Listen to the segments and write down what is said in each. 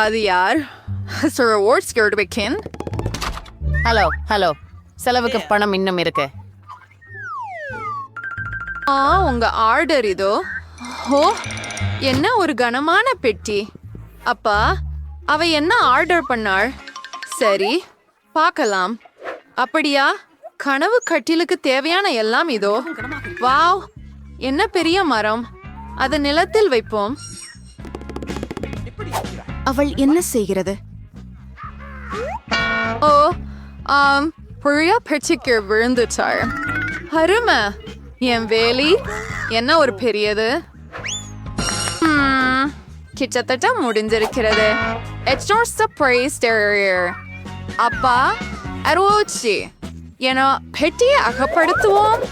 அது யார்? ரிவார்ட்ஸ் கேட்டு வைக்கேன். ஹலோ செலவுக்கு பணம் இன்னும் இருக்கு. உங்க ஆர்டர் இதோ. ஓ, என்ன ஒரு கனமான பெட்டி. அப்பா, அவ என்ன ஆர்டர் பண்ணாள்? சரி, பார்க்கலாம். அப்படியா? கனவு கட்டிலுக்கு தேவையான எல்லாம் இதோ. வாவ், என்ன பெரிய மரம். அதை நிலத்தில் வைப்போம். அவள் என்ன செய்கிறது? ஓ, புழிய பெட்டிக்கு விழுந்துட்டாள். அருமை. என் வேலி என்ன ஒரு பெரியது. கிட்டத்தட்ட முடிஞ்சிருக்கிறது. அப்பா, அரோச்சி என பெட்டியை அகப்படுத்துவோம்.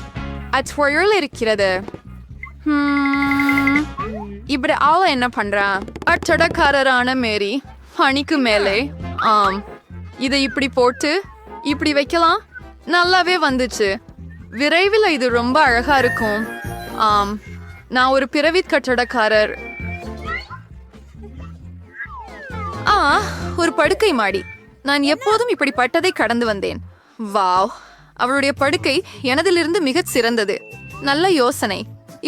அச்சுவழில் இருக்கிறது. இப்படி அவள என்ன பண்றா? அச்சடக்காரரான மேரி பணிக்கு மேலே. இதை இப்படி போட்டு இப்படி வைக்கலாம். நல்லாவே வந்துச்சு. விரைவில் இது ரொம்ப அழகா இருக்கும். நான் ஒரு பிறவி கட்டடக்காரர். ஒரு படுக்கை மாடி. நான் எப்போதும் இப்படிப்பட்டதை கடந்து வந்தேன். வாவ், அவளுடைய படுக்கை எனதிலிருந்து மிகச் சிறந்தது. நல்ல யோசனை.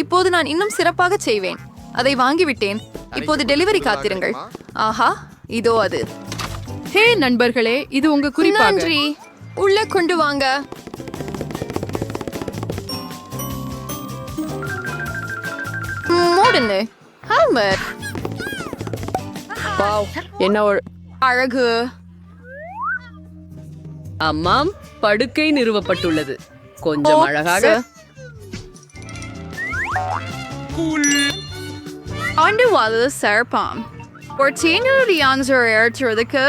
இப்போது நான் இன்னும் சிறப்பாக செய்வேன். அதை வாங்கிவிட்டேன். இப்போது டெலிவரி காத்திருங்கள். ஆஹா, இதோ அது. ஹே நண்பர்களே, இது உங்க குறிப்பு. நன்றி. உள்ள கொண்டு வாங்க. மூடுன்னு. என்ன ஒரு அழகு. அம்மாம், படுக்கை நிறுவப்பட்டுள்ளது. கொஞ்சம் அழகாக. ஆண்டு வாழ சேர்ப்பாம். ஒரு சேனலுடைய ஆன்சர் ஏற்றுவதுக்கு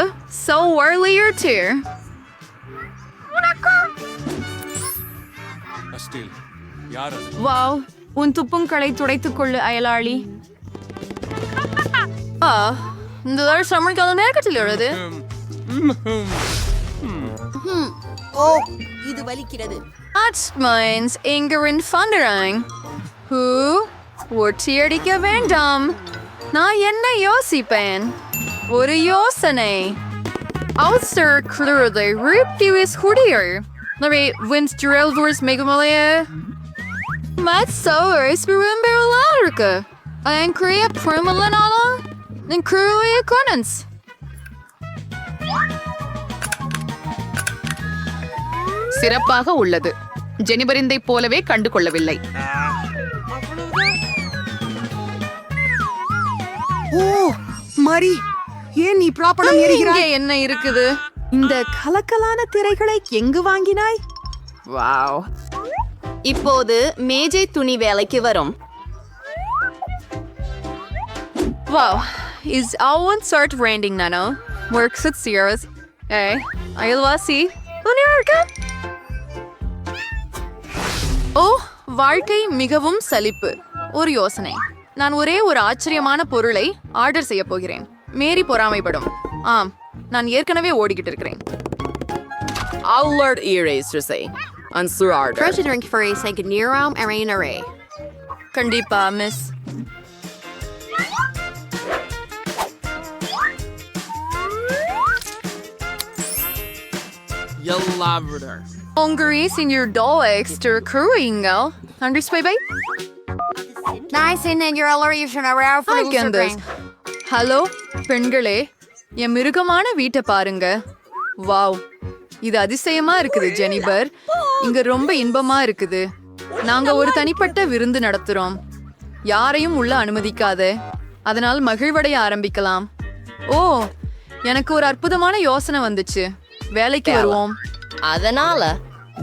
so earlier too. வாவ், உன் துப்புங்களை துடைத்துக் கொள்ளு அயலாளி. இந்த சமைக்காத நேரத்தில் எழுது. ஓ, இது வலிக்கிறது. எங்கரின் ஃபண்டராங். ஒட்டி அடிக்க வேண்டாம். நான் என்ன யோசிப்பேன்? ஒரு யோசனை. அவுஸ்டர் குளிரதை ரிப்டிவிஸ் குடியர். நவே வின்ஸ்ட்ரல்வர்ஸ் மெகுமலைய மத்சோவர்ஸ் விரும்புகிறதா இருக்கு. அயன்கிரிய பிரமலனாலும் நின்குரிய கொனன்ஸ். சிறப்பாக உள்ளது. ஜெனிபரிந்தை போலவே கண்டு கொள்ளவில்லை. ஓ மரி, ஏன் நீ பிராபணம் ஏறுகிறாய்? என்ன இருக்குது? இந்த கலக்கலான திரைகளை எங்கு வாங்கினாய்? வாவ். இப்போது மேஜை துணி வேலைக்கு வரும். Wow, is all start raining nano? Works at Sears. Hey, அயல்வாசி உன்னிருக்க? ஓ, வாழ்க்கை மிகவும் சலிப்பு. ஒரு யோசனை. நான் ஒரே ஒரு ஆச்சரியமான பொருளை ஆர்டர் செய்ய போகிறேன். மேரி பொறாமைப்படும். நான் ஏற்கனவே ஓடிக்கிட்டு இருக்கிறேன். Allard eraser answer order. Treasuring for a second year array. கண்டிப்பா miss. Labrador. Hungary senior doll extra crewing. Understand, baby? Nice in your alliteration around for the hello பெண்களே, என் மிருகமான வீட்டை பாருங்க. வாவ், இது அதிசயமா இருக்குது ஜெனிபர். இங்க ரொம்ப இன்பமா இருக்குது. நாங்க ஒரு தனிப்பட்ட விருந்து நடத்துறோம். யாரையும் உள்ள அனுமதிக்காத. அதனால் மகிழ்வடைய ஆரம்பிக்கலாம். ஓ, எனக்கு ஒரு அற்புதமான யோசனை வந்துச்சு. வேலைக்கு வருவோம். அதனால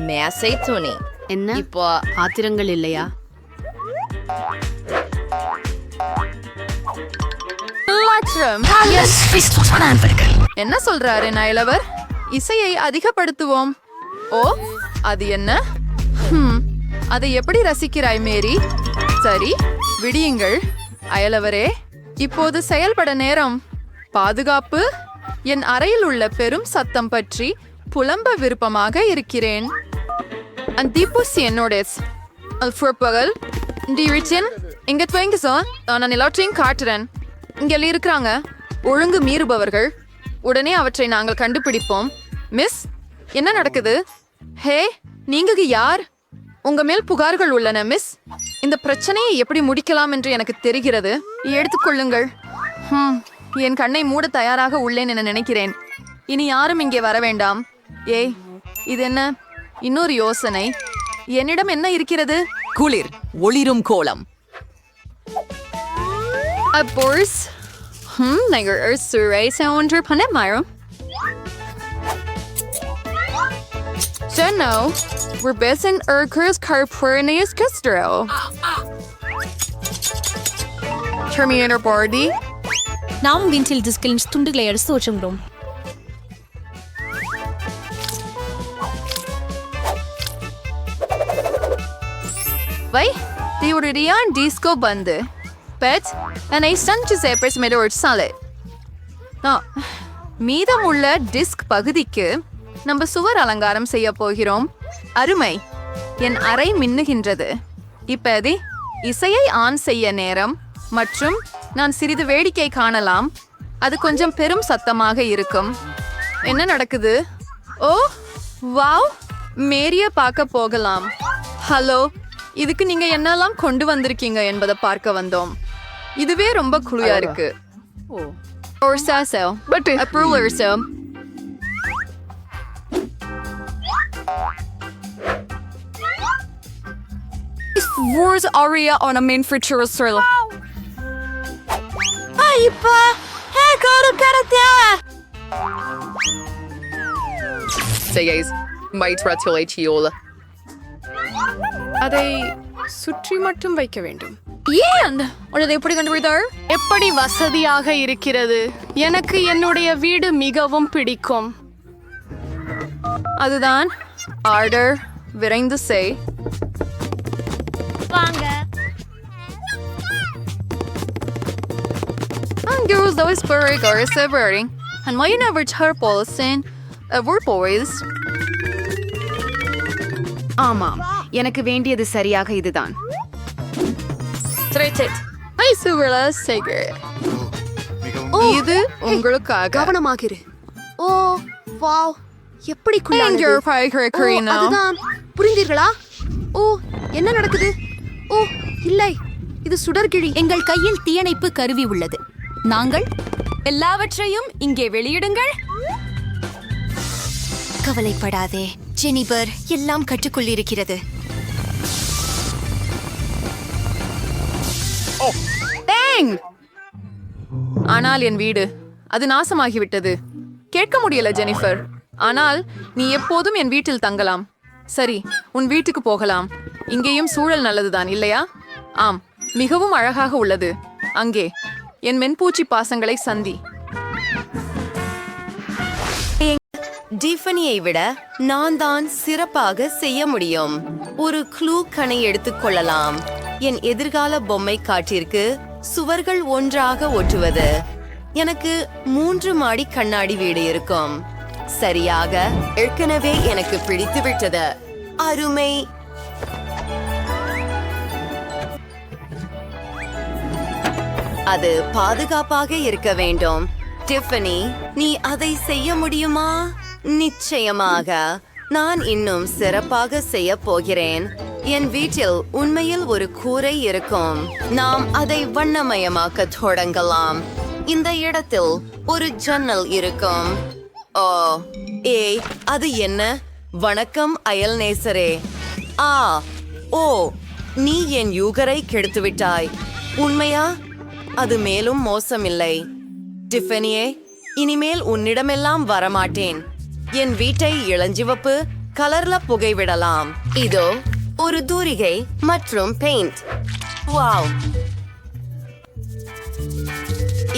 மேசை துணி. என்ன இப்போ ஆத்திரங்கள் இல்லையா? என்ன சொல்றாரு நயலவர்? இசையை அதிகப்படுத்துவோம். ஓ, அது என்ன? அதை எப்படி ரசிக்கிறாய் மேரி? சரி, விடியுங்கள் அயலவரே. இப்போது செயல்பட நேரம். பாதுகாப்பு. என் அறையில் உள்ள பெரும் சத்தம் பற்றி புலம்ப விருப்பமாக இருக்கிறேன். அந்திப்புஸ் என்னோடஸ் அல்ஃபுர்பகல் டிரிச்சின் இங்க துவங்க சார். நான் எல்லாத்தையும் காட்டுறேன். இங்க இருக்கிறாங்க. ஒழுங்கு மீறுபவர்கள். உடனே அவற்றை நாங்கள் கண்டுபிடிப்போம். மிஸ், என்ன நடக்குது? ஹே, நீங்க யார்? உங்க மேல் புகார்கள் உள்ளன மிஸ். இந்த பிரச்சனையை எப்படி முடிக்கலாம் என்று எனக்கு தெரிகிறது. எடுத்துக்கொள்ளுங்கள். என் கண்ணை மூட தயாராக உள்ளேன் என நினைக்கிறேன். இனி யாரும் இங்கே வர வேண்டாம். ஏய், இது என்ன? இன்னொரு யோசனை. என்னிடம் என்ன இருக்கிறது? குளிர் ஒளிரும் கோலம். Boris. Nager Surai Sounder Panet Myram. So no, we're based in Urkers Carpurnius Castro. Terminator Bardi. நாம் வின்டில் டிஸ்கிலின் துண்டுகளை எடுத்து வச்சுக்கிறோம். Vai, they were Rian Disco Bande. Pet, and I sent to Zephyrs made or solid. மீதமுள்ள disk பகுதிக்கு நம்ம சுவர் அலங்காரம் செய்ய போகிறோம். அருமை, என் அறை மின்னுகின்றது. இப்போது இசையை ஆன் செய்ய நேரம் மற்றும் நான் சிறிது வேடிக்கை காணலாம். அது கொஞ்சம் பெரும் சத்தமாக இருக்கும். என்ன நடக்குது? ஓ வாவ், மேரிய பார்க்க போகலாம். ஹலோ, இதுக்கு நீங்க என்னெல்லாம் கொண்டு வந்திருக்கீங்க என்பதை பார்க்க வந்தோம். இதுவே ரொம்ப குளியா இருக்கு. Or Sasso, but a ruler so. Wars aria on a main feature sir. Aipa! Hey, go to Karatea! Say guys, my tratulate அதை சுற்றி மட்டும் வைக்க வேண்டும். ஏன் உனது எப்படி கண்டுபிடித்தாள்? எப்படி வசதியாக இருக்கிறது. எனக்கு என்னுடைய வீடு மிகவும் பிடிக்கும். அதுதான் ஆர்டர். விரைந்து செய். வாங்க. Girls those very girls separating. And why you never tell Paulson? We're boys. ஆமாம், எனக்கு வேண்டியது சரியாக இதுதான். Hi, Suverla Sager. இது உங்களுக்காக. கவனமாக இரு. ஓ வாவ், எப்படி குள்ளானது. அதுதான், புரிந்தீர்களா? ஓ, என்ன நடக்குது? ஓ இல்லை, இது சுடர்கிழி. எங்கள் கையில் தீயணைப்பு கருவி உள்ளது. நாங்கள் எல்லாவற்றையும் இங்கே வெளியிடுங்கள். கவலைப்படாதே ஜெனிபர், எல்லாம் கட்டுக்குள்ளிருக்கிறது. ஆனால் என் வீடு அது நாசமாகிவிட்டது. கேட்க முடியல ஜெனிஃபர். ஆனால் நீ எப்போதும் என் வீட்டில் தங்கலாம். சரி, உன் வீட்டுக்கு போகலாம். இங்கேயும் சூழல் நல்லதுதான் இல்லையா? ஆம், மிகவும் அழகாக உள்ளது. அங்கே என் மென்பூச்சி பாசங்களை சந்தி. டிஃபனியை விட நான் தான் சிறப்பாக செய்ய முடியும். ஒரு க்ளூ கணை எடுத்துக்கொள்ளலாம். என் எதிர்கால பொம்மை காட்டிற்கு சுவர்கள் ஒன்றாக ஒட்டுவது. எனக்கு 3 மாடி கண்ணாடி வீடு இருக்கும். சரியாக, ஏற்கனவே எனக்கு பிடித்து விட்டது. அருமை. அது பாதுகாப்பாக இருக்க வேண்டும். டிஃபனி, நீ அதை செய்ய முடியுமா? நிச்சயமாக. நான் இன்னும் சிறப்பாக செய்ய போகிறேன். என் வீட்டில் உண்மையில் ஒரு கூரை இருக்கும். நாம் அதை வண்ணமயமாக்க தொடங்கலாம். இந்த இடத்தில் ஒரு ஜன்னல் இருக்கும். ஓ ஏய், அது என்ன? வணக்கம் அயல் நேசரே. ஓ, நீ என் யூகரை கெடுத்துவிட்டாய். உண்மையா? அது மேலும் மோசமில்லை. டிஃபனியே, இனிமேல் உன்னிடமெல்லாம் வரமாட்டேன். என் வீட்டை இளஞ்சிவப்பு கலர்ல புகைவிடலாம். இதோ ஒரு தூரிகை மற்றும் பெயிண்ட். வாவ்,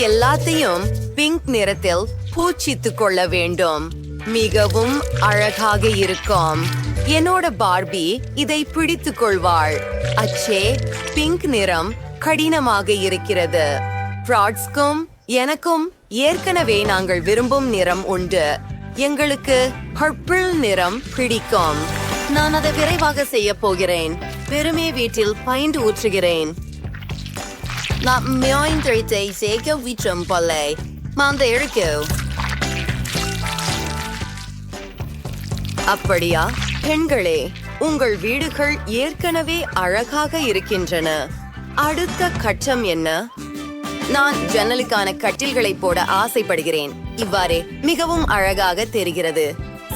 எல்லாத்தையும் பிங்க் நிறத்தில் பூச்சித்துக் கொள்ள வேண்டும். மிகவும் அழகாக இருக்கும். என்னோட பார்பி இதை பிடித்துக் கொள்வாள். அச்சே, பிங்க் நிறம் கடினமாக இருக்கிறது. ஃப்ராட்ஸ்க்கும் எனக்கும் ஏற்கனவே நாங்கள் விரும்பும் நிறம் உண்டு. எங்களுக்கு பர்பிள் நிறம் பிடிக்கும். நான் அதை விரைவாக செய்ய போகிறேன். வெறுமே வீட்டில் பைண்ட் ஊற்றுகிறேன். மாந்த எழுக்கு. அப்படியா பெண்களே, உங்கள் வீடுகள் ஏற்கனவே அழகாக இருக்கின்றன. அடுத்த கட்டம் என்ன? நான் ஜன்னலுக்கான கட்டில்களை போட ஆசைப்படுகிறேன். இவ்வாறே மிகவும் அழகாக தெரிகிறது.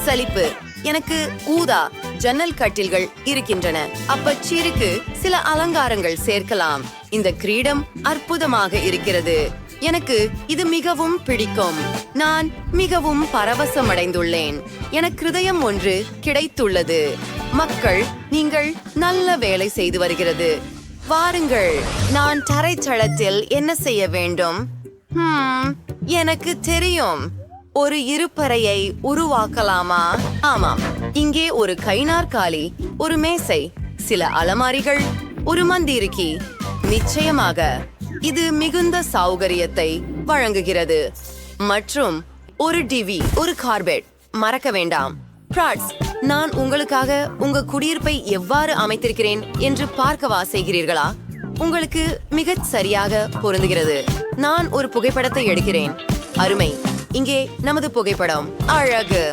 சலிப்பு. எனக்கு ஊதா ஜன்னல் கட்டில்கள் இருக்கின்றன. அப்பச்சீருக்கு சில அலங்காரங்கள் சேர்க்கலாம். இந்த கிரீடம் அற்புதமாக இருக்கிறது. எனக்கு இது மிகவும் பிடிக்கும். நான் மிகவும் பரவசமடைந்துள்ளேன். எனக்கு ஹிருதயம் ஒன்று கிடைத்துள்ளது. மக்கள், நீங்கள் நல்ல வேலை செய்து வருகிறது. வாருங்கள், நான் தரைத்தளத்தில் என்ன செய்ய வேண்டும்? எனக்கு தெரியும். ஒரு இருப்பறையை உருவாக்கலாமா? ஆமாம், இங்கே ஒரு கைநாற்காலி, ஒரு மேசை, சில அலமாரிகள், ஒரு மந்திருக்கி. நிச்சயமாக இது மிகுந்த சௌகரியத்தை வழங்குகிறது. மற்றும் ஒரு டிவி, ஒரு கார்பெட். மறக்க வேண்டாம். பிராட்ஸ், நான் உங்களுக்காக உங்க குடியிருப்பை எவ்வாறு அமைத்திருக்கிறேன் என்று பார்க்கவா செய்கிறீர்களா? உங்களுக்கு மிகச் சரியாக பொருந்துகிறது. நான் ஒரு புகைப்படத்தை எடுக்கிறேன். அருமை. இங்கே நமது புகைப்படம். அழகு.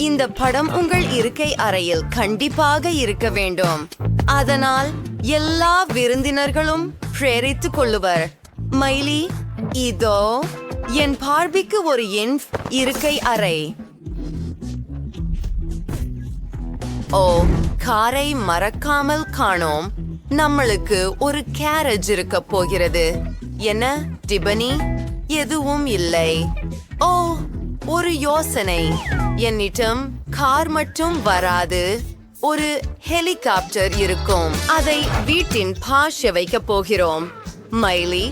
இந்த படம் உங்கள் இருக்கை அறையில் கண்டிப்பாக இருக்க வேண்டும். அதனால் எல்லா விருந்தினர்களும் பிரேரித்துக் கொள்ளுவர். மைலி, இதோ என் பார்பிக்கு ஒரு என் இருக்கை அறை. ஓ, காரை மறக்காமல் காணோம். நம்மளுக்கு ஒரு கேரேஜ் இருக்க போகிறது. என்ன டிபனி? எதுவும் இல்லை. ஓ, ஒரு யோசனை. என்னிடம் கார் மட்டும் வராது. ஒரு ஹெலிகாப்டர் இருக்கும். அதை வீட்டின் பாஷ வைக்க போகிறோம். மைலி,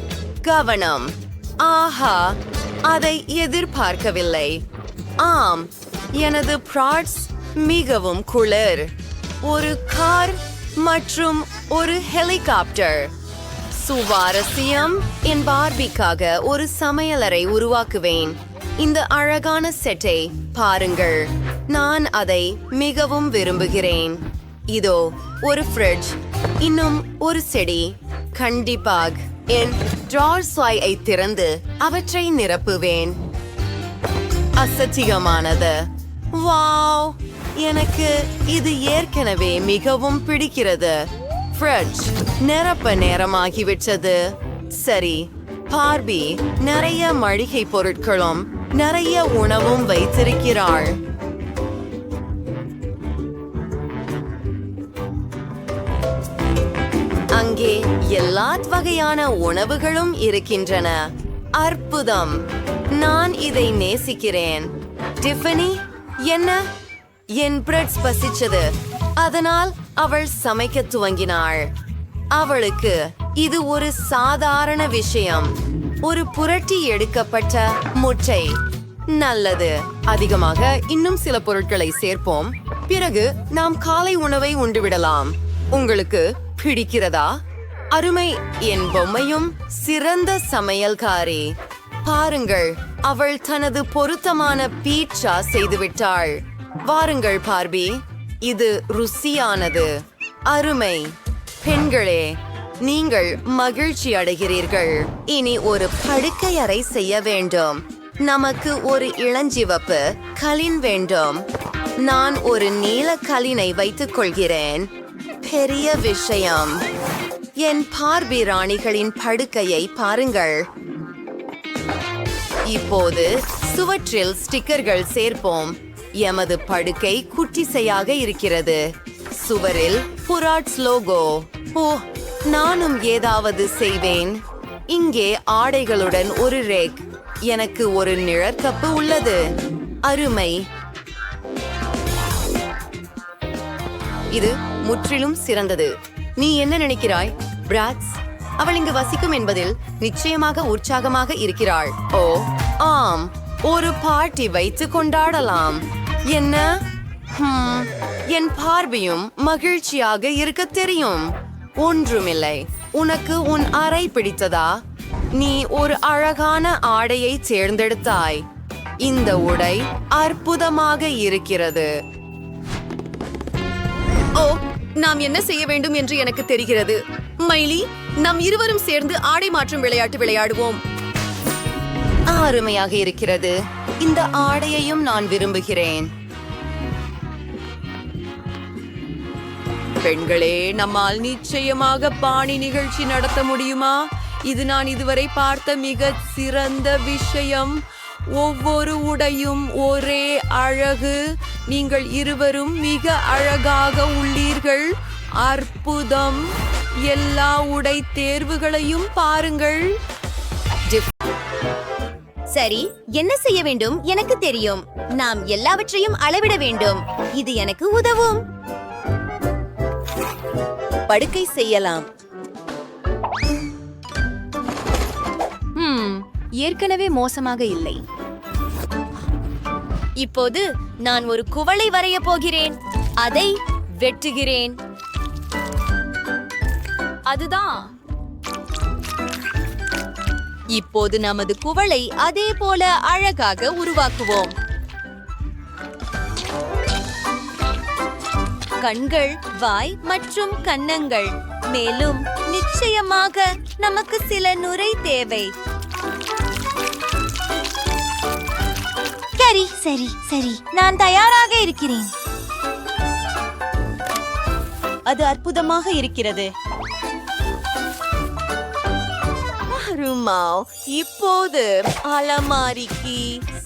கவனம். ஆஹா, அதை எதிர்பார்க்கவில்லை. ஆம், எனது பிராட்ஸ் மிகவும் குளிர். ஒரு கார் மற்றும் ஒரு ஹெலிகாப்டர். சுவாரஸ்யம். என் பார்பிக்காக ஒரு சமையலறை உருவாக்குவேன். இந்த அழகான செட்டை பாருங்கள். நான் அதை மிகவும் விரும்புகிறேன். இதோ ஒரு ஃப்ரிட்ஜ், இன்னும் ஒரு செடி. கண்டிப்பாக என் டிரார்ஸ்ஐ திறந்து அவற்றை நிரப்புவேன். அசத்தியமானது. வாவ், எனக்கு இது ஏற்கனவே மிகவும் பிடிக்கிறது. ஃப்ரிட்ஜ் நிரப்ப நேரமாகிவிட்டது. சரி, பார்பி நிறைய மளிகை பொருட்களும் நிறைய உணவும் வைத்திருக்கிறாள். அங்கே எல்லா வகையான உணவுகளும் இருக்கின்றன. அற்புதம். நான் இதை நேசிக்கிறேன். டிஃபனி, என்ன? என் பிரெட்ஸ் பசிச்சது. அதனால் அவள் சமைக்க துவங்கினாள். அவளுக்கு இது ஒரு சாதாரண விஷயம். ஒரு புரட்டி எடுக்கப்பட்ட முட்டை. நல்லது. அதிகமாக இன்னும் சில பொருட்களை சேர்ப்போம். பிறகு நாம் காலை உணவை உண்டுவிடலாம். உங்களுக்கு பிடிக்கிறதா? அருமை. என் பொம்மையும் சிறந்த சமையல்காரி. பாருங்கள், அவள் தனது பொருத்தமான பீட்சா செய்துவிட்டாள். வாருங்கள் பார்பி, இது ருசியானது. அருமை. பெண்களே, நீங்கள் மகிழ்ச்சி அடைகிறீர்கள். இனி ஒரு படுக்கை அறை செய்ய வேண்டும். நமக்கு ஒரு இளஞ்சிவப்பு கலின் வேண்டும். நான் ஒரு நீல கலினை வைத்துக் கொள்கிறேன். பெரிய விஷயம். என் பார்பி ராணிகளின் படுக்கையை பாருங்கள். இப்போது சுவற்றில் ஸ்டிக்கர்கள் சேர்ப்போம். எமது படுக்கை குட்டிசையாக இருக்கிறது. சுவரில் புராட்ஸ் லோகோ. ஓ, நானும் ஏதாவது செய்வேன். இங்கே ஆடைகளுடன் ஒரு ரேக். எனக்கு ஒரு நிழற்கப்பு உள்ளது. அருமை. இது முற்றிலும் சிறந்தது. நீ என்ன நினைக்கிறாய், பிராட்ஸ்? அவள் இங்கு வசிக்கும் என்பதில் நிச்சயமாக உற்சாகமாக இருக்கிறாள். ஓ ஆம், ஒரு பார்ட்டி வைத்து கொண்டாடலாம். என்ன? என் பார்வையும் மகிழ்ச்சியாக இருக்க தெரியும். ஒன்றுமில்லை. உனக்கு உன் அறை பிடித்ததா? நீ ஒரு அழகான ஆடையை தேர்ந்தெடுத்தாய். இந்த உடை அற்புதமாக இருக்கிறது. ஓ, நாம் என்ன செய்ய வேண்டும் என்று எனக்கு தெரிகிறது. மைலி, நாம் இருவரும் சேர்ந்து ஆடை மாற்றும் விளையாட்டு விளையாடுவோம். அருமையாக இருக்கிறது. இந்த ஆடையையும் நான் விரும்புகிறேன். பெண்களே, நம்மால் நிச்சயமாக பாணி நிகழ்ச்சி நடத்த முடியுமா? இது நான் இதுவரை பார்த்த மிக சிறந்த விஷயம். ஒவ்வொரு உடையும் ஒரே அழகு. நீங்கள் இருவரும் மிக அழகாக உள்ளீர்கள். அற்புதம். எல்லா உடை தேர்வுகளையும் பாருங்கள். சரி, என்ன செய்ய வேண்டும் எனக்கு தெரியும். நாம் எல்லாவற்றையும் அளவிட வேண்டும். இது எனக்கு உதவும். படுக்கை செய்யலாம். ஏற்கனவே மோசமாக இல்லை. இப்போது நான் ஒரு குவளை வரைய போகிறேன். அதை வெட்டுகிறேன். அதுதான். இப்போது நமது குவளை அதே போல அழகாக உருவாக்குவோம். கண்கள், வாய் மற்றும் கன்னங்கள். மேலும் நிச்சயமாக நமக்கு சில நுரை தேவை. சரி சரி சரி, நான் தயாராக இருக்கிறேன். அது அற்புதமாக இருக்கிறது. இப்போது அலமாரிக்கு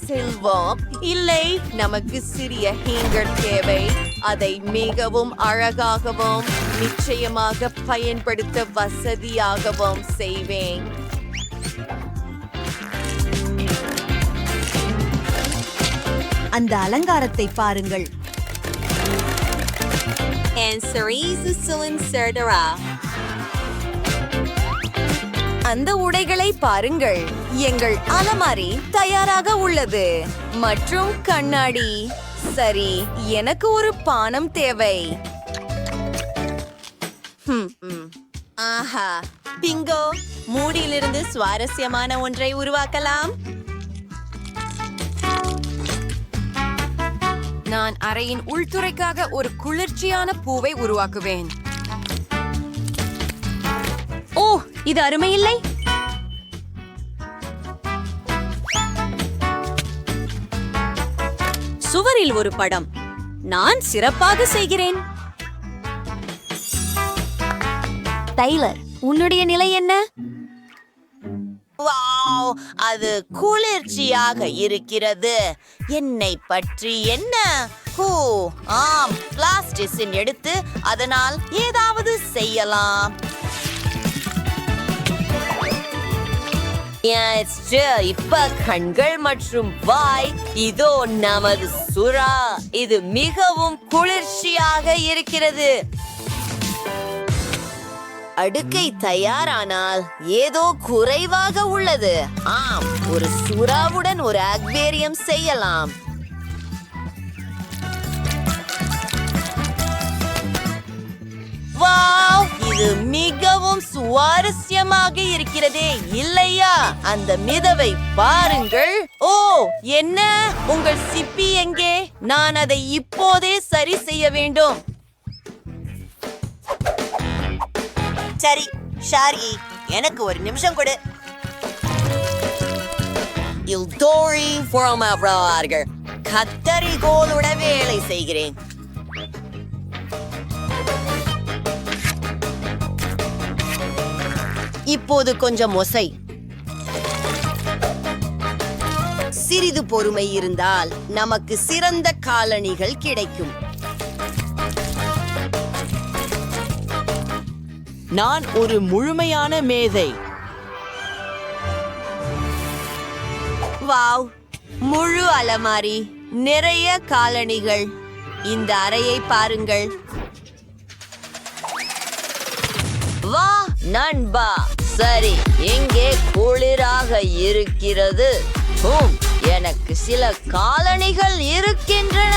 செல்வோம். இல்லை, நமக்கு சிறிய ஹேங்கர் தேவை. அதை மிகவும் அழகாகவும் நிச்சயமாக பயன்படுத்த வசதியாகவும் செய்வேன். அந்த அலங்காரத்தை பாருங்கள். அந்த உடைகளை பாருங்கள். எங்கள் அலமாரி தயாராக உள்ளது. மற்றும் கண்ணாடி. சரி, எனக்கு ஒரு பானம் தேவை. ஆஹா, பிங்கோ! மூடியிலிருந்து சுவாரஸ்யமான ஒன்றை உருவாக்கலாம். நான் அறையின் உள்துறைக்காக ஒரு குளிர்ச்சியான பூவை உருவாக்குவேன். ஓ, இது அருமையில்லை. சுவரில் ஒரு படம். நான் சிறப்பாக செய்கிறேன். டைலர், உன்னுடைய நிலை என்ன? வாவ், அது குளிர்ச்சியாக இருக்கிறது. என்னை பற்றி என்ன? ஆம், பிளாஸ்டிசின் எடுத்து அதனால் ஏதாவது செய்யலாம். இப்ப கண்கள் மற்றும் வாய். இதோ நமது சுறா. இது மிகவும் குளிர்ச்சியாக இருக்கிறது. அடுக்கை தயாரானால் ஏதோ குறைவாக உள்ளது. ஆம், ஒரு சுறாவுடன் ஒரு அக்வேரியம் செய்யலாம். வாவ், இது மிகவும் சுவாரஸ்யமாக இருக்கிறதே, இல்லையா? அந்த மிதவை பாருங்கள். ஓ, என்ன? உங்கள் சிப்பி எங்கே? நான் அதை இப்போதே சரி செய்ய வேண்டும். சரி ஷாரி, எனக்கு ஒரு நிமிஷம் கொடு. கத்தரிகோலுட வேலை செய்கிறேன். இப்போது கொஞ்சம் ஒசை. சிறிது பொறுமை இருந்தால் நமக்கு சிறந்த காலணிகள் கிடைக்கும். நான் ஒரு முழுமையான மேதை. வாவ், முழு அலமாரி, நிறைய காலணிகள். இந்த அறையை பாருங்கள். வா நண்பா. சரி, எங்கே குளிராக இருக்கிறது. எனக்கு சில காலணிகள் இருக்கின்றன.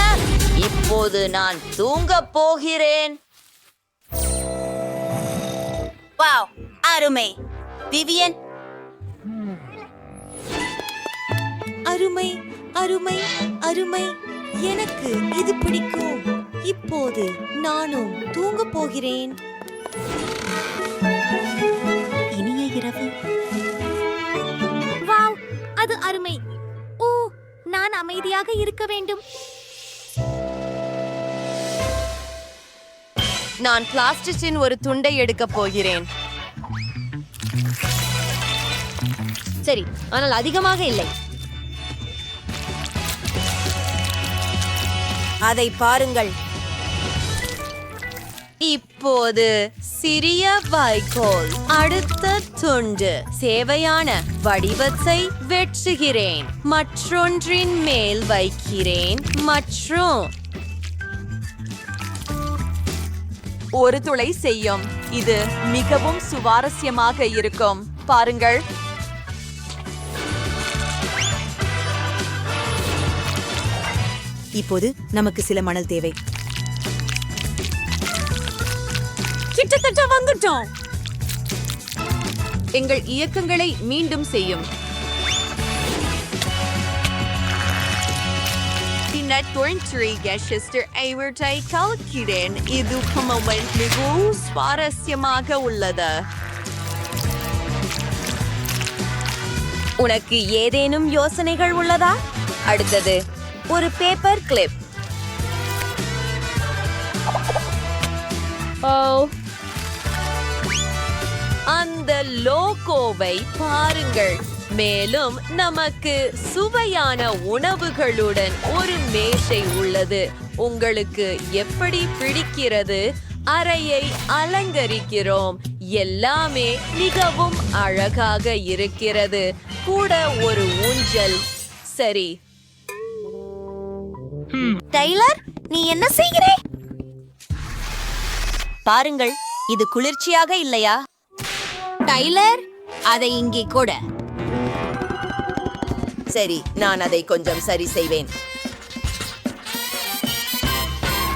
இப்போது நான் தூங்கப் போகிறேன். வாவ், அருமை. விவியன், அருமை அருமை அருமை. எனக்கு இது பிடிக்கும். இப்போது நானும் தூங்கப் போகிறேன். இனிய இரவு. வாவ், அது அருமை. ஓ, நான் அமைதியாக இருக்க வேண்டும். நான் பிளாஸ்டிக்கின் ஒரு துண்டை எடுக்கப் போகிறேன். சரி, ஆனால் அதிகமாக இல்லை. அதை பாருங்கள். இப்போது சிறிய வைக்கோல். அடுத்த துண்டு சேவையான வடிவத்தை வெட்டுகிறேன். மற்றொன்றின் மேல் வைக்கிறேன். மற்றும் ஒரு துளை செய்யும். இது மிகவும் சுவாரஸ்யமாக இருக்கும். பாருங்கள். இப்போது நமக்கு சில மணல் தேவை. கிட்டத்தட்ட வந்துட்டோம். எங்கள் இயக்கங்களை மீண்டும் செய்யும். பின்னர் தொழில்துறை கெஸ்டர் ஐவர்டை கலக்கிறேன். இது மிகவும் சுவாரஸ்யமாக உள்ளது. உனக்கு ஏதேனும் யோசனைகள் உள்ளதா? அடுத்தது ஒரு பேப்பர் கிளிப். அந்த லோகோவை பாருங்கள். மேலும் நமக்கு சுவையான உணவுகளுடன் ஒரு மேசை உள்ளது. உங்களுக்கு எப்படி பிடிக்கிறது? அறையை அலங்கரிக்கிறோம். எல்லாமே மிகவும் அழகாக இருக்கிறது. கூட ஒரு ஊஞ்சல். சரி. டைலர், நீ என்ன செய்கிறே? பாருங்கள், இது குளிர்ச்சியாக இல்லையா? டைலர், அதை இங்கே கூட. சரி, நான் அதை கொஞ்சம் சரி செய்வேன்.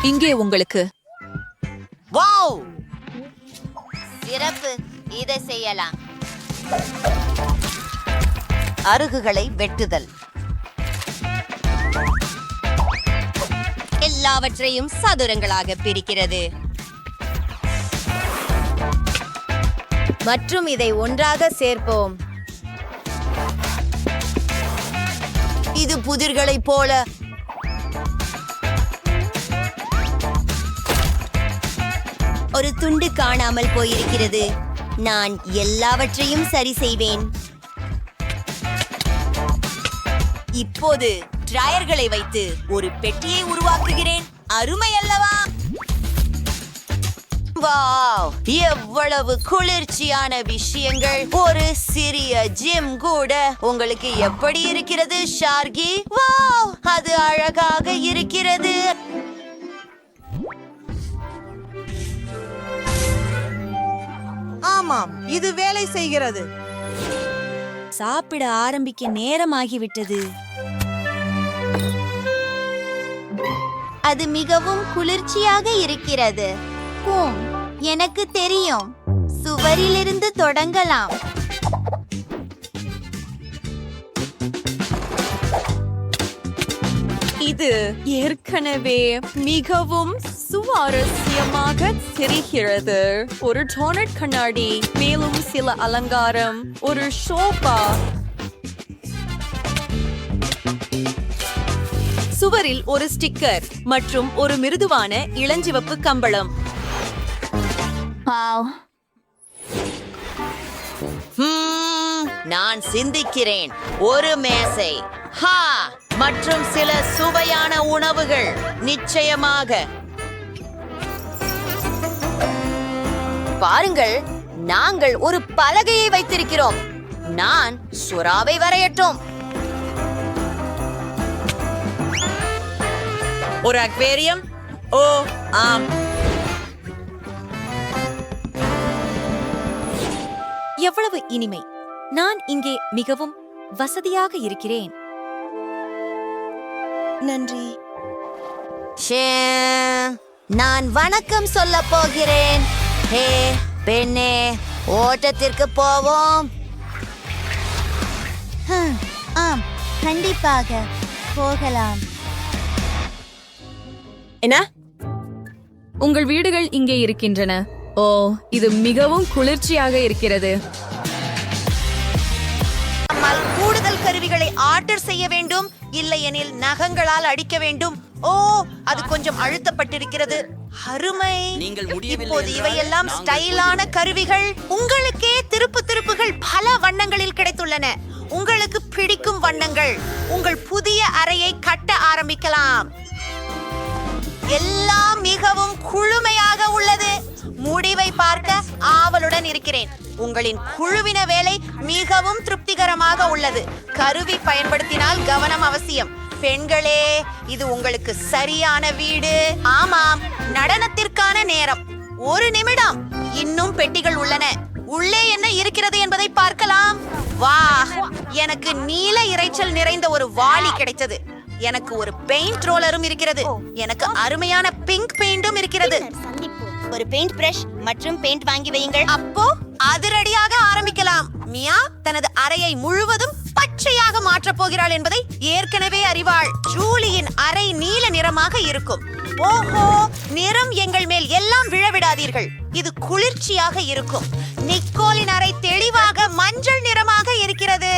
இங்கே உங்களுக்கு. வாவ்! சிறப்பு, இதை செய்யலாம். அருகுகளை வெட்டுதல். எல்லாவற்றையும் சதுரங்களாக பிரிக்கிறது. மற்றும் இதை ஒன்றாக சேர்ப்போம். இது புதிர்களைப் போல. ஒரு துண்டு காணாமல் போயிருக்கிறது. நான் எல்லாவற்றையும் சரி செய்வேன். இப்போது டிராயர்களை வைத்து ஒரு பெட்டியை உருவாக்குகிறேன். அருமை அல்லவா? வாவ்! எவ்வளவு குளிர்ச்சியான விஷயங்கள். ஒரு சிறிய ஜிம் கூட. உங்களுக்கு எப்படி இருக்கிறது ஷார்கி? வாவ்! அது அழகாக இருக்கிறது. ஆமாம், இது வேலை செய்கிறது. சாப்பிட ஆரம்பிக்க நேரமாகிவிட்டது. அது மிகவும் குளிர்ச்சியாக இருக்கிறது. எனக்கு தெரியும். சுவரிலிருந்து தொடங்கலாம். இது ஏற்கனவே மிகவும் சுவாரஸ்யமாக தெரிகிறது. ஒரு டோனட் கண்ணாடி, மேலும் சில அலங்காரம், ஒரு சோபா. சுவரில் ஒரு ஸ்டிக்கர் மற்றும் ஒரு மிருதுவான இளஞ்சிவப்பு கம்பளம். நான் சிந்திக்கிறேன். ஒரு மேசை, ஹா, மற்றும் சில சுவையான உணவுகள். நிச்சயமாக. பாருங்கள், நாங்கள் ஒரு பலகையை வைத்திருக்கிறோம். நான் சுறாவை வரையட்டும். ஒரு அக்வேரியம். ஓ ஆம். எவ்வளவு இனிமை. நான் இங்கே மிகவும் வசதியாக இருக்கிறேன். நன்றி. நான் வணக்கம் சொல்ல போகிறேன். ஹே பெண்ணே, ஓட்டத்திற்கு போவோம். ஆம், கண்டிப்பாக போகலாம். என்ன? உங்கள் வீடுகள் இங்கே இருக்கின்றன. ஓ, இது மிகவும் குளிர்ச்சியாக இருக்கிறது. நம்மால் கூடுதல் கருவிகள் அவைகளை ஆர்டர் செய்ய வேண்டும், இல்லையெனில் நகங்களால் அடிக்க வேண்டும். ஓ, அது கொஞ்சம் அழுத்தப்பட்டிருக்கிறது. அருமை. இப்போது இவையெல்லாம் ஸ்டைலான கருவிகள். உங்களுக்கே திருப்புகள் பல வண்ணங்களில் கிடைத்துள்ளன. உங்களுக்கு பிடிக்கும் வண்ணங்கள். உங்கள் புதிய அறையை கட்ட ஆரம்பிக்கலாம். எல்லாம் மிகவும் குளுமையாக உள்ளது. முடிவை பார்க்க ஆவலுடன் இருக்கிறேன். உங்களின் குழுவின வேலை மிகவும் திருப்திகரமாக உள்ளது. கருவி பயன்படுத்தினால் கவனம் அவசியம். பெண்களே, இது உங்களுக்கு சரியான வீடு. ஆமாம், நடனத்திற்கான நேரம். 1 நிமிடம். இன்னும் பெட்டிகள் உள்ளன. உள்ளே என்ன இருக்கிறது என்பதை பார்க்கலாம். வா, எனக்கு நீல இரைச்சல் நிறைந்த ஒரு வாளி கிடைத்தது. எனக்கு ஒரு பெயிண்ட் ரோலரும் இருக்கிறது. எனக்கு அருமையான பிங்க் பெயிண்டும் இருக்கிறது. ஒரு பெயிண்ட் பிரஷ் மற்றும் பெயிண்ட் வாங்கி வையுங்கள். அப்போ அதிரடியாக ஆரம்பிக்கலாம். மியா தனது அறையை முழுவதும் பச்சையாக மாற்றப் போகிறாள் என்பதை ஏற்கனவே அறிவாள். ஜூலியின் அறை நீல நிறமாக இருக்கும். ஓஹோ, நிறம் எங்கள் மேல் எல்லாம் விழவிடாதீர்கள். இது குளிர்ச்சியாக இருக்கும். நிக்கோலின் அறை தெளிவாக மஞ்சள் நிறமாக இருக்கிறது.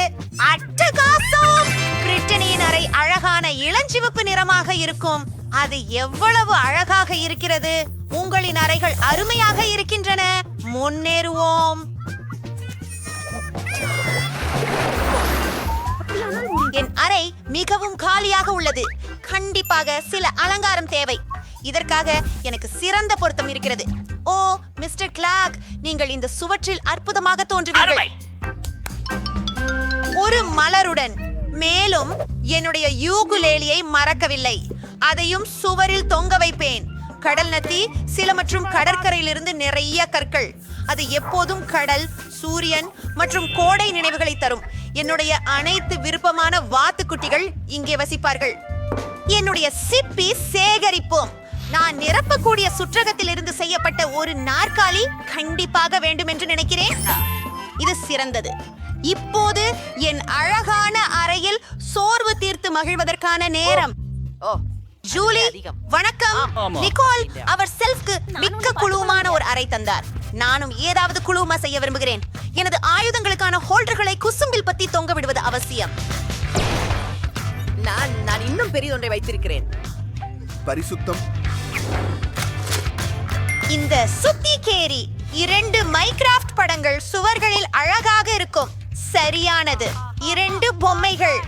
அட்டகாசம். பிரிட்டனியின் அறை அழகான இளஞ்சிவப்பு நிறமாக இருக்கும். அது எவ்வளவு அழகாக இருக்கிறது. உங்களின் அறைகள் அருமையாக இருக்கின்றன. முன்னேறுவோம். என் அறை மிகவும் காலியாக உள்ளது. கண்டிப்பாக சில அலங்காரம் தேவை. இதற்காக எனக்கு சிறந்த பொருத்தம் இருக்கிறது. ஓ, மிஸ்டர் கிளாக், நீங்கள் இந்த சுவற்றில் அற்புதமாக தோன்றுவீர்கள். ஒரு மலருடன். மேலும் என்னுடைய யூகுலேலியை மறக்கவில்லை. அதையும் சுவரில் தொங்க வைப்பேன். கடல் நத்தி, சில மற்றும் கடற்கரையிலிருந்து நிறைய கற்கள். அது எப்போதும் கடல், சூரியன் மற்றும் கோடை நினைவுகளை தரும். என்னுடைய அனைத்து விருப்பமான வாத்துக்குட்டிகள் இங்கே வசிப்பார்கள். என்னுடைய சிப்பி சேகரிப்போம். நான் நிரப்பக்கூடிய சுற்றகத்தில் இருந்து செய்யப்பட்ட ஒரு நாற்காலி கண்டிப்பாக வேண்டும் என்று நினைக்கிறேன். இது சிறந்தது. இப்போது என் அழகான அறையில் சோர்வு தீர்த்து மகிழ்வதற்கான நேரம். ஜூலி, வணக்கம். நிக்கோல் அவர் செல்ஃப்க்கு மிக்க குழுவுமான ஒரு அறை தந்தார். நானும் ஏதாவது குழுவுமா செய்ய விரும்புகிறேன். எனது ஆயுதங்களுக்கான ஹோல்டர்களை குசும்பில் பத்தி தொங்க விடுவது அவசியம். நான் இன்னும் பெரிய ஒன்றை வைத்திருக்கிறேன். பரிசுத்தம். இந்த சுத்தி கேரி 2 மைக்ராஃப்ட் படங்கள் சுவர்களில் அழகாக இருக்கும். சரியானது. 2 பொம்மைகள்.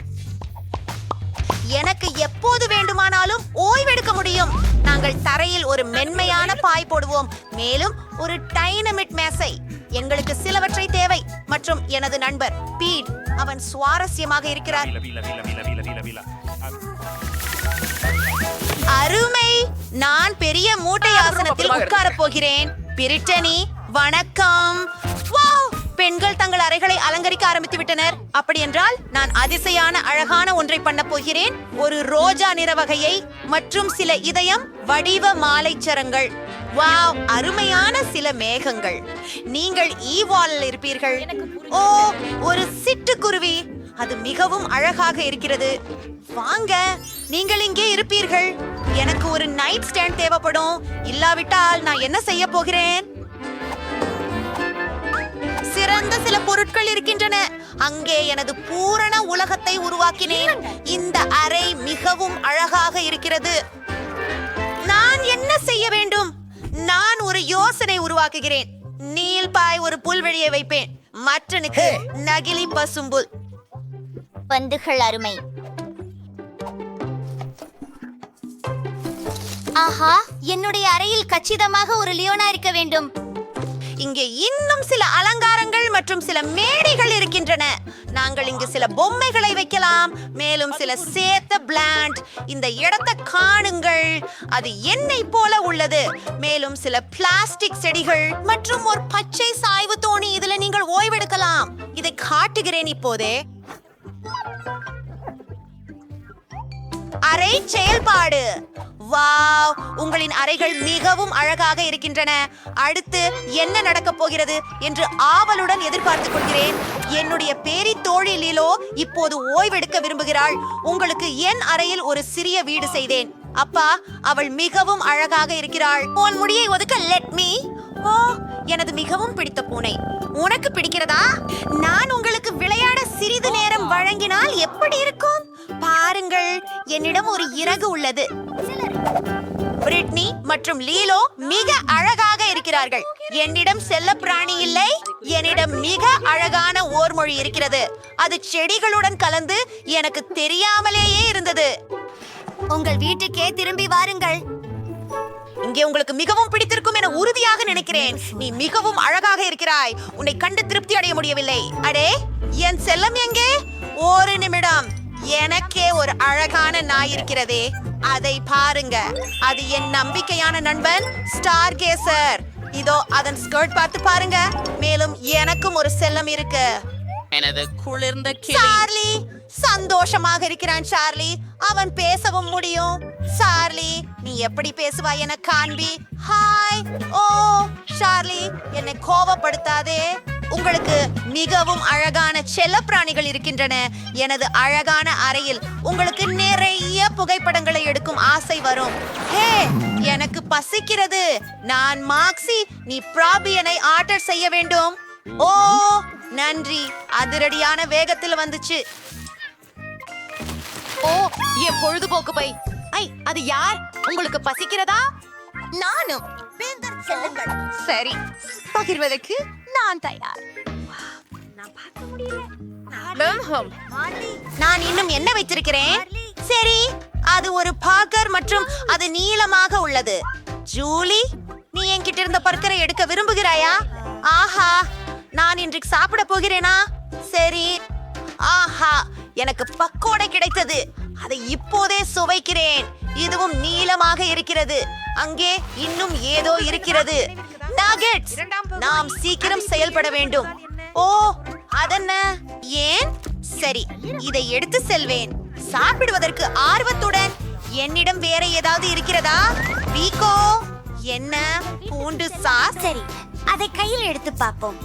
எனக்கு எப்போது வேண்டுமானாலும் ஓய்வெடுக்க முடியும். நாங்கள் தரையில் ஒரு மென்மையான பாய் போடுவோம். மேலும் ஒரு டைனமிட் மேசை. எங்களுக்கு சிலவற்றை தேவை. மற்றும் எனது நண்பர் பீட், அவன் சுவாரஸ்யமாக இருக்கிறார். அருமை. நான் பெரிய மூட்டை ஆசனத்தில் உட்காரப் போகிறேன். பிரிட்டனி, வணக்கம். வாவ், பெண்கள் தங்கள் அறைகளை அலங்கரிக்க ஆரம்பித்து விட்டனர். அப்படி என்றால் நான் அதிசயான அழகான ஒன்றை பண்ண போகிறேன். ஒரு ரோஜா நிற வகையை மற்றும் சில இதயம் வடிவ மாலைச்சரங்கள். வாவ், அருமையான சில மேகங்கள். நீங்கள் ஈவாலில் இருப்பீர்கள். ஓ, ஒரு சிட்டுக்குருவி. அது மிகவும் அழகாக இருக்கிறது. வாங்க, நீங்கள் இங்கே இருப்பீர்கள். எனக்கு ஒரு நைட் ஸ்டாண்ட் தேவைப்படும். இல்லாவிட்டால் நான் என்ன செய்ய போகிறேன்? சிறந்த சில பொருட்கள் இருக்கின்றன. அங்கே எனது பூரண உலகத்தை உருவாக்கினேன். இந்த அறை மிகவும் அழகாக இருக்கிறது. நான் என்ன செய்ய வேண்டும்? நான் ஒரு யோசனை உருவாக்குகிறேன். நீல்பாய் ஒரு புல்வெளியை வைப்பேன். மற்றனுக்கு நகிலி பசும்புல். பந்துகள் அருமை. ஆஹா, என்னுடைய அறையில் கச்சிதமாக ஒரு லியோனா இருக்க வேண்டும். இங்கே இன்னும் சில அலங்காரங்கள் மற்றும் சில மேடைகள் இருக்கின்றன. நாங்கள் இங்கு சில பொம்மைகளை வைக்கலாம். மேலும் சில சேத்த பிளாண்ட். இந்த இடத்தை காணுங்கள். அது எண்ணெய் போல உள்ளது. மேலும் சில பிளாஸ்டிக் செடிகள் மற்றும் ஒரு பச்சை சாய்வு தோணி. இதுல நீங்கள் ஓய்வெடுக்கலாம். இதை காட்டுகிறேன் இப்போதே. அறை செயல்பாடு. வாவ், உங்களின் அறைகள் மிகவும் அழகாக இருக்கின்றன. அடுத்து என்ன நடக்கப் போகிறது என்று ஆவலுடன் எதிர்பார்த்துக் கொள்கிறேன். என்னுடைய பேரி தோழி லிலோ இப்போது ஓய்வெடுக்க விரும்புகிறாள். உங்களுக்கு என் அறையில் ஒரு சிறிய வீடு செய்தேன். அப்பா, அவள் மிகவும் அழகாக இருக்கிறாள். உன் முடியை ஒதுக்க லெட் மீ. ஓ, எனது மிகவும் பிடித்த பூனை. உனக்கு பிடிக்கிறதா? நான் உங்களுக்கு விளையாட சிறிது நேரம் வழங்கினால் எப்படி இருக்கும்? பாருங்கள், என்னிடம் ஒரு இறகு உள்ளது. பிரிட்னி மற்றும் லீலோ மிக அழகாக இருக்கிறார்கள். என்னிடம் செல்ல பிராணி இல்லை. என்னிடம் மிக அழகான ஓர்மொழி இருக்கிறது. அது செடிகளுடன் கலந்து எனக்கு தெரியாமலேயே இருந்தது. உங்கள் வீட்டுக்கே திரும்பி வாருங்கள். இங்கே உங்களுக்கு மிகவும் பிடித்திருக்கும் என உறுதியாக நினைக்கிறேன். நீ மிகவும் அழகாக இருக்கிறாய். உன்னை கண்டு திருப்தி அடைய முடியவில்லை. அடே, என் செல்லம் எங்கே? ஒரு நிமிடம். எனக்கே ஒரு அழகான நாய் இருக்கிறதே, அதை பாருங்க. அது என் நம்பிக்கையான நண்பன் ஸ்டார் கேசர். இதோ அதன் ஸ்கர்ட் பார்த்து பாருங்க. மேலும் எனக்கும் ஒரு செல்லம் இருக்கு. எனது குளிர்ந்த சார்லி சந்தோஷமாக இருக்கிறான். சார்லி, அவன் பேசவும் முடியும். சார்லி, நீ எப்படி பேசுவாய் என காண்பி. ஹாய். ஓ சார்லி, என்னை கோபப்படுத்தாதே. உங்களுக்கு மிகவும் அழகான செல்லப்பிராணிகள் இருக்கின்றன. எனது அழகான அறையில் உங்களுக்கு நிறைய புகைப்படங்களை எடுக்கும் ஆசை வரும். ஹே, எனக்கு பசிக்கிறது. நான் மாக்ஸி, நீ ப்ராபியனை ஆர்டர் செய்ய வேண்டும். ஓ நன்றி, அதிரடியான வேகத்தில் வந்துச்சு. ஓ, என் பொழுதுபோக்கு பை. அது யார்? உங்களுக்கு பசிக்கிறதா? நானும். செல்லுங்கள். சரி, பகிர்வதற்கு நான் தயார். நான் இன்னும் என்ன வைத்திருக்கிறேன்? சரி, அது ஒரு பாக்கர் மற்றும் அது நீளமாக உள்ளது. ஜூலி, நீ என்கிட்ட இருந்த பர்கரை எடுக்க விரும்புகிறாயா? ஆஹா, நான் இன்றைக்கு சாப்பிட போகிறேனா? சரி. ஆஹா, எனக்கு பக்கோடை கிடைத்தது. அதை இப்போதே சுவைக்கிறேன். இதுவும் நீளமாக இருக்கிறது. அங்கே இன்னும் ஏதோ இருக்கிறது. நகெட்ஸ். நாம் சீக்கிரம் செயல்பட வேண்டும். ஓ, அதென்ன? ஏன்? சரி, இதை எடுத்து செல்வேன். சாப்பிடுவதற்கு ஆர்வத்துடன். என்னிடம் வேற ஏதாவது இருக்கிறதா? பீகோ, என்ன? பூண்டு சாஸ். சரி, அதை கையில் எடுத்து பார்ப்போம்.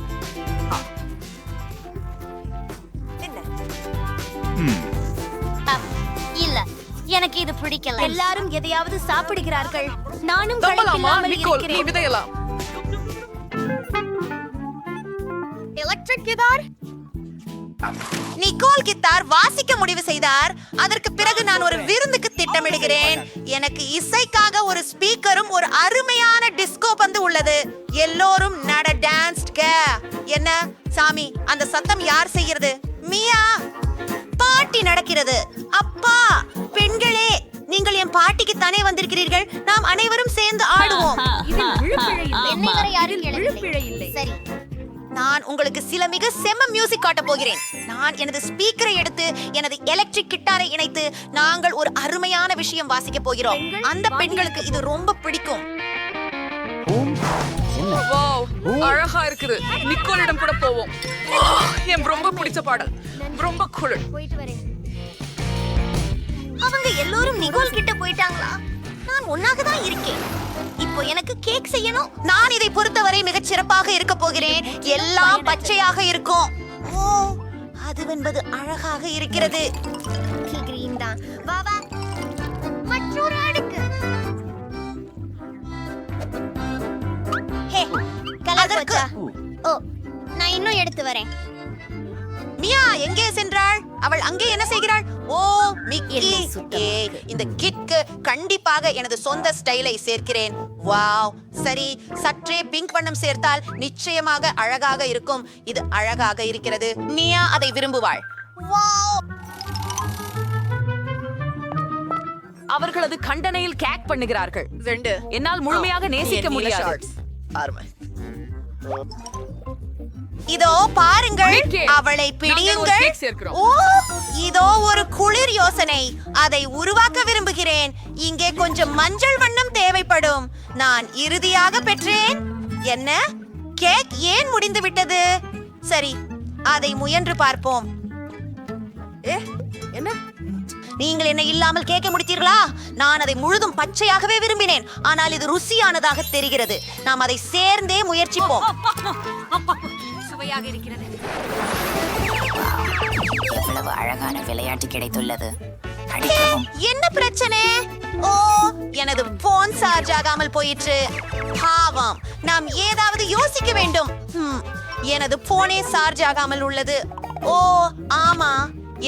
இல்ல, எனக்கு இது பிடிக்கல. எல்லாரும் எதையாவது சாப்பிடுகிறார்கள். நானும் களைப்பில்லாமல் இருக்கிறேன். Electric guitar. நிக்கோல் கித்தார் வாசிக்க முடிவு செய்தார். அதற்கு பிறகு நான் ஒரு விருந்துக்கு திட்டமிடுகிறேன். எனக்கு இசைக்காக ஒரு ஸ்பீக்கரும் ஒரு அருமையான டிஸ்கோ பந்து உள்ளது. எல்லோரும் நட டான்ஸ். என்ன சாமி, அந்த சத்தம் யார் செய்கிறது? மியா. பாட்டி நடக்கிறது. அப்பா, பெண்களே, நீங்கள் என் பாட்டிக்கு தானே வந்திருக்கிறீர்கள். நாம் அனைவரும் சேர்ந்து ஆடுவோம். என்னை வரை யாரும் கேளவில்லை. சரி, நான் உங்களுக்கு சில மிக செம்ம மியூசிக் காட்ட போகிறேன். நான் எனது ஸ்பீக்கரை எடுத்து எனது எலக்ட்ரிக் கிட்டாரை இணைத்து நாங்கள் ஒரு அருமையான விஷயம் வாசிக்க போகிறோம். அந்த பெண்களுக்கு இது ரொம்ப பிடிக்கும். வாவ், அழகா இருக்குது. நிக்கோலிடம் கூட போவோம். என் ரொம்ப பிடிச்ச பாடல். ரொம்ப குளிர். போயிட்டு வரேன். அவங்க எல்லோரும் நிகோல் கிட்ட போயிட்டாங்களா? நான் ஒன்னாக தான் இருக்கேன். இப்போ எனக்கு கேக் செய்யணும். நான் இதை பொறுத்தவரை மிகச் சிறப்பாக இருக்க போகிறேன். எல்லாம் பச்சையாக இருக்கும். ஓ, அதுவென்பது அழகாக இருக்கிறது. கிரீன் தான். வா வா, மற்றொரு அடுக்கு. ஹே, கலர் போச்சா? ஓ, நான் இன்னும் எடுத்து வரேன். மியா எங்கே சென்றாள்? அவள் அங்கே என்ன செய்கிறாள்? ஓ, மிக்கி. இந்த கிட்க்கு கண்டிப்பாக எனது சொந்த ஸ்டைலை சேர்க்கிறேன். வாவ், சரி, சற்றே பிங்க் வண்ணம் சேர்த்தால் நிச்சயமாக அழகாக இருக்கும். இது அழகாக இருக்கிறது. மியா அதை விரும்புவாள். வாவ், அவர்களது கண்டனையில் கேக் பண்ணுகிறார்கள். என்னால் முழுமையாக நேசிக்க முடியாது. இதோ பாருங்கள், அவளை பிடியுங்கள். ஓ, இதோ ஒரு குளிர் யோசனை. அதை உருவாக்க விரும்புகிறேன். இங்கே கொஞ்சம் மஞ்சள் வண்ணம் தேவைப்படும். நான் இறுதியாக பெற்றேன். என்ன? கேக் ஏன் முடிந்து விட்டது? சரி, அதை முயன்று பார்ப்போம். என்ன? நீங்கள் என்ன இல்லாமல் கேட்க முடித்தீர்களா? நான் அதை முழுதும் பச்சையாகவே விரும்பினேன். ஆனால் இது ருசியானதாக தெரிகிறது. நாம் அதை சேர்ந்தே முயற்சிப்போம். சுவையாக இருக்கிறது. எவ்வளவு அழகான விளையாட்டு கிடைத்துள்ளது. என்ன பிரச்சனை? ஓ, எனது போன் சார்ஜ் ஆகாமல் போயிற்று. பாவம், நாம் ஏதாவது யோசிக்க வேண்டும். எனது போனே சார்ஜ் ஆகாமல் உள்ளது. ஓ ஆமா,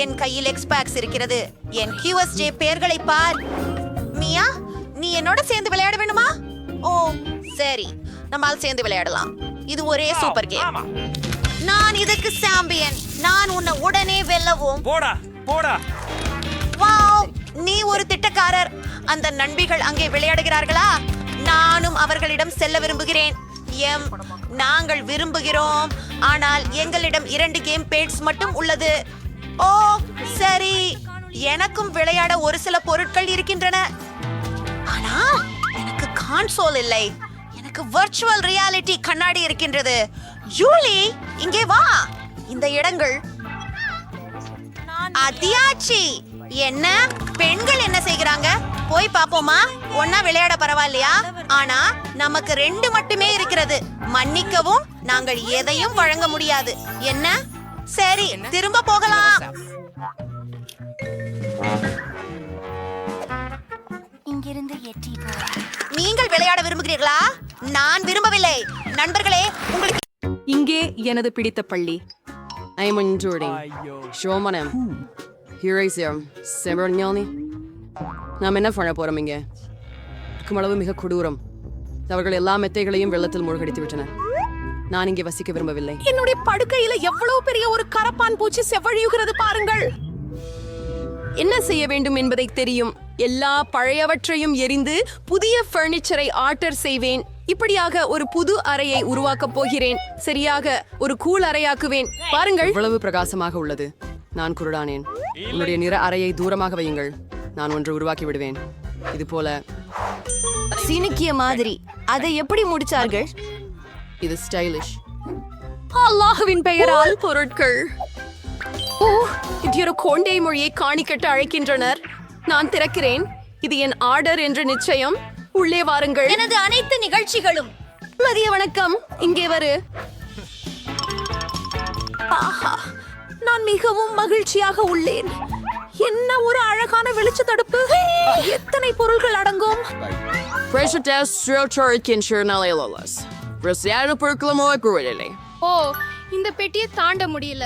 என் கையில் எக்ஸ்பாக்ஸ் இருக்கிறது. என் QSJ பெயர்களை பார். மியா, நீ என்னோட சேர்ந்து விளையாட வேண்டுமா? ஓ சரி, நம்மால் சேர்ந்து விளையாடலாம். இது ஒரே சூப்பர் கேம். நான் இதுக்கு சாம்பியன். நான் உன்னை உடனே வெல்லவும். போடா. வாவ், நீ ஒரு திட்டக்காரர். அந்த நண்பிகள் அங்கே விளையாடுகிறார்களா? நானும் அவர்களிடம் செல்ல விரும்புகிறேன். நாங்கள் விரும்புகிறோம், ஆனால் எங்களிடம் 2 கேம் பேட்ஸ் மட்டும் உள்ளது. ஓ சரி, எனக்கும் விளையாட ஒரு சில பொருட்கள் இருக்கின்றன. ஆனால் எனக்கு கான்சோல் இல்லை. எனக்கு வர்ச்சுவல் ரியாலிட்டி கண்ணாடி இருக்கின்றது. ஜூலி, இங்கே வா. இந்த இடங்கள் அதியாச்சி. என்ன பெண்கள் என்ன செய்கிறாங்க? போய் பாப்போமா? ஒன்னா விளையாட பரவாயில்லையா? ஆனா நமக்கு 2 மட்டுமே இருக்கிறது. மன்னிக்கவும், நாங்கள் எதையும் வழங்க முடியாது. என்ன? சரி, திரும்ப போகலாம். இங்கிருந்து எட்டி போ. நீங்கள் விளையாட விரும்புகிறீர்களா? நான் விரும்பவில்லை. நண்பர்களே, உங்களுக்கு இங்கே எனது பிடித்த பள்ளி. I am enjoying. Showmanem. Here I am. Severnyalni. நாம் என்ன பண்ண போறோம் இங்கே? அளவு மிக கொடூரம். அவர்கள் எல்லா மெத்தைகளையும் வெள்ளத்தில் மூழ்கடித்து விட்டனர். நான் இங்கே வசிக்க விரும்பவில்லை. என்னுடைய படுக்கையில எவ்வளவு பெரிய ஒரு கரப்பான் பூச்சி செவ்வழியுகிறது பாருங்கள். என்ன செய்ய வேண்டும் என்பதை தெரியும். எல்லா பழையவற்றையும் எரிந்து புதிய பர்னிச்சரை ஆர்டர் செய்வேன். இப்படியாக ஒரு புது அறையை உருவாக்கப் போகிறேன். சரியாக ஒரு கூல் அறையாக்குவேன். பாருங்கள், இவ்வளவு பிரகாசமாக உள்ளது. நான் குருடானேன். உன்னுடைய நிற அறையை தூரமாக வையுங்கள். நான் ஒன்று உருவாக்கி விடுவேன். இது போல சீனிக்கிய மாதிரி. அதை எப்படி முடிச்சார்கள்? இது ஸ்டைலிஷ். அல்லாஹ்வின் பெயரால் பொருட்கள். ஓ, இது ஒரு கோண்டை மொழியை காணிக்கட்டு அழைக்கின்றனர். நான் திறக்கிறேன். இது என் ஆர்டர் என்று நிச்சயம். உள்ளே வாருங்கள். எனது அனைத்து நிகழ்ச்சிகளும். மதிய வணக்கம். இங்கே வரு. ஆஹா, நான் மிகவும் மகிழ்ச்சியாக உள்ளேன். என்ன ஒரு அழகான வெளிச்ச தடுப்பு. எத்தனை பொருள்கள் அடங்கும். ஓ, இந்த பெட்டியை தாண்ட முடியல.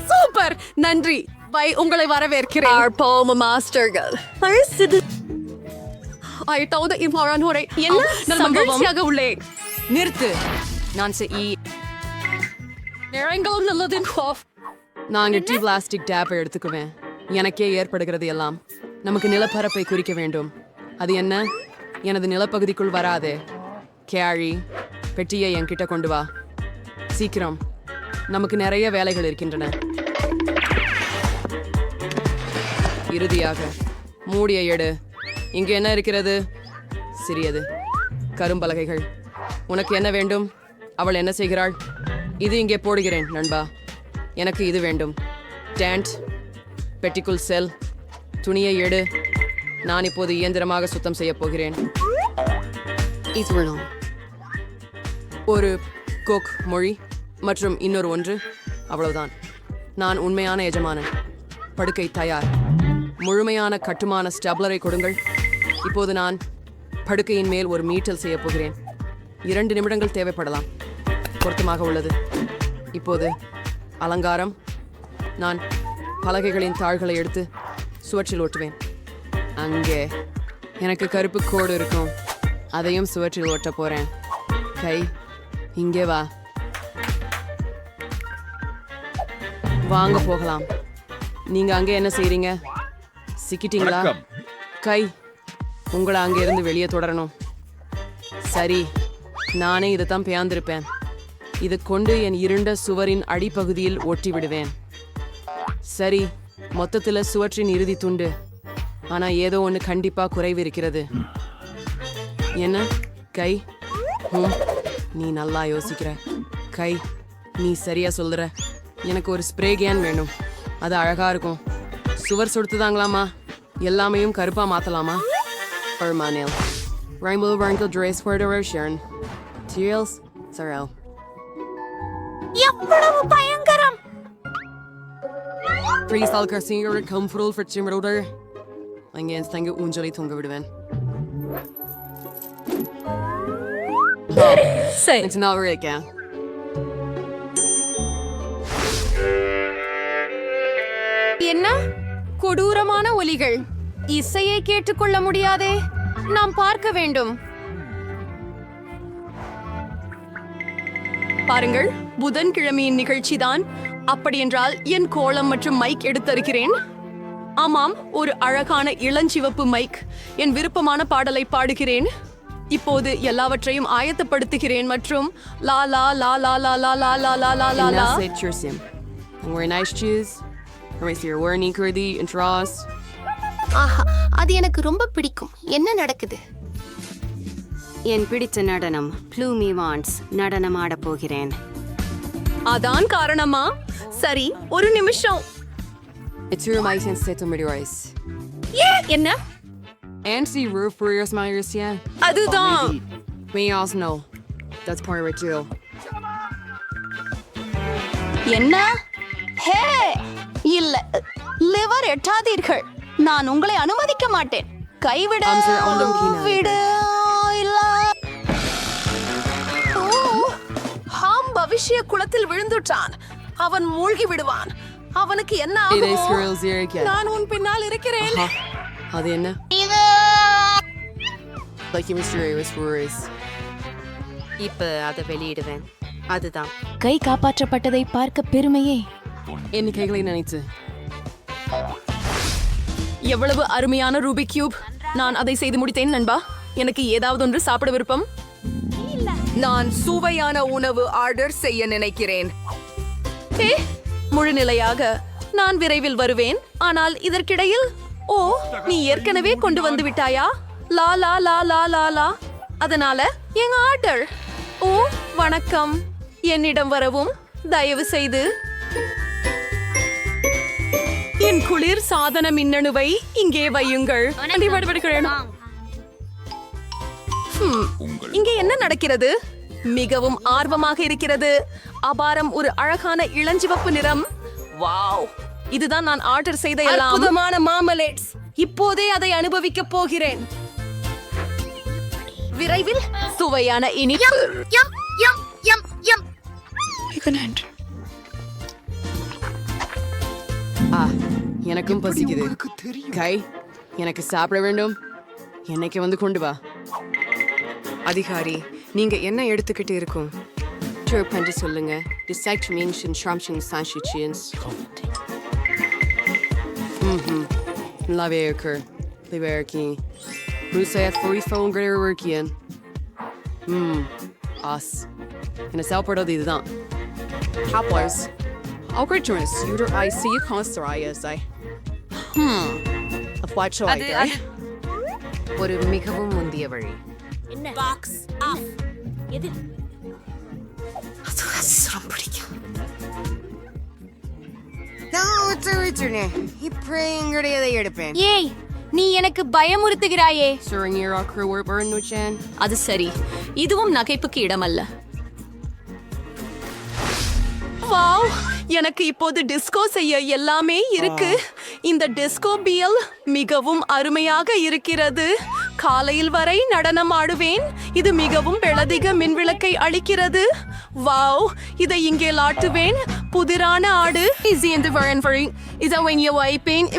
சூப்பர், நன்றி. பை, உங்களை வரவேற்கிறேன். மாஸ்டர்கள் மகிழ்ச்சியாக உள்ளேன். நிறுத்து. நான் நாங்கள் பிளாஸ்டிக் டேப்பை எடுத்துக்குவேன். எனக்கே ஏற்படுகிறது எல்லாம். நமக்கு நிலப்பரப்பை குறிக்க வேண்டும். அது என்ன? எனது நிலப்பகுதிக்குள் வராதே. கேரி, பெட்டியை என்கிட்ட கொண்டு வா சீக்கிரம். நமக்கு நிறைய வேலைகள் இருக்கின்றன. இறுதியாக மூடியை எடு. இங்கு என்ன இருக்கிறது? சிறியது கரும்பலகைகள். உனக்கு என்ன வேண்டும்? அவள் என்ன செய்கிறாள்? இது இங்கே போடுகிறேன் நண்பா. எனக்கு இது வேண்டும். டேண்ட், பெட்டிக்குள் செல். துணியை எடு. நான் இப்போது இயந்திரமாக சுத்தம் செய்ய போகிறேன். ஒரு கோக் மொழி மற்றும் இன்னொரு ஒன்று. அவ்வளவுதான். நான் உண்மையான எஜமானன். படுக்கை தயார். முழுமையான கட்டுமான ஸ்டப்லரை கொடுங்கள். இப்போது நான் படுக்கையின் மேல் ஒரு மீட்டல் செய்ய போகிறேன். 2 நிமிடங்கள் தேவைப்படலாம். பொருத்தமாக உள்ளது. இப்போது அலங்காரம். நான் பலகைகளின் தாள்களை எடுத்து சுவற்றில் ஒட்டுவேன். அங்கே எனக்கு கருப்பு கோடு இருக்கும். அதையும் சுவற்றில் ஒட்ட போறேன். கை, இங்கே வா. வாங்க போகலாம். நீங்க அங்கே என்ன செய்றீங்க? சிக்கிட்டீங்களா? கை, உங்களை அங்கே இருந்து வெளியே தொடரணும். சரி, நானே இதைத்தான் பேர்ந்திருப்பேன். இது கொண்டு என் இருண்ட சுவரின் அடிப்பகுதியில் ஒட்டி விடுவேன். சரி, மொத்தத்தில் சுவற்றின் இறுதி துண்டு. ஆனா ஏதோ ஒன்று கண்டிப்பா குறைவு இருக்கிறது. என்ன? கை, நீ நல்லா யோசிக்கிற. கை, நீ சரியா சொல்லுற. எனக்கு ஒரு ஸ்ப்ரே கேன் வேணும். அது அழகா இருக்கும். சுவர் சுடுத்துதாங்களாமா? எல்லாமையும் கருப்பா மாத்தலாமா? Rainbow Wrinkle Dress for the Roshan. Teals, Sorrel. எவ்வளவு பயங்கரம்! Please all Garcia comfortable for Chimroder. Again, thank you, Unjali Tungavidavan. சரி It's not right again. என்ன கொடூரமான ஒலிகள் இசையை கேட்டுக்கொள்ள முடியாதே நாம் பார்க்க வேண்டும் பாருங்கள் புதன்கிழமையின் நிகழ்ச்சிதான் அப்படியென்றால் என் கோலம் மற்றும் மைக் எடுத்திருக்கிறேன் ஆமாம் ஒரு அழகான இளஞ்சிவப்பு மைக் என் விருப்பமான பாடலை பாடுகிறேன் இப்போது எல்லாவற்றையும் ஆயத்தப்படுத்துகிறேன் மற்றும் லா லா லா லா லா லா லா லா லா லா லா லா Say Chursim. Wear nice shoes. Raise your wearing curdy and draws. ஆஹா அது எனக்கு ரொம்ப பிடிக்கும் என்ன நடக்குது என் பிடித்த நடனம் ப்ளூமி வான்ஸ் நடனம் ஆடப் போகிறேன் அதான் காரணமா சரி ஒரு நிமிஷம் It's your mice and set to meteorize. என்ன And see roof for your smiles, yeah. அதுதான் Me also know. That's part of it too. என்ன ஹே இல்ல லிவர் எட்டாதீர்கள் நான் உங்களை அனுமதிக்க மாட்டேன் கைவிட Arms are on the key now. விடு இல்ல ஹாம் பவிஷ்ய குளத்தில் விழுந்துட்டான் அவன் மூழ்கி விடுவான் அவனுக்கு என்ன It is ஆகும் real zero again. நான் உன் பின்னால் இருக்கிறேன் How do you know? Like you mysterious worries. இப்ப அதை வெளியிடுவேன் அதுதான் கை காப்பாற்றப்பட்டதை பார்க்க பெருமையே In the kegel நினைத்து. எவ்வளவு அருமையான ரூபி கியூப் நான் அதை செய்து முடித்தேன் நண்பா எனக்கு ஏதாவது ஒன்று சாப்பிட விருப்பம் நான் சுவையான உணவு ஆர்டர் செய்ய நினைக்கிறேன். முழுநிலையாக நான் விரைவில் வருவேன் ஆனால் இதற்கிடையில் ஓ நீ ஏற்கனவே கொண்டு வந்து விட்டாயா லா லா லா லா லா லா அதனால எங்க ஆர்டர் ஓ வணக்கம் என்னிடம் வரவும் தயவு செய்து என் குளிர் சாதன மின்னணுவை இங்கே வையுங்கள் இங்கே என்ன நடக்கிறது மிகவும் ஆர்வமாக இருக்கிறது அபாரம் ஒரு அழகான இளஞ்சிவப்பு நிறம் வாவ் இதுதான் நான் ஆர்டர் செய்த எல்லாம் அற்புதமான மாமலேட்ஸ் இப்போதே அதை அனுபவிக்க போகிறேன் விரைவில் சுவையான இனிப்பு எனக்கும் பசிக்குது கை எனக்கு சாப்பிட வேண்டும் என்னைக்கு வந்து கொண்டு வா அதிகாரி நீங்க என்ன எடுத்துக்கிட்டு இருக்கும் பண்டி சொல்லுங்க டிசைட் மென்ஷன் ஷாம்ஷிங் சான்ஷிச்சியன்ஸ் Laveker, Liverki. Rusa free phone greater workian. Us. In a cell part of the done. Hoppers. I'll great journalists. You I see you constarias. Of what show I do? ஒரு மிகவும் முந்திய வழி box of எது ஏய் நீ எனக்கு பயமுறுத்துகிறாயே அது சரி இதுவும் நகைப்புக்கு இடமல்ல வாவ் எனக்கு இப்போது டிஸ்கோ செய்ய எல்லாமே இருக்கு இந்த டிஸ்கோ பியல் மிகவும் அருமையாக இருக்கிறது காலையில் வரை நடனம் ஆடுவேன் இது மிகவும் பெளதிக மின்விளக்கை அளிக்கிறது வாவ் இதை இங்கே லாட்டுவேன் புதிரான ஆடு இதை வாங்கிய வைப்பேன்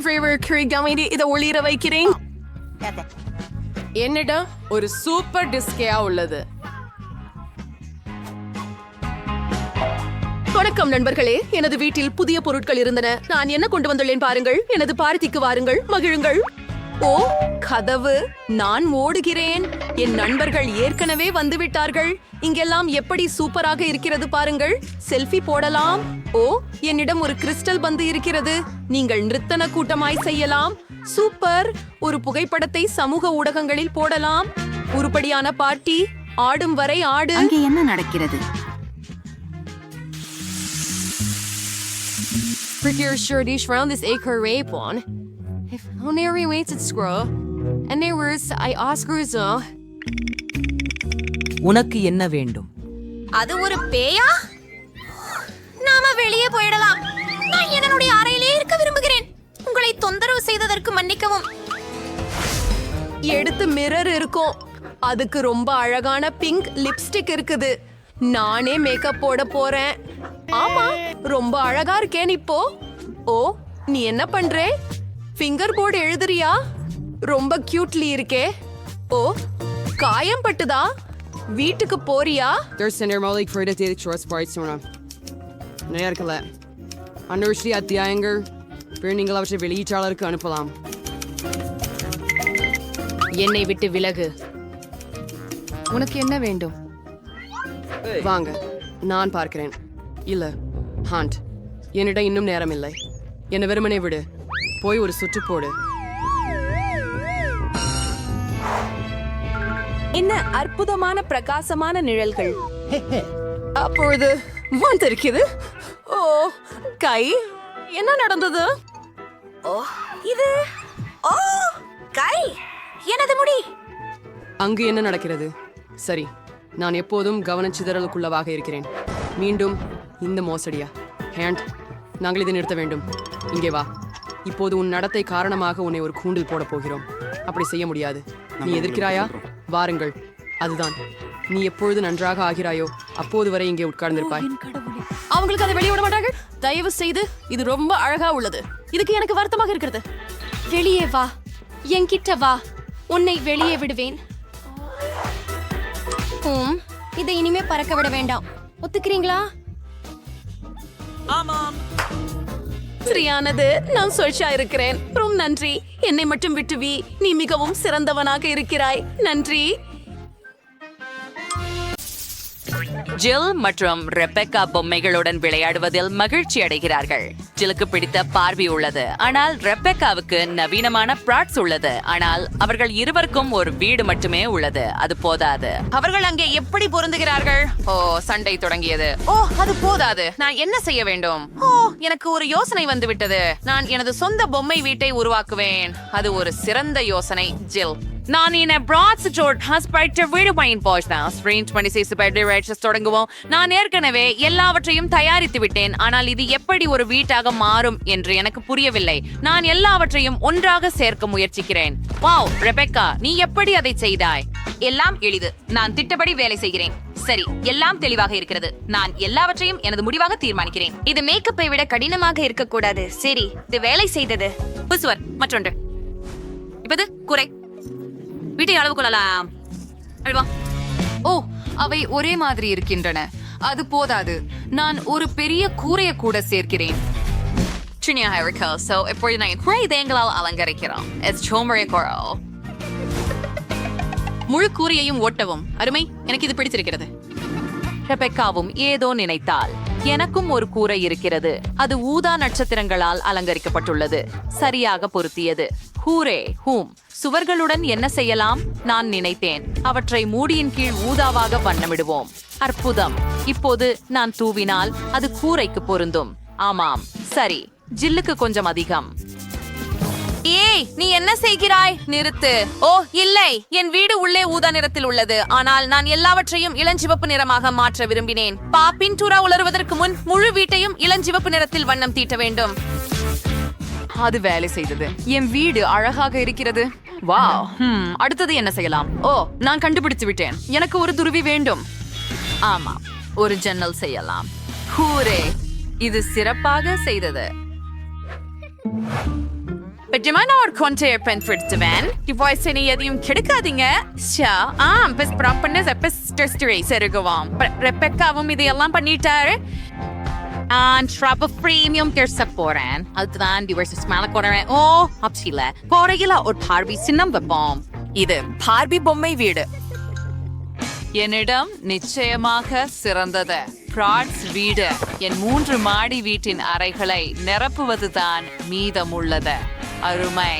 இதை ஒளிர வைக்கிறேன் என்னிடம் ஒரு சூப்பர் டிஸ்கேயா உள்ளது வணக்கம் நண்பர்களே எனது வீட்டில் புதிய பொருட்கள் இருந்தன நான் என்ன கொண்டு வந்துள்ளேன் பாருங்கள் எனது பார்ட்டிக்கு வாருங்கள் மகிழுங்கள் ஓ கதவு நான் ஓடுகிறேன் என் நண்பர்கள் ஏற்கனவே வந்துவிட்டார்கள் இங்கெல்லாம் எப்படி சூப்பராக இருக்கிறது பாருங்கள் செல்ஃபி போடலாம் ஓ என்னிடம் ஒரு கிறிஸ்டல் பந்து இருக்கிறது நீங்கள் நிறுத்தன கூட்டமாய் செய்யலாம் சூப்பர் ஒரு புகைப்படத்தை சமூக ஊடகங்களில் போடலாம் உருப்படியான பார்ட்டி ஆடும் வரை ஆடு அங்கே என்ன நடக்கிறது Pretty sure these round this acre rape one. If only waits at scroll. And there was I Oscars உனக்கு என்ன வேண்டும்? அது ஒரு பேயா? நாம வெளியே போயிடலாம். நான் என்னுடைய அறையிலே இருக்க விரும்புகிறேன். உங்களை தொந்தரவு செய்ததற்கு மன்னிக்கவும். எடுத்து மிரர் இருக்கும். அதுக்கு ரொம்ப அழகான பிங்க் லிப்ஸ்டிக் இருக்குது. நானே மேக்கப் போட போறேன். ஆமா, ரொம்ப அழகா இருக்கேன் இப்போ. ஓ, நீ என்ன பண்றே? ஃபிங்கர் போர்டு எழுதுறியா? ரொம்ப கியூட்லி இருக்கே. ஓ, காயம் பட்டுதா? வீட்டுக்கு போறியா? There's a normal for the daily chores parts சொன்னா. நேர்க்கல. அன்வர்ஷி அத்தியாயங்கள் நீங்கள் அவற்றை வெளியீட்டாளருக்கு அனுப்பலாம். என்னை விட்டு விலகு. உனக்கு என்ன வேண்டும்? வாங்க, நான் பார்க்கிறேன். இல்ல, ஹாண்ட். என்னிடம் இன்னும் நேரம் இல்லை. என்னை வெறுமனே விடு. போய் ஒரு சுற்று போடு. என்ன அற்புதமான பிரகாசமான நிழல்கள். அப்பொழுது வந்திருக்குது. ஓ, கை என்ன நடந்தது? இது ஓ கை எனது முடி. அங்கு என்ன நடக்கிறது? சரி, நான் எப்போதும் கவனச்சிதறலுக்குள்ளவாக இருக்கிறேன். மீண்டும் இந்த மோசடியா? ஹேண்ட், நாங்கள் இதை நிறுத்த வேண்டும். இங்கே வா. இப்போது உன் நடத்தை காரணமாக உன்னை ஒரு கூண்டில் போட போகிறோம். அப்படி செய்ய முடியாது. நீ எதிர்க்கிறாயா? வாருங்கள். அதுதான். நீ எப்பொழுது நன்றாக ஆகிறாயோ அப்போது வரை இங்கே உட்கார்ந்திருப்பாய். அவங்களுக்கு அதை வெளியே விட மாட்டார்கள். தயவு செய்து, இது ரொம்ப அழகா உள்ளது. இதுக்கு எனக்கு வருத்தமாக இருக்கிறது. வெளியே வா, என்கிட்ட வா. உன்னை வெளியே விடுவேன். இதை இனிமே பறக்க விட வேண்டாம். ஒத்துக்கிறீங்களா? சரியானது. நான் சொல்ஷா இருக்கிறேன். ரொம்ப நன்றி. என்னை மட்டும் விட்டுவி. நீ மிகவும் சிறந்தவனாக இருக்கிறாய். நன்றி. ஜில் மற்றும் ரெபெக்கா பொம்மைகளுடன் விளையாடுவதில் மகிழ்ச்சி அடைகிறார்கள். ஜில்லுக்கு பிடித்த பார்வி உள்ளது, ஆனால் ரெபெக்காவுக்கு நவீனமான ப்ராட்ஸ் உள்ளது. ஆனால் அவர்கள் இருவருக்கும் ஒரு வீடு மட்டுமே உள்ளது. அது போதாது. அவர்கள் அங்கே எப்படி பொருந்துகிறார்கள்? ஓ, சண்டை தொடங்கியது. ஓ, அது போதாது. நான் என்ன செய்ய வேண்டும்? ஓ, எனக்கு ஒரு யோசனை வந்து விட்டது. நான் எனது சொந்த பொம்மை வீட்டை உருவாக்குவேன். அது ஒரு சிறந்த யோசனை. ஜில், நான் என்ன பிராட்ஸ் ஜோர்ட் ஹாஸ்பைட்டர் வீடு பையன் போய்தான் ஸ்பிரிங் 26 பர்த்டே ரைட்ஸ் தொடங்குவோம். நான் ஏற்கனவே எல்லாவற்றையும் தயாரித்து விட்டேன், ஆனால் இது எப்படி ஒரு வீட்டாக மாறும் என்று எனக்கு புரியவில்லை. நான் எல்லாவற்றையும் ஒன்றாக சேர்க்க முயற்சிக்கிறேன். வாவ், ரெபெக்கா, நீ எப்படி அதை செய்தாய்? எல்லாம் எளிது. நான் திட்டப்படி வேலை செய்கிறேன். சரி, எல்லாம் தெளிவாக இருக்கிறது. நான் எல்லாவற்றையும் எனது முடிவாக தீர்மானிக்கிறேன். இது மேக்கப்பை விட கடினமாக இருக்கக்கூடாது. சரி, இது வேலை செய்தது. புசுவர் மற்றொன்று. இப்போது குறை வீட்டை அளவு கொள்ளலாம். அல்வா. ஓ, அவை ஒரே மாதிரி இருக்கின்றன. அது போதாது. நான் ஒரு பெரிய கூரையை கூட சேர்க்கிறேன். சின்னியாக இருக்கு. சோ எப்பொழுது நான் குறை தேங்களால் அலங்கரிக்கிறோம். இட்ஸ் சோமரே குரல். முழு கூரையையும் ஓட்டவும். அருமை, எனக்கு இது பிடிச்சிருக்கிறது. ரெபெக்காவும் ஏதோ நினைத்தாள். எனக்கும் ஒரு கூரை இருக்கிறது. அது ஊதா நட்சத்திரங்களால் அலங்கரிக்கப்பட்டுள்ளது. சரியாக பொருத்தியது. ஹூரே ஹூம். சுவர்களுடன் என்ன செய்யலாம்? நான் நினைத்தேன், அவற்றை மூடியின் கீழ் ஊதாவாக வண்ணமிடுவோம். அற்புதம். இப்போது நான் தூவினால் அது கூரைக்கு பொருந்தும். ஆமாம், சரி. ஜில்லுக்கு கொஞ்சம் அதிகம். ஏய், நீ என்ன செய்கிறாய்? நிறுத்து. ஓ இல்லை, என் வீடு உள்ளே ஊதா நிறத்தில் உள்ளது. ஆனால் நான் எல்லாவற்றையும் இளஞ்சிவப்பு நிறமாக மாற்ற விரும்பினேன். பின்டூரா உலருவதற்கு முன் முழு வீட்டையும் இளஞ்சிவப்பு நிறத்தில் வண்ணம் தீட்ட வேண்டும். அது வேலை செய்தது. என் வீடு அழகாக இருக்கிறது. வாவ். அடுத்தது என்ன செய்யலாம்? ஓ, நான் கண்டுபிடித்து விட்டேன். எனக்கு ஒரு துருவி வேண்டும். ஆமா, ஒரு ஜன்னல் செய்யலாம். ஹூரே, இது சிறப்பாக செய்தது. எதையும் கெடுக்காதீங்க. ரெபெக்காவும் இதையெல்லாம் பண்ணிட்டாரு. போறேன். அதுதான் டிவர்சஸ் மேல போறேன். ஓ, அப்படி போறையில ஒரு பார்வி சின்னம் வைப்போம். இது பார்வி பொம்மை வீடு. என்னிடம் நிச்சயமாக சிறந்தது பிராட்ஸ் வீடு. என் 3 மாடி வீட்டின் அறைகளை நிரப்புவதுதான் மீதமுள்ளது. அருமை.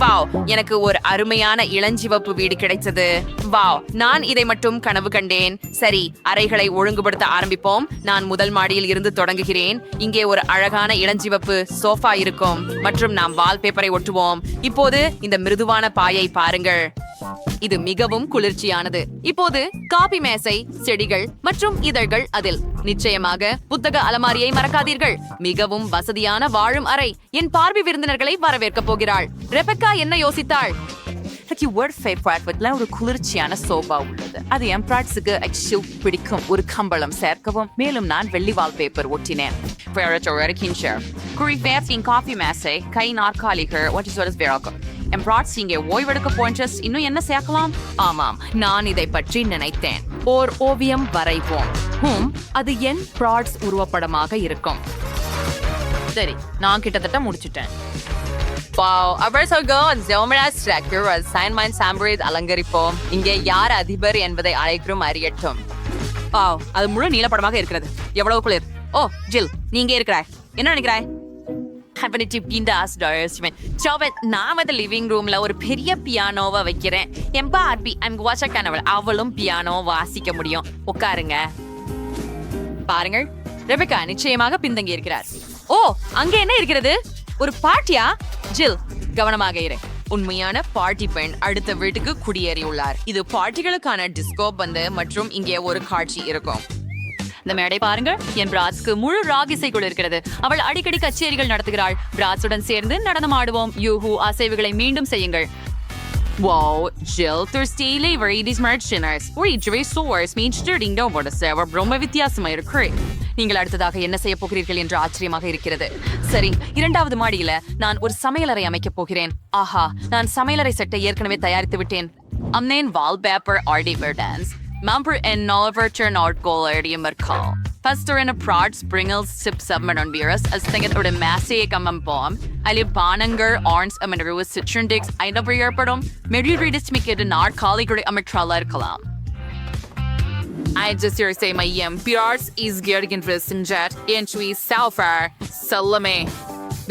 வாவ், எனக்கு ஒரு அருமையான இளஞ்சிவப்பு வீடு கிடைத்தது. வாவ், நான் இதை மட்டும் கனவு கண்டேன். சரி, அறைகளை ஒழுங்குபடுத்த ஆரம்பிப்போம். நான் முதல் மாடியில் இருந்து தொடங்குகிறேன். இங்கே ஒரு அழகான இளஞ்சிவப்பு சோஃபா இருக்கும் மற்றும் நாம் வால்பேப்பரை ஒட்டுவோம். இப்போது இந்த மிருதுவான பாயை பாருங்கள். இது மிகவும் குளிர்ச்சியானது. இப்போது காபி மேசை, செடிகள் மற்றும் இதழ்கள் அதில். நிச்சயமாக புத்தக அலமாரியை மறக்காதீர்கள். மிகவும் வசதியான வாழும் அறை. என் பார்வை விருந்தினர்களை வரவேற்கப் போகிறாள். ரெபெக்கா என்ன யோசித்தாள்? எனக்கு வேர்ட் ஃபேவரட்ல ஒரு குளிர்ச்சியான சோபா உள்ளது. அது என் ப்ராட்ஸுக்கு ஆக்சுவல் பிடிக்கும். ஒரு கம்பளம் சேர்க்கவும். மேலும் நான் வெள்ளி வால்பேப்பர் ஒட்டினேன். காஃபி மேசை, கை நாற்காலிகள், என் ப்ராட்ஸ் இங்கே ஓய்வெடுக்க போயின்ட்ரஸ். இன்னும் என்ன சேர்க்கலாம்? ஆமாம், நான் இதை பற்றி நினைத்தேன். ஓர் ஓவியம் வரைவோம். அது என் ப்ராட்ஸ் உருவப்படமாக இருக்கும். சரி, நான் கிட்டத்தட்ட முடிச்சிட்டேன். அலங்கரிப்போம். இங்கே யார் அதிபர் என்பதை அனைவரும் அறியட்டும். அது முழு நீலப்படமாக இருக்கிறது. எவ்வளவு குளிர். ஓ ஜில், நீங்க இருக்கிறாய். என்ன நினைக்கிறாய்? நான் லிவிங் ரூம்ல ஒரு பெரிய பியானோவை வைக்கிறேன். என் பார்பி அவளும் பியானோ வாசிக்க முடியும். உட்காருங்க. பாருங்கள், ரெபெக்கா நிச்சயமாக பின்தங்கி இருக்கிறார். ஓ, அங்கே என்ன இருக்கிறது? ஒரு பார்ட்டியா? ஜில், கவனமாக இரு. உண்மையான பார்ட்டி பெண் அடுத்த வீட்டுக்கு குடியேறியுள்ளார். இது பார்ட்டிகளுக்கான டிஸ்கோ பந்து மற்றும் இங்கே ஒரு காட்சி இருக்கும். இந்த மேடை பாருங்க. என் பிராட்ஸ்க்கு முழு ராக் இசைக்குள் இருக்கிறது. அவள் அடிக்கடி கச்சேரிகள் நடத்துகிறாள். பிராட்ஸுடன் சேர்ந்து நடனம் ஆடுவோம். யூஹூ, அசைவுகளை மீண்டும் செய்யுங்கள். Wow, Jill, Thursday various merchandise. ரொம்ப வித்தியாசமா இருக்கு. நீங்கள் அடுத்ததாக என்ன செய்ய போகிறீர்கள் என்று ஆச்சரியமாக இருக்கிறது. சரி, 2வது மாடியில நான் ஒரு சமையலறை அமைக்கப் போகிறேன். ஆஹா, நான் சமையலறை செட்டை ஏற்கனவே தயாரித்து விட்டேன். Amnen wallpaper artiver dance. Member and Nolverture Nordgold Merkal. Pastor in a prod springles sip subman on beers as thinget or the massy gamam bomb. Ali Bananger Orns Amaru Citron Dicks I never year pardon. Maybe read it to make it an art colleague or amatrala kalam. I just hear say my PRs is geared interest in jet entry Salfar Salame.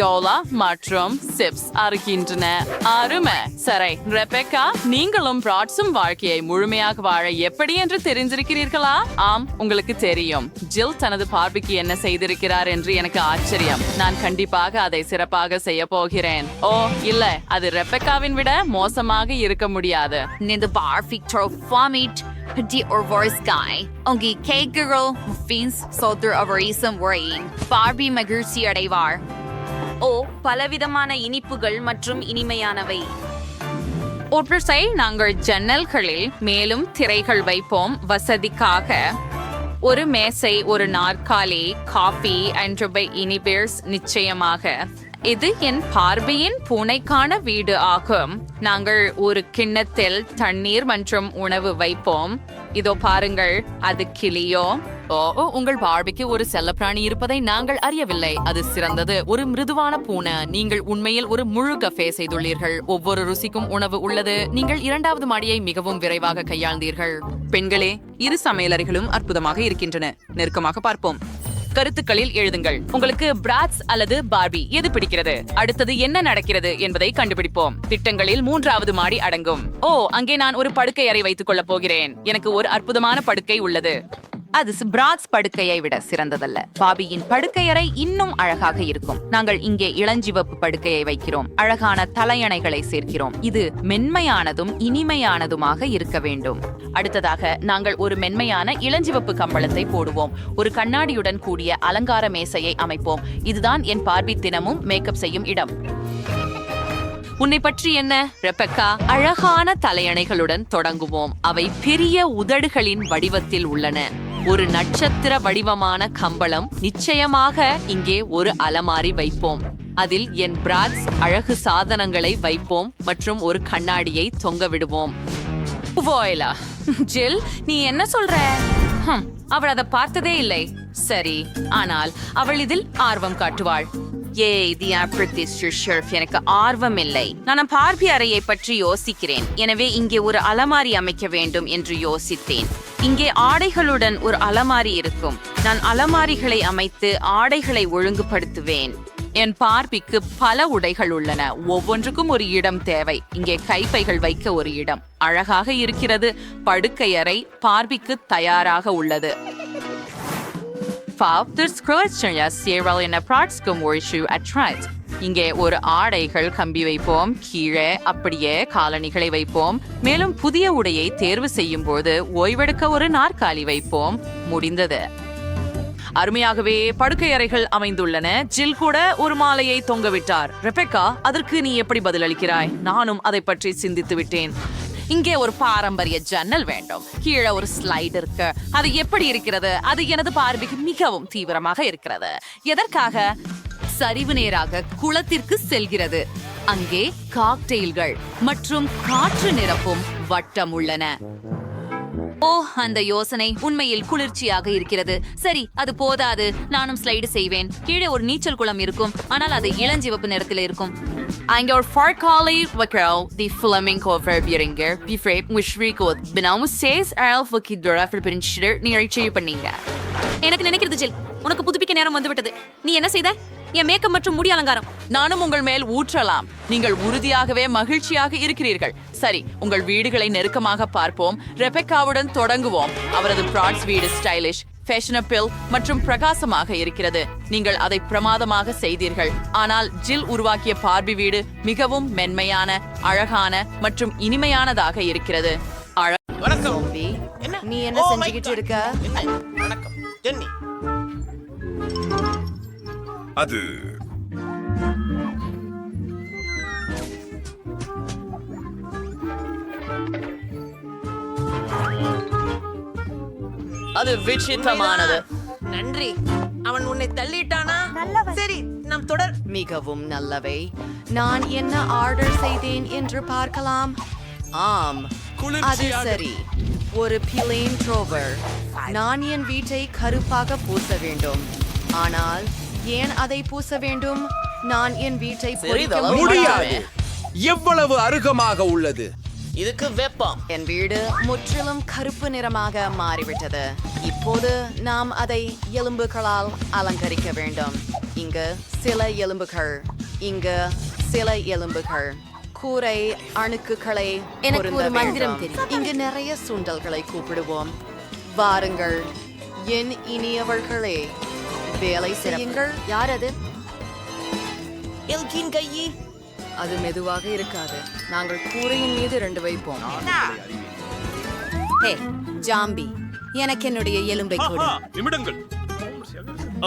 Dola மற்றும் chips அருகின்றன. அருமை. சரி Rebecca, நீங்களும் ப்ராட்ஸும் வாழ்க்கையை முழுமையாக வாழ எப்படி என்று தெரிஞ்சிருக்கிறீர்களா? ஆம், உங்களுக்கு தெரியும். ஜில் தனது பார்பிக்கு என்ன செய்திருக்கிறார் என்று எனக்கு ஆச்சரியம். நான் கண்டிப்பாக அதை சிறப்பாக செய்ய போகிறேன். ஓ இல்ல, அது ரெபெக்காவின் விட மோசமாக இருக்க முடியாது. இந்த பார்பிக்டோ ஃபார்மிட் Petit or worse guy. Ongi cake girl fins soldier of reason worrying. Barbie மகிழ்ச்சி அடைவார். ஓ, பலவிதமான இனிப்புகள் மற்றும் இனிமையானவை. ஒரு நாங்கள் ஜன்னல்களில் மேலும் திரைகள் வைப்போம் வசதிக்காக. ஒரு மேசை, ஒரு நாற்காலி, காஃபி அண்ட் இனிபேர்ஸ். நிச்சயமாக இது என் பார்வையின் பூனைக்கான வீடு ஆகும். நாங்கள் ஒரு கிண்ணத்தில் தண்ணீர் மற்றும் உணவு வைப்போம். இதோ பாருங்கள், அது கிளியோ. ஓ, உங்கள் பார்பிக்கு ஒரு செல்லப்பிராணி இருப்பதை நாங்கள் அறியவில்லை. அது சிறந்தது. ஒரு மிருதுவான பூனை. நீங்கள் உண்மையில் ஒரு முழு கஃபே செய்துள்ளீர்கள். ஒவ்வொரு ருசிக்கும் உணவு உள்ளது. நீங்கள் 2வது மாடியை மிகவும் விரைவாக கையாண்டீர்கள். பெண்களே, இரு சமையலறைகளும் அற்புதமாக இருக்கின்றன. நெருக்கமாக பார்ப்போம். கருத்துக்களில் எழுதுங்கள். உங்களுக்கு பிராட்ஸ் அல்லது பார்பி எது பிடிக்கிறது? அடுத்தது என்ன நடக்கிறது என்பதை கண்டுபிடிப்போம். திட்டங்களில் 3வது மாடி அடங்கும். ஓ, அங்கே நான் ஒரு படுக்கை அறை வைத்துக் கொள்ளப் போகிறேன். எனக்கு ஒரு அற்புதமான படுக்கை உள்ளது. அது பிராட்ஸ் படுக்கையை விட சிறந்ததல்ல. பாபியின் படுக்கையறை இன்னும் அழகாக இருக்கும். நாங்கள் இங்கே இளஞ்சிவப்பு படுக்கையை வைக்கிறோம். அழகான தலையணைகளை சேர்க்கிறோம். இது மென்மையானதும் இனிமையானதுமாக இருக்க வேண்டும். அடுத்ததாக நாங்கள் ஒரு மென்மையான இளஞ்சிவப்பு கம்பளத்தை போடுவோம். ஒரு கண்ணாடியுடன் கூடிய அலங்கார மேசையை அமைப்போம். இதுதான் என் பார்பி தினமும் மேக்கப் செய்யும் இடம். உன்னை பற்றி என்ன ரெபெக்கா? அழகான தலையணைகளுடன் தொடங்குவோம். அவை பெரிய உதடுகளின் வடிவத்தில் உள்ளன. ஒரு நட்சத்திர வடிவமான கம்பளம். நிச்சயமாக இங்கே ஒரு அலமாரி வைப்போம். அதில் என் பிராட்ஸ் அழகு சாதனங்களை வைப்போம் மற்றும் ஒரு கண்ணாடியை தொங்க விடுவோம். ஜில், நீ என்ன சொல்ற? அவள் அதை பார்த்ததே இல்லை. சரி, ஆனால் அவள் இதில் ஆர்வம் காட்டுவாள். எனக்கு ஆர்வம் இல்லை. நான் பார்பி அறையை பற்றி யோசிக்கிறேன். எனவே இங்கே ஒரு அலமாரி அமைக்க வேண்டும் என்று யோசித்தேன். இங்கே ஆடைகளுடன் ஒரு அலமாரி இருக்கும். நான் அலமாரிகளை அமைத்து ஆடைகளை ஒழுங்குபடுத்துவேன். என் பார்பிக்கு பல உடைகள் உள்ளன. ஒவ்வொன்றுக்கும் ஒரு இடம் தேவை. இங்கே கைப்பைகள் வைக்க ஒரு இடம். அழகாக இருக்கிறது. படுக்கையறை பார்பிக்கு தயாராக உள்ளது. இங்கே ஒரு ஆடைகள் கம்பி வைப்போம், கீழே அப்படியே காலணிகளை வைப்போம், மேலும் புதிய உடையை தேர்வு செய்யும் போது ஓய்வெடுக்க ஒரு நாற்காலி வைப்போம். முடிந்தது. அருமையாகவே படுக்கை அறைகள் அமைந்துள்ளன. ஜில் கூட ஒரு மாலையை தொங்கவிட்டார். ரெபெக்கா, அதற்கு நீ எப்படி பதிலளிக்கிறாய்? நானும் அதை பற்றி சிந்தித்து விட்டேன். இங்கே ஒரு பாரம்பரிய ஜன்னல் வேண்டும். கீழே ஒரு ஸ்லைடு இருக்கு. அது எப்படி இருக்கிறது? அது எனது பார்வைக்கு மிகவும் தீவிரமாக இருக்கிறது. எதற்காக? சரிவு நேராக குளத்திற்கு செல்கிறது. அங்கே காக்டெயில்கள் மற்றும் காற்று நிரப்பும் வட்டம் உள்ளன. ஓ, அந்த யோசனை உண்மையில் குளிர்ச்சியாக இருக்கிறது. சரி, அது போதாது. நானும் ஸ்லைடு செய்வேன். கீழே ஒரு நீச்சல் குளம் இருக்கும், ஆனால் அது இளஞ்சிவப்பு நிறத்தில் இருக்கும். Anger farkali wakral the flamingo verbiringer befrep mushrikot binamu says I'll fuck dora for pinchider near பண்ணீங்க. எனக்கு நினைக்கிறது ஜில், உனக்கு புதுப்பிக்க நேரம் வந்துவிட்டது. நீ என்ன செய்த? என் மேக்கப் மற்றும் முடி அலங்காரம். நானும் உங்கள் மேல் ஊற்றலாம். நீங்கள் உறுதியாகவே மகிழ்ச்சியாக இருக்கிறீர்கள். சரி, உங்கள் வீடுகளை நெருக்கமாக பார்ப்போம். ரெபெக்காவுடன் தொடங்குவோம். அவரது ப்ராட்ஸ் வீடு ஸ்டைலிஷ், ஃபேஷனபிள் மற்றும் பிரகாசமாக இருக்கிறது. நீங்கள் அதை பிரமாதமாக செய்தீர்கள். ஆனால் ஜில் உருவாக்கிய பார்பி வீடு மிகவும் மென்மையான, அழகான மற்றும் இனிமையானதாக இருக்கிறது. நீ என்ன செஞ்சுக்கிட்டு இருக்க? வணக்கம் ஜென்னி. அது அது விசித்திரமானது. நன்றி. அவன் உன்னை தள்ளிட்டானா? சரி, நாம் தொடர். மிகவும் நல்லவை. நான் என்ன ஆர்டர் செய்தேன் என்று பார்க்கலாம். ஆம், அது சரி. ஒரு பிளேன் ட்ரோவர். நான் என் வீட்டை கருப்பாக பூச வேண்டும். ஆனால் ஏன் அதை பூச வேண்டும்? நான் என் வீட்டை பொறிக்க முடியாது. எவ்வளவு அருகமாக உள்ளது. இதுக்கு வெப்பம். என் வீடு முற்றிலும் கருப்பு நிறமாக மாறிவிட்டது. இப்போது நாம் அதை எலும்புகளால் அலங்கரிக்க வேண்டும். இங்கு சில எலும்புகள், இங்கு சில எலும்புகள். கூரை அணுக்குகளை எனக்கு ஒரு மந்திரம் வேண்டும். தெரியும். இங்கு நிறைய சுண்டல்களை கூப்பிடுவோம். வாருங்கள் என் இனியவர்களே, வேலை செய்யுங்கள். யார் அது? எல்கின் கையி. அது மெதுவாக இருக்காது. நாங்கள் கூரையின் மீது 2 வைப்போம். ஹே ஜாம்பி, எனக்கு என்னுடைய எலும்பை கொடு. நிமிடங்கள்.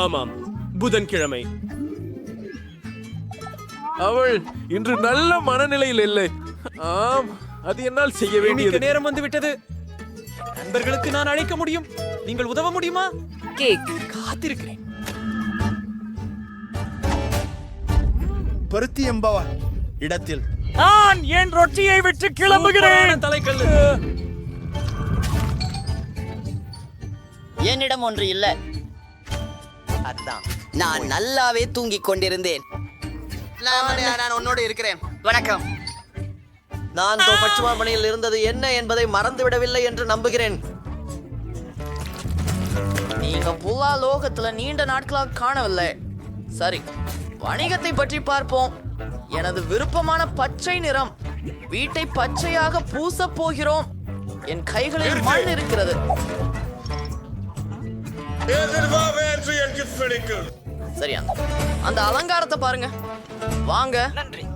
ஆமாம், புதன்கிழமை. அவள் இன்று நல்ல மனநிலையில் இல்லை. ஆம், அது என்னால் செய்ய வேண்டிய நேரம் வந்து விட்டது. நண்பர்களுக்கு நான் அழைக்க முடியும். நீங்கள் உதவ முடியுமா? கேக் காத்திருக்கிறேன். பருத்தி எம்பவா இடத்தில் நான் என் ரொட்டியை விட்டு கிளம்புகிறேன். தலைக்கல்லு. என்னிடம் ஒன்று இல்ல. அதான் நான் நல்லாவே தூங்கிக் கொண்டிருந்தேன். நான் உன்னோடு இருக்கிறேன். வணக்கம். நான் பச்சுமாமணியில் இருந்தது என்ன என்பதை மறந்துவிடவில்லை என்று நம்புகிறேன். நீங்க புல்லா லோகத்துல நீண்ட நாட்களாக காணவில்லை. சரி, வணிகத்தை பற்றி பார்ப்போம். எனது விருப்பமான பச்சை நிறம். வீட்டை பச்சையாக பூச போகிறோம். என் கைகளில் மண் இருக்கிறது. சரியா, அந்த அலங்காரத்தை பாருங்க. வாங்க.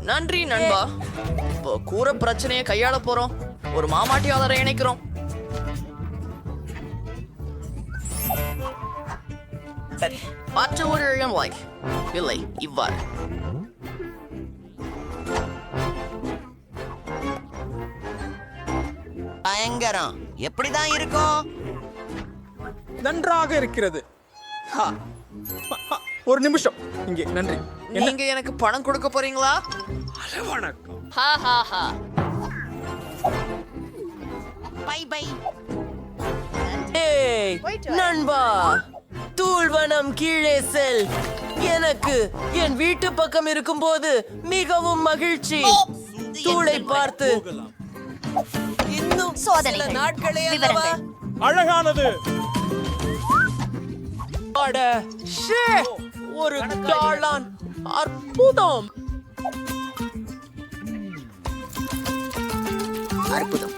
நன்றி நண்பா. இப்போ கூரை பிரச்சனையை கையாள போறோம். ஒரு மாமாட்டியாளரை இணைக்கிறோம். சரி, மற்ற ஒரு இடம் இல்லை, இவ்வாறு. பயங்கரம். எப்படிதான் இருக்கும்? நன்றாக இருக்கிறது. ஒரு நிமிஷம் இங்கே. நன்றி. நீங்க எனக்கு பணம் கொடுக்க போறீங்களா? வணக்கம். Bye bye. ஏய் நண்பா, தூள்வனம் கீழே செல். எனக்கு என் வீட்டு பக்கம் இருக்கும்போது மிகவும் மகிழ்ச்சி. தூளை பார்த்து இன்னும் சில நாட்களே அல்லவா? அழகானது. அட, ஷே, ஒரு டாலான். அற்புதம். அற்புதம்.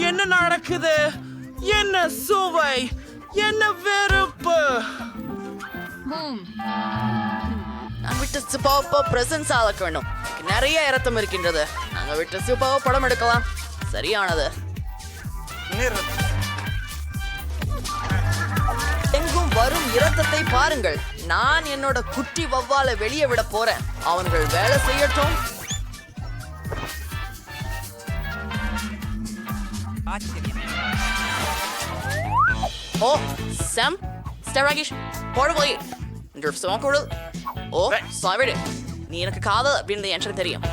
என்ன நடக்குது? என்ன சுவை, என்ன வெறுப்பு. நான் விட்ட சூப்பாவை பிரசன்ஸ் ஆளக்கணும். நிறைய இரத்தம் இருக்கின்றது. நாங்க விட்ட சூப்பாவை படம் எடுக்கலாம். சரியானது. எங்கும் வரும் இரத்தத்தை பாருங்கள். நான் என்னோட குட்டி வவ்வாலை வெளியே விட போறேன். அவன்கள் வேலை செய்யட்டும். ஓ சாம் ஸ்டெராகிஷ் போடுவோய் இந்த சோக்கோடு. ஓ சாவிடு, நீ எனக்கு காதல் அப்படின்னு எனக்கு தெரியும்.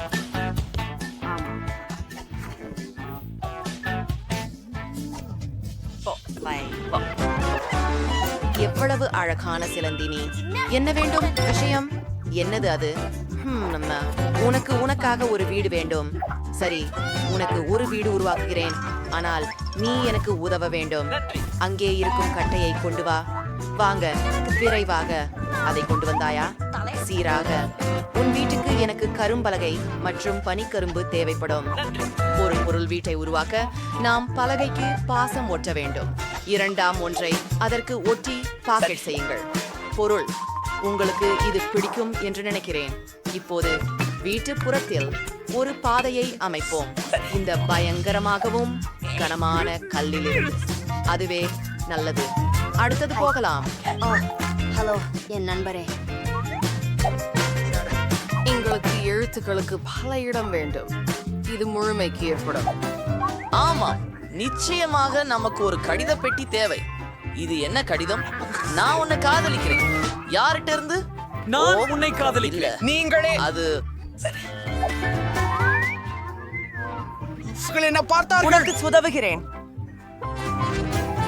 எவ்வளவு அழகான சிலந்தினி. என்ன வேண்டும் விஷயம்? என்னது அது? நம்ம உனக்காக ஒரு வீடு வேண்டும். சரி, உனக்கு ஒரு வீடு உருவாக்குகிறேன். ஆனால் நீ எனக்கு உதவ வேண்டும். அங்கே இருக்கும் கட்டையை கொண்டு வா. வாங்க, விரைவாக. அதை கொண்டு வந்தாயா? சீராக. உன் வீட்டுக்கு எனக்கு கரும்பலகை மற்றும் பனிக்கரும்பு தேவைப்படும். ஒரு பொருள் வீட்டை உருவாக்க நாம் பலகைக்கு பாசம் ஒட்ட வேண்டும். இரண்டாம் ஒன்றை அதற்கு ஒட்டி பாக்கெட் செய்யுங்கள். பொருள் உங்களுக்கு இது பிடிக்கும் என்று நினைக்கிறேன். இப்போது வீட்டு புறத்தில் ஒரு பாதையை அமைப்போம். இந்த பயங்கரமாகவும் கனமான கல்லிலிருந்து. அதுவே நல்லது. அடுத்தது போகலாம். ஹலோ என் நண்பரே. எங்களுக்கு எழுத்துக்களுக்கு பல இடம் வேண்டும். இது முழுமைக்கு ஏற்படும். ஆமா, நிச்சயமாக நமக்கு ஒரு கடித பெட்டி தேவை. இது என்ன கடிதம்? நான் உன்னை காதலிக்கிறேன். யார்கிட்ட இருந்து? நான் உன்னை காதலிக்கிறேன். நீங்களே அது என்ன பார்த்தார்கள்? உதவுகிறேன்.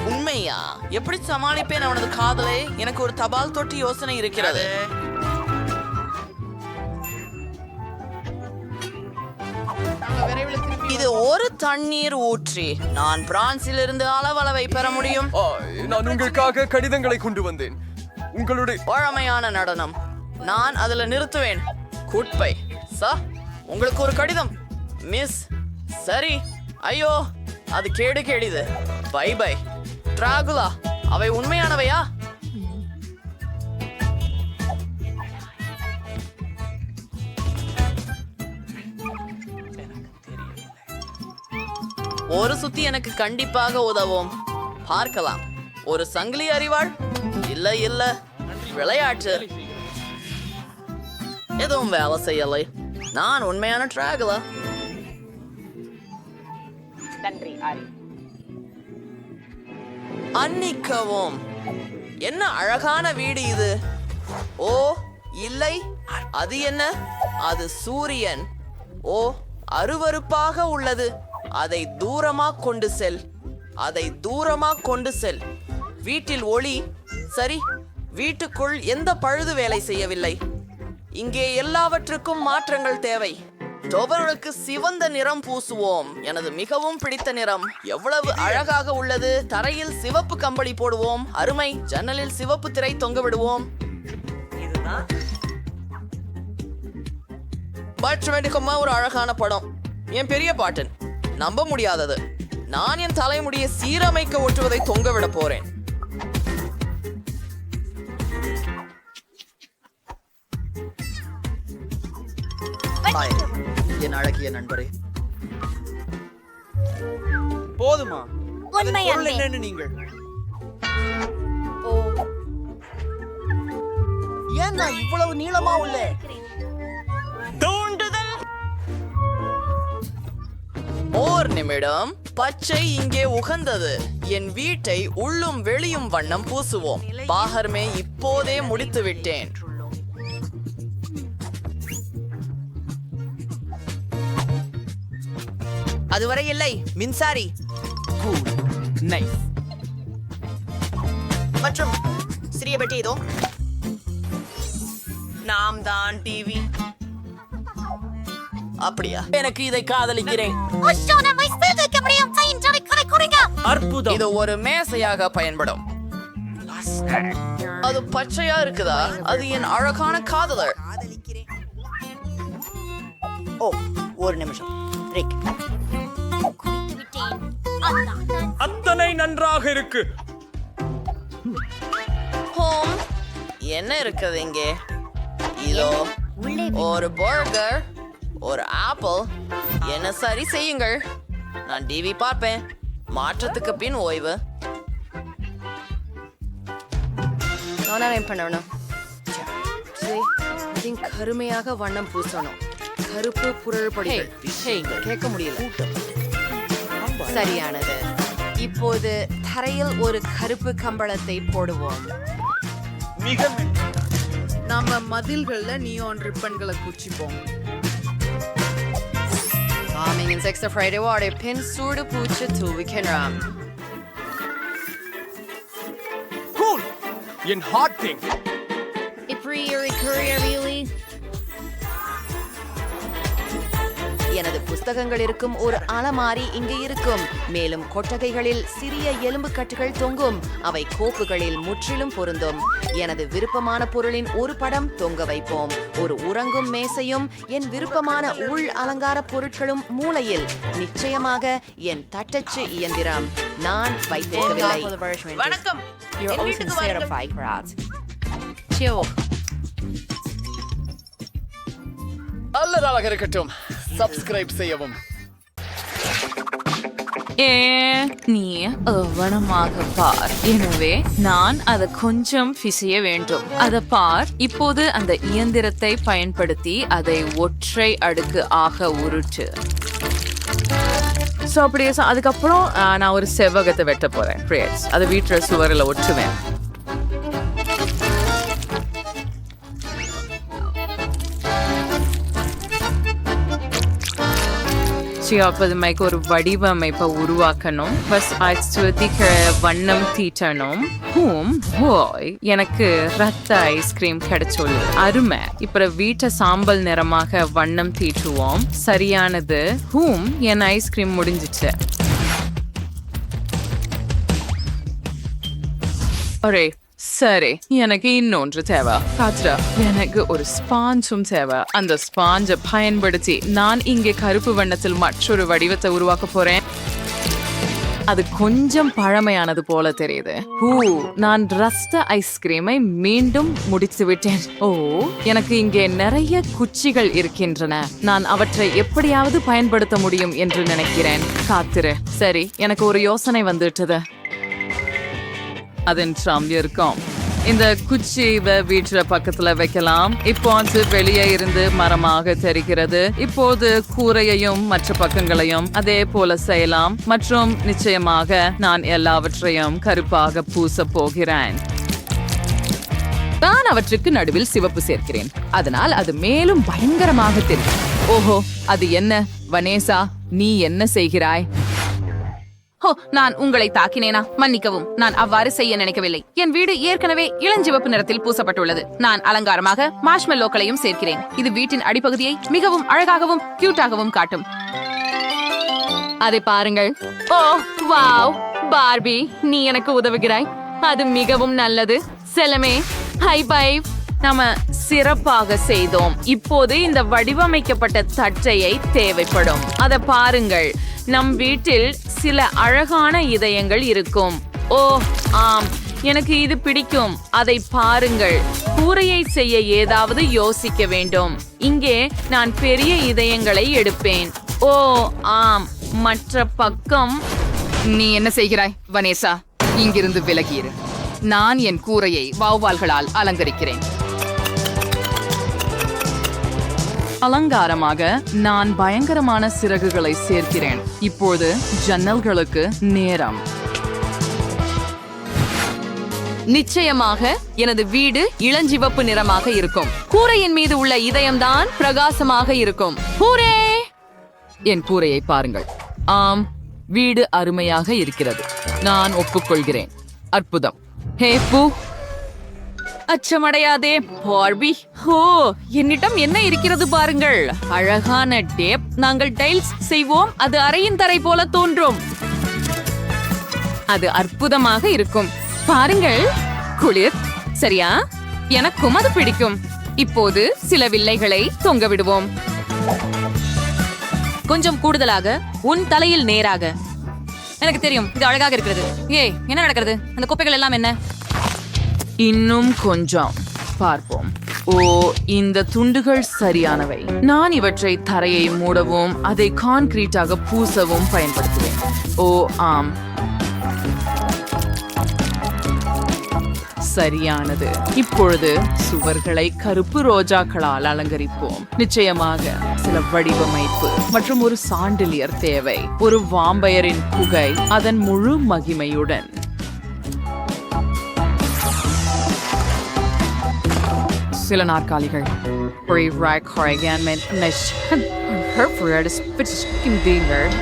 உண்மையா? எப்படி சமாளிப்பேன் அவனது காதலை? எனக்கு ஒரு தபால் தொட்டி யோசனை இருக்கிறது. இது ஒரு தண்ணீர் ஊற்றி நான் பிரான்சிலிருந்து அளவளவை பெற முடியும். நான் உங்களுக்காக கடிதங்களை கொண்டு வந்தேன். உங்களுடைய பழமையான நடனம் நான் அதுல நிறுத்துவேன். குட்பை உங்களுக்கு ஒரு கடிதம் மிஸ். சரி, ஐயோ அது கேடு கேடிது. By by Dracula. அவை உண்மையானவையா? ஒரு சுத்தி எனக்கு கண்டிப்பாக உதவும். பார்க்கலாம். ஒரு சங்கிலி அறிவாள்? இல்ல இல்ல, விளையாட்டு எதுவும் வேலை செய்யலை. நான் உண்மையான டிராகுலா. அன்னிக்கவும். என்ன அழகான வீடு இது. ஓ இல்லை, அது என்ன? அது சூரியன். ஓ அருவருப்பாக உள்ளது. அதை தூரமா கொண்டு செல். அதை தூரமா கொண்டு செல். வீட்டில் ஒளி. சரி, வீட்டுக்குள் எந்த பழுது வேலை செய்யவில்லை. இங்கே எல்லாவற்றுக்கும் மாற்றங்கள் தேவை. டோபர்களுக்கு சிவந்த நிறம் பூசுவோம். எனது மிகவும் பிடித்த நிறம். எவ்வளவு அழகாக உள்ளது. தரையில் சிவப்பு கம்பளி போடுவோம். அருமை. ஜன்னலில் சிவப்பு திரை தொங்க விடுவோம். பட்மெண்டுக்குமா ஒரு அழகான படம். என் பெரிய பாட்டன். நம்ப முடியாதது. நான் என் தலைமுடியை சீரமைக்க ஒட்டுவதை தொங்க விட போறேன். என் அழகிய நண்பரே, போதுமா? அதன் பொருள் என்னன்னு நீங்கள் ஏன் நான் இவ்வளவு நீளமா உள்ள தூண்டுதல்? ஓர் நிமிடம். பச்சை இங்கே உகந்தது. என் வீட்டை உள்ளும் வெளியும் வண்ணம் பூசுவோம். பாகர்மே இப்போதே முடித்து விட்டேன். அதுவரை இல்லை. மின்சாரி மற்றும் சிறிய பெட்டி இதோ. நாம் தான் டிவி. அப்படியா? எனக்கு இதை காதலிக்கிறேன். அற்புதம். இது ஒரு மேசையாக பயன்படும். அது பச்சையா இருக்குதா? அது என் அழகான காதலர். ஓ ஒரு நிமிஷம். ரிக், அத்தனை நன்றாக இருக்கு. ஹோம், என்ன இருக்குது இங்கே? இதோ ஒரு பர்கர், ஒரு ஆப்பிள். என்ன சரி செய்யுங்கள். நான் டிவி பார்ப்பேன். மாற்றத்துக்கு பின் ஓய்வு. நான் பண்ணணும். கருமையாக வண்ணம் பூசணும். கருப்பு புரள் படிகள் கேட்க முடியல. சரியானது. இப்போது தரையில் ஒரு கருப்பு கம்பளத்தை போடுவோம். நாம மதில்கள்ல நியோன் ரிப்பன்களை குச்சிப்போம். Amingen 6 Friday var det pinnsorde puche tuvikenram. Cool. என் ஹாட் திங். எனது புஸ்தகங்கள் இருக்கும் ஒரு அலமாரி இங்கு இருக்கும். மேலும் கொட்டகைகளில் சிறிய எலும்பு கட்டுகள் தொங்கும். அவை கோப்புகளில் முற்றிலும் பொருந்தும். எனது விருப்பமான பொருளின் ஒரு படம் தொங்க வைப்போம். ஒரு உறங்கும் மேசையும் என் விருப்பமான உள் அலங்கார பொருட்களும் மூலையில். நிச்சயமாக என் தட்டச்சு இயந்திரம். நான் வைத்திருக்கவில்லை. வணக்கம். என் வீட்டுக்கு வாருங்கள். நல்லதாக இருக்கட்டும். சப்ஸ்கிரைப் செய்யவும். நீ கவனமாக பார். எனவே நான் அதை கொஞ்சம் பிசைய வேண்டும். அதை பார். இப்போது அந்த இயந்திரத்தை பயன்படுத்தி அதை ஒற்றை அடுக்கு ஆக உருட்டு. அப்படியே அதுக்கப்புறம் நான் ஒரு செவ்வகத்தை வெட்ட போறேன். அதை வீட்டுல சுவரில் ஒட்டுவேன். அப்போதுமைக்கு ஒரு வடிவமைப்பை உருவாக்கணும். வண்ணம் தீட்டணும். எனக்கு ரத்த ஐஸ்கிரீம் கிடைச்சோம். அருமை. இப்ப வீட்டை சாம்பல் நிறமாக வண்ணம் தீட்டுவோம். சரியானது. என் ஐஸ்கிரீம் முடிஞ்சிச்சு. ஒரே சரி, எனக்கு இன்னொன்று தேவை. காத்துடா, எனக்கு ஒரு ஸ்பாஞ்சும் தேவை. அந்த ஸ்பாஞ்சை பயன்படுத்தி நான் இங்கே கருப்பு வண்ணத்தில் மற்றொரு வடிவத்தை உருவாக்க போறேன். அது கொஞ்சம் பழமையானது போல தெரியுது. நான் ரஸ்த ஐஸ்கிரீமை மீண்டும் முடித்து விட்டேன். எனக்கு இங்கே நிறைய குச்சிகள் இருக்கின்றன. நான் அவற்றை எப்படியாவது பயன்படுத்த முடியும் என்று நினைக்கிறேன். காத்திரு. சரி, எனக்கு ஒரு யோசனை வந்துட்டது. அதன் இருக்கும். இந்த குச்சி வீட்டுல பக்கத்துல வைக்கலாம். இப்போ வெளியே இருந்து மரமாக தெரிகிறது. இப்போது கூரையையும் மற்ற பக்கங்களையும் அதே போல செய்யலாம். மற்றும் நிச்சயமாக நான் எல்லாவற்றையும் கருப்பாக பூச போகிறேன். நான் அவற்றுக்கு நடுவில் சிவப்பு சேர்க்கிறேன். அதனால் அது மேலும் பயங்கரமாக தெரியும். ஓஹோ, அது என்ன? வனேசா, நீ என்ன செய்கிறாய்? நான் உங்களை தாக்கினேனா? மன்னிக்கவும், நான் அவ்வாறு செய்ய நினைக்கவில்லை. என் வீடு ஏற்கனவே இளஞ்சிவப்பு நிறத்தில் பூசப்பட்டுள்ளது. நான் அலங்காரமாக மார்ஷ்மெல்லோக்களையும் சேர்க்கிறேன். இது வீட்டின் அடிப்பகுதியை மிகவும் அழகாகவும் கியூட்டாகவும் காட்டும். அதை பாருங்கள். வாவ், பார்பி, நீ எனக்கு உதவுகிறாய். அது மிகவும் நல்லது. செல்லமே, ஹை ஃபைவ். நாம சிறப்பாக செய்தோம். இப்போது இந்த வடிவமைக்கப்பட்ட தட்டையை தேவைப்படும். அதை பாருங்கள். நம் வீட்டில் சில அழகான இதயங்கள் இருக்கும். ஆம், எனக்கு இது பிடிக்கும். அதை பாருங்கள். கூரையை செய்ய ஏதாவது யோசிக்க வேண்டும். இங்கே நான் பெரிய இதயங்களை எடுப்பேன். ஆம், மற்ற பக்கம். நீ என்ன செய்கிறாய், வனேசா? இங்கிருந்து விலகியிரு. நான் என் கூரையை வௌவால்களால் அலங்கரிக்கிறேன். அலங்காரமாக நான் பயங்கரமான சிறகுகளை சேர்க்கிறேன். இப்போது ஜன்னல்களுக்கு நேரம். நிச்சயமாக எனது வீடு இளஞ்சிவப்பு நிறமாக இருக்கும். கூரையின் மீது உள்ள இதயம்தான் பிரகாசமாக இருக்கும். ஹூரே! என் கூரையை பாருங்கள். ஆம், வீடு அருமையாக இருக்கிறது. நான் ஒப்புக்கொள்கிறேன். அற்புதம். ஹே பூ, அச்சமடையாதே பார்பி. என்னிடம் என்ன இருக்கிறது பாருங்கள். அழகான டேப். நாங்கள் டைல்ஸ் செய்வோம். அது அறையின் தரை போல தோன்றும். அது அற்புதமாக இருக்கும். பாருங்கள், குளிர். சரியா? எனக்கும் அது பிடிக்கும். இப்போது சில வில்லைகளை தொங்க விடுவோம். கொஞ்சம் கூடுதலாக உன் தலையில் நேராக. எனக்கு தெரியும், இது அழகாக இருக்கிறது. என்ன நடக்கிறது? அந்த குப்பைகள் எல்லாம் என்ன? இன்னும் கொஞ்சம். பார்ப்போம். ஓ, இந்த துண்டுகள் சரியானவை. நான் இவற்றை தரையை மூடவும் அதை கான்கிரீட்டாக பூசவும் பயன்படுத்துவேன். ஓ ஆம், சரியானது. இப்பொழுது சுவர்களை கருப்பு ரோஜாக்களால் அலங்கரிப்போம். நிச்சயமாக சில வடிவமைப்பு மற்றும் ஒரு சாண்டிலியர் தேவை. ஒரு வாம்பயரின் குகை அதன் முழு மகிமையுடன். சில நாற்காலிகள்.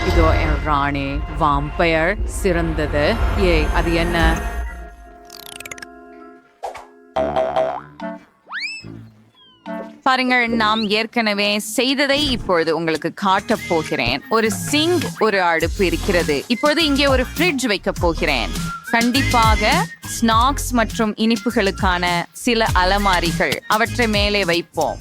இதோ என் ராணி வாம்பயர் சிறந்தது. அது என்ன? பாருங்கள், நாம் ஏற்கனவே செய்ததை இப்பொழுது உங்களுக்கு காட்டப் போகிறேன். ஒரு சிங்க், ஒரு அடுப்பு இருக்கிறது. இப்பொழுது இங்கே ஒரு ஃப்ரிட்ஜ் வைக்க போகிறேன். கண்டிப்பாக ஸ்நாக்ஸ் மற்றும் இனிப்புகளுக்கான சில அலமாரிகள், அவற்றை மேலே வைப்போம்.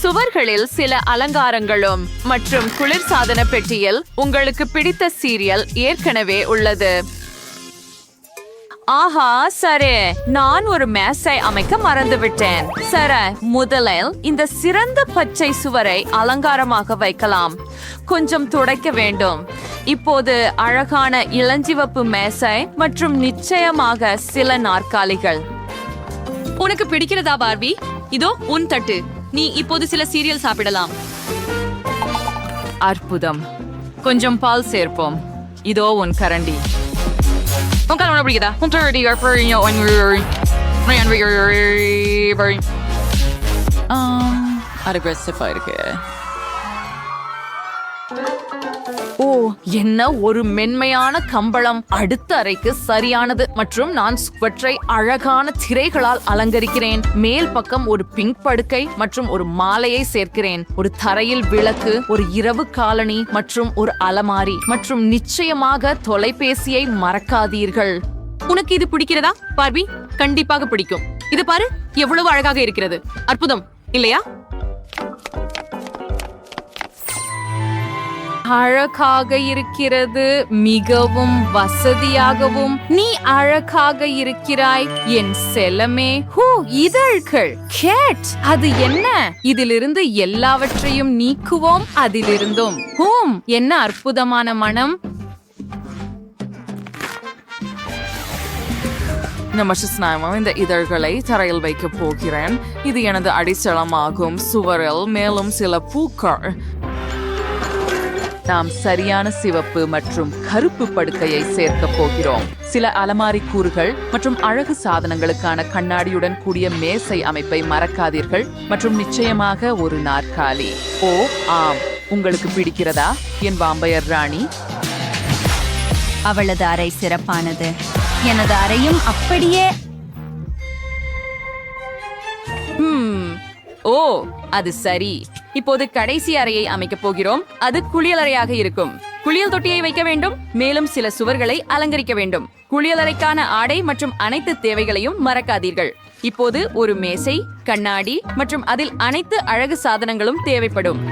சுவர்களில் சில அலங்காரங்களும் மற்றும் குளிர்சாதன பெட்டியில் உங்களுக்கு பிடித்த சீரியல் ஏற்கனவே உள்ளது. ஆஹா, சரி, நான் ஒரு மேசை அமைக்க மறந்துவிட்டேன். சரி, முதலில் இந்த சிறந்த பச்சை சுவரை அலங்காரமாக வைக்கலாம். கொஞ்சம் துடைக்க வேண்டும். இப்போது அழகான இளஞ்சிவப்பு மேசை மற்றும் நிச்சயமாக சில நாற்காலிகள். உனக்கு பிடிக்கிறதா பார்பி? இதோ உன் தட்டு. நீ இப்போது சில சீரியல் சாப்பிடலாம். அற்புதம். கொஞ்சம் பால் சேர்ப்போம். இதோ உன் கரண்டி. அக்ரெசிவா இருக்கு. ஓ, என்ன ஒரு மென்மையான கம்பளம். அடுத்த அறைக்கு சரியானது. மற்றும் நான் சுவற்றை அழகான திரைகளால் அலங்கரிக்கிறேன். மேல் பக்கம் ஒரு பிங்க் படுக்கை மற்றும் ஒரு மாலையை சேர்க்கிறேன். ஒரு தரையில் விளக்கு, ஒரு இரவு காலணி மற்றும் ஒரு அலமாரி மற்றும் நிச்சயமாக தொலைபேசியை மறக்காதீர்கள். உனக்கு இது பிடிக்கிறதா பார்பி? கண்டிப்பாக பிடிக்கும். இது பாரு, எவ்வளவு அழகாக இருக்கிறது. அற்புதம் இல்லையா? அழகாக இருக்கிறது, மிகவும் வசதியாகவும். நீ அழகாக இருக்கிறாய் என் செல்லமே. ஹூ, இதழ்கள். கேட், அது என்ன? இதிலிருந்து எல்லாவற்றையும் நீக்குவோம். அதிலிருந்தும் என்ன அற்புதமான மனம். இந்த இதழ்களை தரையில் வைக்க போகிறேன். இது எனது அடித்தளமாகும். சுவரில் மேலும் சில பூக்கள். நாம் சரியான சிவப்பு மற்றும் கருப்பு படுக்கையை சேர்க்க போகிறோம். சில அலமாரி கூறுகள் மற்றும் அழகு சாதனங்களுக்கான கண்ணாடியுடன் கூடிய மேசை அமைப்பை மறக்காதீர்கள். மற்றும் நிச்சயமாக ஒரு நாற்காலி. ஓ ஆம், உங்களுக்கு பிடிக்கிறதா என் வாம்பயர் ராணி? அவளது அறை சிறப்பானது. எனது அறையும் அப்படியே. ஓ, அது சரி. இப்போது கடைசி அறையை அமைக்க போகிறோம். அது குளியலறையாக இருக்கும். குளியல் தொட்டியை வைக்க வேண்டும். மேலும் சில சுவர்களை அலங்கரிக்க வேண்டும். குளியலறைக்கான ஆடை மற்றும் அனைத்து தேவைகளையும் மறக்காதீர்கள். இப்போது ஒரு மேசை, கண்ணாடி மற்றும் அதில் அனைத்து அழகு சாதனங்களும் தேவைப்படும்.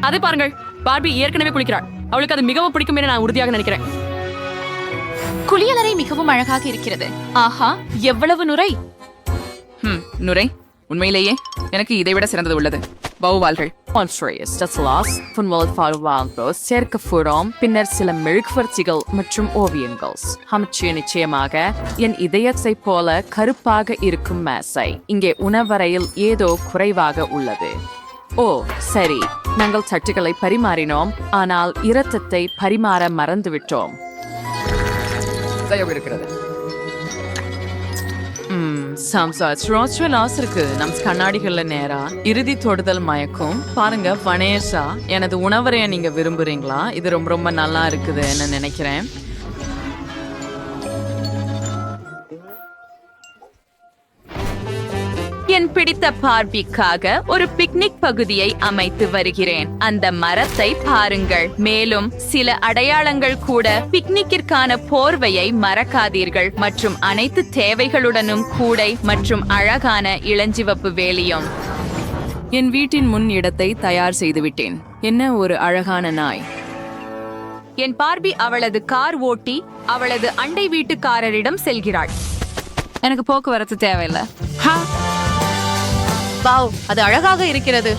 அதை பாருங்கள், பார்பி ஏற்கனவே குளிக்கிறாள். அவளுக்கு அது மிகவும் பிடிக்கும் என நான் உறுதியாக நினைக்கிறேன். குளியலறை மிகவும் அழகாக இருக்கிறது. ஆஹா, எவ்வளவு நுரை. நுரை? உண்மையிலேயே எனக்கு இதைவிட சிறந்தது உள்ளது. பவுவால்கள், பின்னர் சில மெழுகுவர்த்திகள் மற்றும் ஓவியங்கள். நிச்சயமாக என் இதயத்தை போல கருப்பாக இருக்கும் மேசை. இங்கே உணவறையில் ஏதோ குறைவாக உள்ளது. ஓ சரி, நாங்கள் தட்டுகளை பரிமாறினோம், ஆனால் இரத்தத்தை பரிமாற மறந்துவிட்டோம். இருக்கிறது. நம் கண்ணாடிகள்ல நேரா இறுதி தொடுதல் மயக்கும். பாருங்க வனேஷா, எனது உணவறைய நீங்க விரும்புறீங்களா? இது ரொம்ப ரொம்ப நல்லா இருக்குதுன்னு நினைக்கிறேன். என் பிடித்த பார்பிக்காக ஒரு பிக்னிக் பகுதியை அமைத்து வருகிறேன். அந்த மரத்தை பாருங்கள். மேலும் சில அடையாளங்கள் கூட. பிக்னிக்கிற்கான போர்வையை மறக்காதீர்கள் மற்றும் அனைத்து தேவைகளுடனும் கூடை மற்றும் அழகான இளஞ்சிவப்பு வேலியும். என் வீட்டின் முன் இடத்தை தயார் செய்துவிட்டேன். என்ன ஒரு அழகான நாய். என் பார்பி அவளது கார் ஓட்டி அவளது அண்டை வீட்டுக்காரரிடம் செல்கிறாள். எனக்கு போக்குவரத்து தேவையில்லை. வாவ், அது அழகாக இருக்கிறது.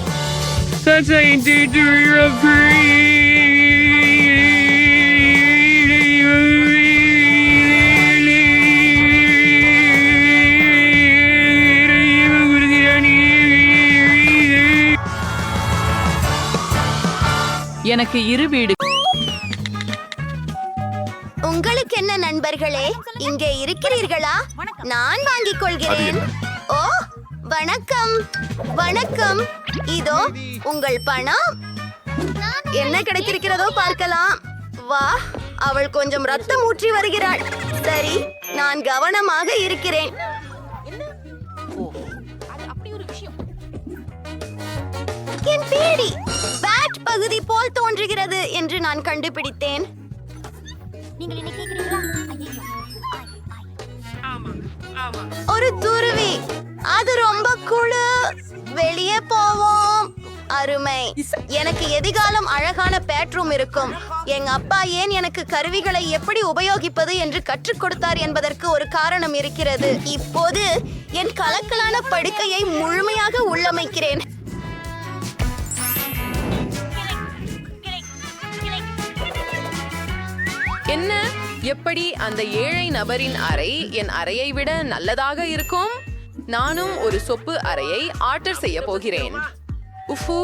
எனக்கு இரு வீடு. உங்களுக்கு என்ன நண்பர்களே, இங்கே இருக்கிறீர்களா? நான் வாங்கிக் கொள்கிறேன். ஓ, வணக்கம் வணக்கம். இதோ உங்கள் பணம். என்ன கிடைத்திருக்கிறதோ பார்க்கலாம். வா, அவள் கொஞ்சம் ரத்தம் ஊற்றி வருகிறாள். சரி, நான் கவனமாக இருக்கிறேன். என் பீடி பேட் பகுதி போல் தோன்றுகிறது என்று நான் கண்டுபிடித்தேன். ஒரு துருவி, அது ரொம்ப குழு. வெளியே போவோம். அருமை. எனக்கு எதிர்காலம் அழகான பெட்ரூம் இருக்கும். எங்க அப்பா ஏன் எனக்கு கருவிகளை எப்படி உபயோகிப்பது என்று கற்றுக் கொடுத்தார் என்பதற்கு ஒரு காரணம் இருக்கிறது. இப்போது என் கலக்கலான படுக்கையை முழுமையாக உள்ளமைக்கிறேன். என்ன, எப்படி அந்த ஏழை நபரின் அறை என் அறையை விட நல்லதாக இருக்கும்? நானும் ஒரு சொப்பு அறையை ஆர்டர் செய்ய போகிறேன். உஃபு,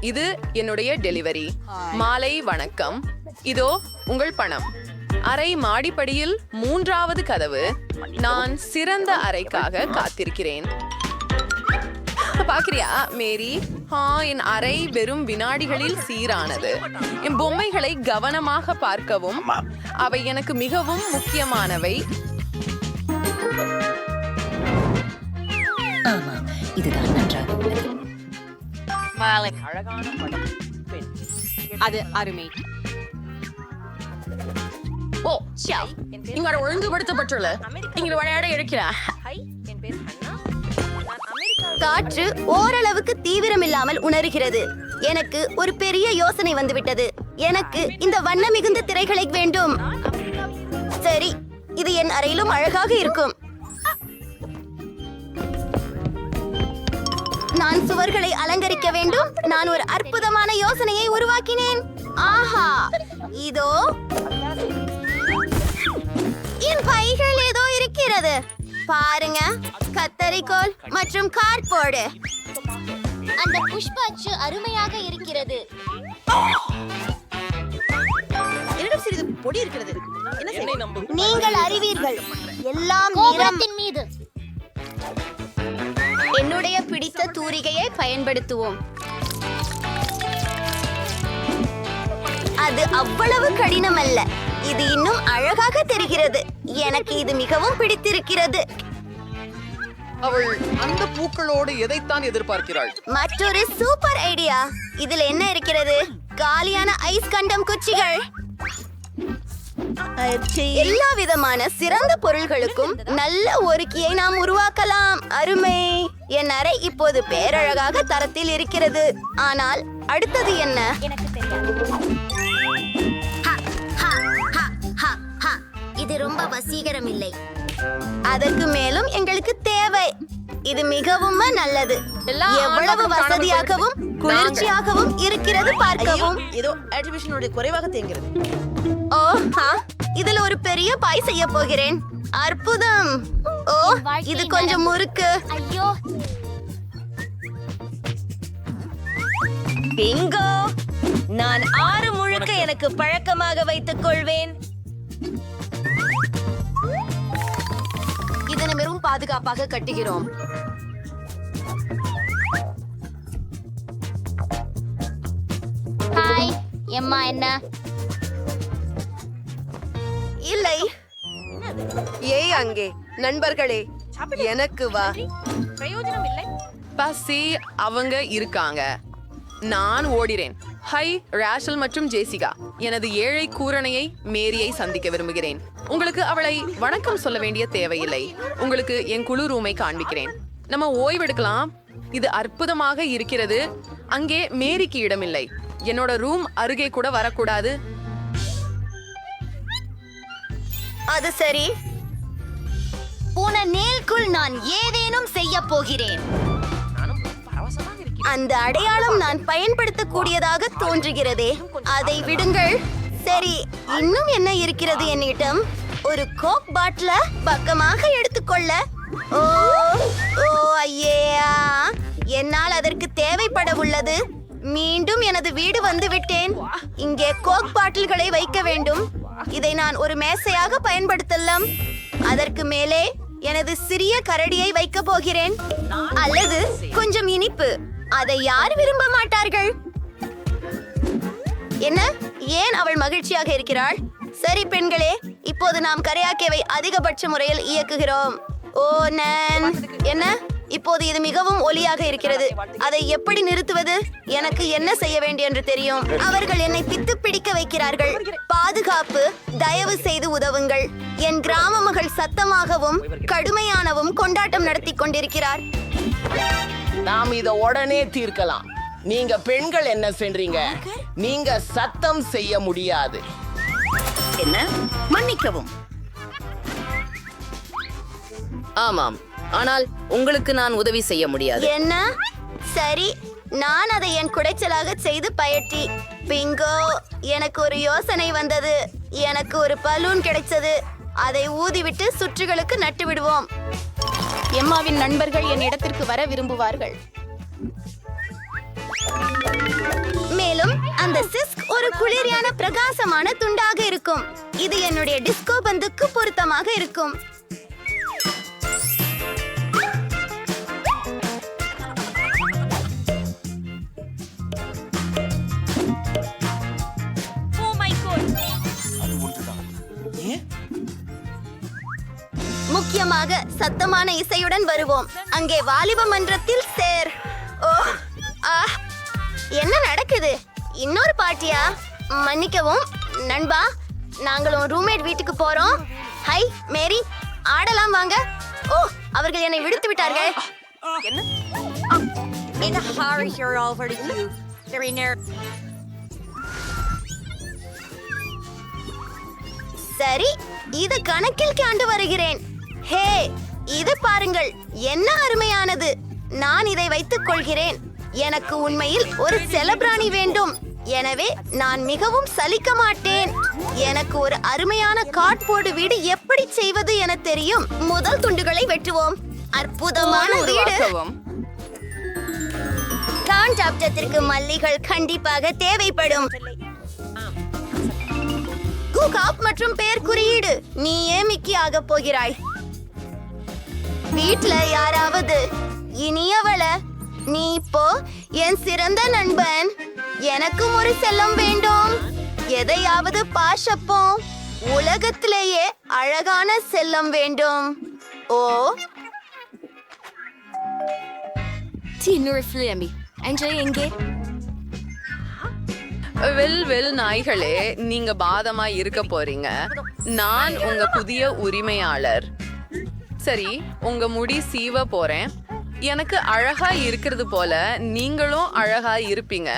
இது என்னுடைய டெலிவரி. மாலை வணக்கம். இதோ உங்கள் பணம். அறை மாடிப்படியில் 3வது கதவு. நான் சிறந்த அறைக்காக காத்திருக்கிறேன். பாக்குறியா மேரி? என் அறை வெறும் வினாடிகளில் சீரானது. என் பொம்மைகளை கவனமாக பார்க்கவும், அவை எனக்கு மிகவும் முக்கியமானவை. அது அருமை. ஓ, இங்க ஒழுங்குபடுத்தப்பட்டுள்ள நீங்கள் விளையாட இருக்கிறா. காற்று ஓரளவுக்கு தீவிரம் இல்லாமல் உணர்கிறது. எனக்கு ஒரு பெரிய யோசனை வந்துவிட்டது. எனக்கு இந்த வண்ண மிகுந்த திரைகளை வேண்டும். சரி, இது என் அறையிலும் அழகாக இருக்கும். நான் சுவர்களை அலங்கரிக்க வேண்டும். நான் ஒரு அற்புதமான யோசனையை உருவாக்கினேன். ஆஹா, இதோ என் பைகள் ஏதோ இருக்கிறது. பாருங்க, கத்தரிக்கோல் மற்றும் கார்ட்போர்டு. அந்த புஷ்ப அச்சு அருமையாக இருக்கிறது. என்னிடம் சிறிது பொடி இருக்கிறது. நீங்கள் அறிவீர்கள், எல்லாம் நிறத்தின் மீது. என்னுடைய பிடித்த தூரிகையை பயன்படுத்துவோம். அது அவ்வளவு கடினம் அல்ல. இது இன்னும் அழகாக தெரிகிறது. எனக்கு இது மிகவும் பிடித்திருக்கிறது. அவள் அந்த பூக்களோடு எதைத்தான் எதிர்பார்க்கிறாள்? மற்றொரு சூப்பர் ஐடியா. இதில் என்ன இருக்கிறது? காலியான ஐஸ் கண்டம் குச்சிகள். எல்லா விதமான சிறந்த பொருள்களுக்கும் நல்ல ஒருக்கியை நாம் உருவாக்கலாம். அருமை. என் அறை இப்போது பேரழகாக தரத்தில் இருக்கிறது. ஆனால் அடுத்தது என்ன? இது ரொம்ப வசீகரம் இல்லை. அதற்கு மேலும் எங்களுக்கு தேவை. இது மிகவும் நல்லது. எவ்வளவு வசதியாகவும் குளிர்ச்சியாகவும் இருக்கிறது பார்க்கவும். ஏதோ ஆர்டிஃபிஷியலுடைய குறைவாக தேங்கிறது. ஓ, இதுல ஒரு பெரிய பாய் செய்ய போகிறேன். அற்புதம். ஓ, இது கொஞ்சம் முறுக்கு. ஐயோ, பிங்கோ. நான் 6 முழுக்க எனக்கு பழக்கமாக வைத்துக் கொள்வேன். இதனை மிகவும் பாதுகாப்பாக கட்டுகிறோம். ஹாய் எம்மா. என்ன இல்லை. ஏய் அங்கே நண்பர்களே, எனக்கு வா. பிரயோஜனம் இல்லை. பசி, அவங்க இருக்காங்க. நான் ஓடிறேன். ஹை ராஷல் மற்றும் ஜேசிகா. எனது ஏழை கூரணையை மேரியை சந்திக்க விரும்புகிறேன். உங்களுக்கு அவளை வணக்கம் சொல்ல வேண்டிய தேவையில்லை. உங்களுக்கு என் குழு ரூமை காண்பிக்கிறேன். நம்ம ஓய்வெடுக்கலாம். இது அற்புதமாக இருக்கிறது. அங்கே மேரிக்கு இடமில்லை. என்னோட ரூம் அருகே கூட வரக்கூடாது. அது சரி. போன நேல்குள் நான் ஏதேனும் செய்ய போகிறேன். அந்த அடையாளம் நான் பயன்படுத்தக்கூடியதாக தோன்றுகிறதே. அதை விடுங்கள். சரி, இன்னும் என்ன இருக்கிறது என்னிடம்? ஒரு கோக் பாட்டில பக்கமாக எடுத்துக்கொள்ள. ஓ ஓ ஐயா, என்னால் அதற்கு தேவைப்பட உள்ளது. மீண்டும் எனது வீடு வந்து விட்டேன். இங்கே கோக் பாட்டில்களை வைக்க வேண்டும். இதை நான் ஒரு மேசையாக பயன்படுத்தலாம். அதற்கு மேலே எனது சிறிய கரடியை வைக்க போகிறேன். அல்லது கொஞ்சம் இனிப்பு. அதை யார் விரும்ப மாட்டார்கள்? என்ன, ஏன் அவள் மகிழ்ச்சியாக இருக்கிறாள்? சரி பெண்களே, இப்போது நாம் கரையாக்கேவை அதிகபட்ச முறையில் இயக்குகிறோம். ஓ நான் என்ன, இப்போது இது மிகவும் ஒலியாக இருக்கிறது. அதை எப்படி நிறுத்துவது? எனக்கு என்ன செய்ய வேண்டும் என்று தெரியும். அவர்கள் என்னை பித்து பிடிக்க வைக்கிறார்கள். பாதுகாப்பு, தயவு செய்து உதவுங்கள். என் கிராம மகள் சத்தமாகவும் கடுமையானவும் கொண்டாட்டம் நடத்தி கொண்டிருக்கிறார். நாம் இத உடனே தீர்க்கலாம். நீங்க பெண்கள் என்ன செய்றீங்க? நீங்க சத்தம் செய்ய முடியாது. என்ன, மன்னிக்கவும். ஆமாம், ஆனால் உங்களுக்கு நான் உதவி செய்ய முடியாது. என்ன? சரி, நான் அதை என் குடைச்சலாக செய்து பயட்டி. பிங்கோ, எனக்கு ஒரு யோசனை வந்தது. எனக்கு ஒரு பலூன் கிடைச்சது. அதை ஊதிவிட்டு சுற்றுகளுக்கு நட்டு விடுவோம். எம்மாவின் நண்பர்கள் என் இடத்திற்கு வர விரும்புவார்கள். மேலும் அந்த சிஸ்க் ஒரு குளிரியான பிரகாசமான துண்டாக இருக்கும். இது என்னுடைய டிஸ்கோ பந்துக்கு பொருத்தமாக இருக்கும். முக்கியமாக சத்தமான இசையுடன் வருவோம். அங்கே வாலிப மன்றத்தில் சேர். ஓ ஆ, என்ன நடக்குது? இன்னொரு பார்ட்டியா? மன்னிக்கவும் நண்பா, நாங்களும் ரூம்மேட் வீட்டுக்கு போறோம். ஹை மேரி, ஆடலாம் வாங்க. ஓ, அவர்கள் என்னை விடுத்து விட்டார்கள். சரி, இது கணக்கில் காண்டு வருகிறேன். ஹே, இது பாருங்கள், என்ன அருமையானது. நான் இதை வைத்துக் கொள்கிறேன். எனக்கு உண்மையில் ஒரு செலபிராணி வேண்டும். எனவே நான் மிகவும் சலிக்க மாட்டேன். எனக்கு ஒரு அருமையான கார்ட்போர்டு வீடு எப்படி செய்வது என தெரியும். முதல் துண்டுகளை வெட்டுவோம். அற்புதமான வீடு. கான்டாப்டத்திற்கு மல்லிகள் கண்டிப்பாக தேவைப்படும். குகாப் மற்றும் பெயர் குறியீடு. நீயே மிக்கி ஆக போகிறாய். வீட்ல யாராவது இனியவள, நீ இப்போ என் சிறந்த நண்பன். எனக்கும் ஒரு செல்லம் வேண்டும். எதையாவது பாஷப்போம். உலகத்திலேயே அழகான செல்லம் வேண்டும். ஓ எங்கே? வெல் நாய்களே, நீங்க பாதமா இருக்க போறீங்க. நான் உங்க புதிய உரிமையாளர். சரி, உங்க முடி சீவ போறேன். எனக்கு அழகா இருக்கிறது போல நீங்களும் அழகா இருப்பீங்க.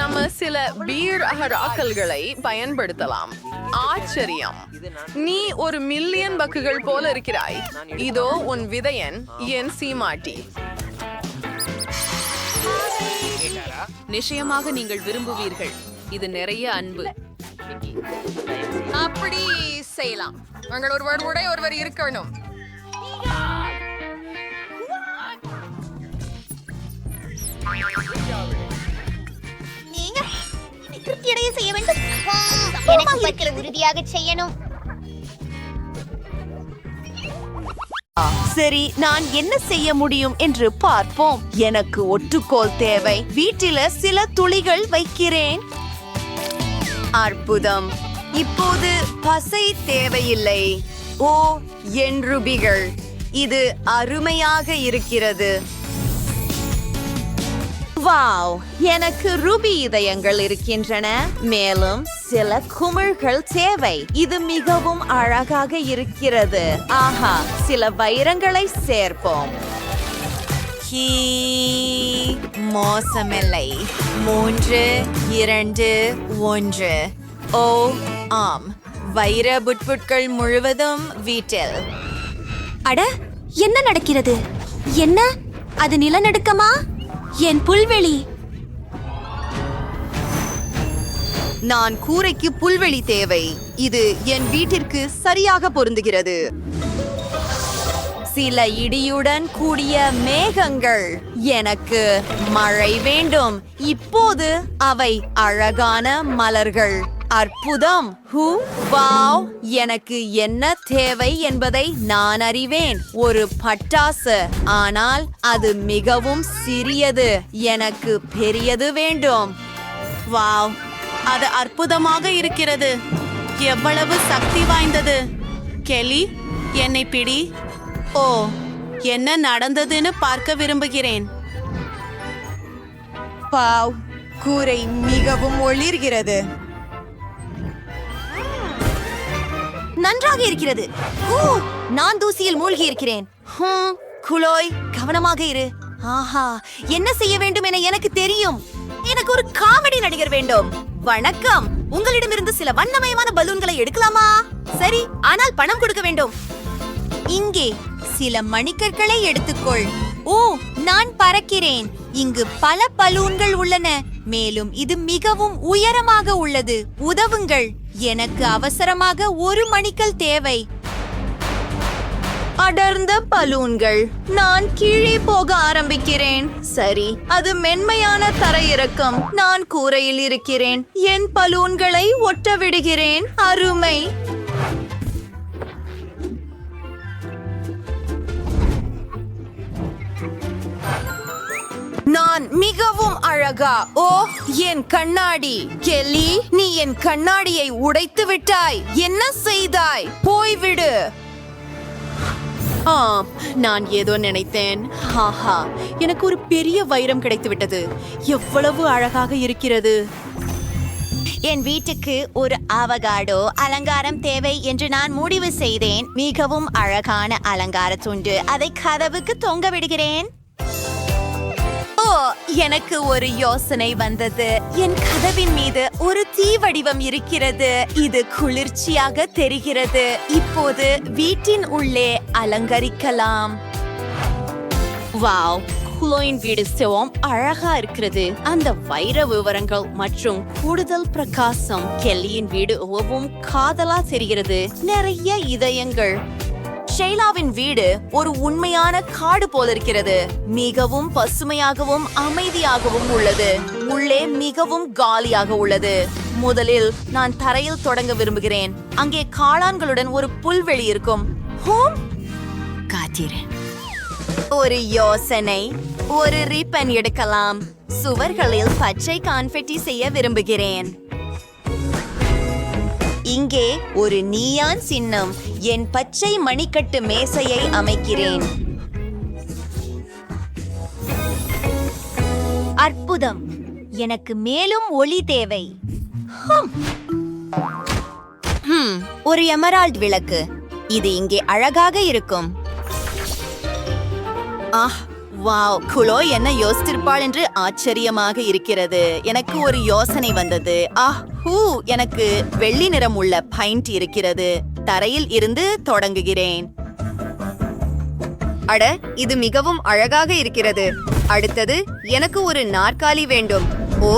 நம்ம சில பீர் அகராக்கல்களை பயன்படுத்தலாம். ஆச்சரியம், நீ ஒரு மில்லியன் பக்குகள் போல இருக்கிறாய். இதோ உன் விதையன், என் சீமாட்டி. நிச்சயமாக நீங்கள் விரும்புவீர்கள். இது நிறைய அன்பு. அப்படி செய்யலாம். உங்கள் ஒருவர் இருக்கணும். நீங்க திருப்தியடைய செய்ய வேண்டும். எனக்கு பற்றி உறுதியாக செய்யணும். சரி, நான் என்ன செய்ய முடியும் என்று பார்ப்போம். எனக்கு ஒட்டுக்கோல் தேவை. வீட்டில சில துளிகள் வைக்கிறேன். அற்புதம். இப்போது பசை தேவையில்லை. ஓ, என் ருபிகள், இது அருமையாக இருக்கிறது. வாவ், எனக்கு ரூபி இதயங்கள் இருக்கின்றன. மேலும் சில குமிழ்கள் தேவை. இது மிகவும் அழகாக இருக்கிறது. ஆஹா, சில வைரங்களை சேர்ப்போம். மோசமில்லை. 3, 2, 1. ஓ ஆம், வைர புட்புட்கள் முழுவதும் வீட்டில். அட, என்ன நடக்கிறது? என்ன அது நிலநடுக்கமா? என் புல்வெளி! நான் கூரைக்கு புல்வெளி தேவை. இது என் வீட்டிற்கு சரியாக பொருந்துகிறது. சில இடியுடன் கூடிய மேகங்கள். எனக்கு மழை வேண்டும். இப்போது அவை அழகான மலர்கள். அற்புதம்! வாவ்! எனக்கு என்ன தேவை என்பதை நான் அறிவேன். ஒரு பட்டாசு, ஆனால் அது மிகவும் சிறியது. எனக்கு பெரியது வேண்டும். வாவ்! அது அற்புதமாக இருக்கிறது. எவ்வளவு சக்தி வாய்ந்தது! கெலி, என்னை பிடி. ஓ, என்ன நடந்ததுன்னு பார்க்க விரும்புகிறேன். பாவ், கூரை மிகவும் ஒளிர்கிறது. நன்றாக இருக்கிறது. நான் தூசியில் மூழ்கி இருக்கிறேன். குளோய், கவனமாக இரு. ஆஹா, என்ன செய்ய வேண்டும் என எனக்கு தெரியும். எனக்கு ஒரு காமெடி நடிகர் வேண்டும். வணக்கம், உங்களிடமிருந்து சில வண்ணமயமான பலூன்களை எடுக்கலாமா? சரி, ஆனால் பணம் கொடுக்க வேண்டும். இங்கே சில மணிக்கற்களை எடுத்துக்கொள். ஓ, நான் பறக்கிறேன். இங்கு பல பலூன்கள் உள்ளன. மேலும் இது மிகவும் உயரமாக உள்ளது. உதவுங்கள், எனக்கு அவசரமாக ஒரு மணிக்கல் தேவை. அடர்ந்த பலூன்கள். நான் கீழே போக ஆரம்பிக்கிறேன். சரி, அது மென்மையான தரையிறக்கம். நான் கூரையில் இருக்கிறேன். என் பலூன்களை ஒட்ட விடுகிறேன். அருமை! நான் மிகவும் அழகா? ஓ, என் கண்ணாடி! கெல்லி, நீ என் கண்ணாடியை உடைத்து விட்டாய். என்ன செய்தாய்? போய்விடு. நான் ஏதோ நினைத்தேன். ஆஹா, எனக்கு ஒரு பெரிய வைரம் கிடைத்து விட்டது. எவ்வளவு அழகாக இருக்கிறது! என் வீட்டுக்கு ஒரு அவகாடோ அலங்காரம் தேவை என்று நான் முடிவு செய்தேன். மிகவும் அழகான அலங்கார துண்டு. அதை கதவுக்கு தொங்க விடுகிறேன். ஓ, எனக்கு ஒரு யோசனை வந்தது. என் கதவின் மீது ஒரு தீ வடிவம் இருக்கிறது. இது குளிர்ச்சியாக தெரிகிறது. இப்போது வீட்டின் உள்ளே அலங்கரிக்கலாம். வாவ்! குளோயின் வீடு சிவம் அழகா இருக்கிறது. அந்த வைர விவரங்கள் மற்றும் கூடுதல் பிரகாசம். கெல்லியின் வீடு மிகவும் காதலா தெரிகிறது. நிறைய இதயங்கள். ஷெய்லாவின் வீடு ஒரு உண்மையான காடு போல இருக்கிறது. மிகவும் பசுமையாகவும் அமைதியாகவும் உள்ளது. உள்ளே மிகவும் காலியாக உள்ளது. முதலில் நான் தரையில் தொடங்க விரும்புகிறேன். அங்கே காளான்களுடன் ஒரு புல்வெளி இருக்கும். காத்திரு. ஒரு யோசனை. ஒரு ரிப்பன் எடுக்கலாம். சுவர்களில் பச்சை கான்ஃபெட்டி செய்ய விரும்புகிறேன். இங்கே ஒரு நீயான் சின்னம். என் பச்சை மணிக்கட்டு மேசையை அமைக்கிறேன். அற்புதம்! எனக்கு மேலும் ஒளி தேவை. ஒரு எமரால்ட் விளக்கு. இது இங்கே அழகாக இருக்கும். வாவ்! குளோ என்ன யோசித்திருப்பாள் என்று ஆச்சரியமாக இருக்கிறது. எனக்கு ஒரு யோசனை வந்தது. எனக்கு வெள்ளி நிறம் உள்ள பைண்ட் இருக்கிறது. தரையில் இருந்து தொடங்குகிறேன். அட, இது மிகவும் அழகாக இருக்கிறது. அடுத்தது, எனக்கு ஒரு நாற்காலி வேண்டும். ஓ,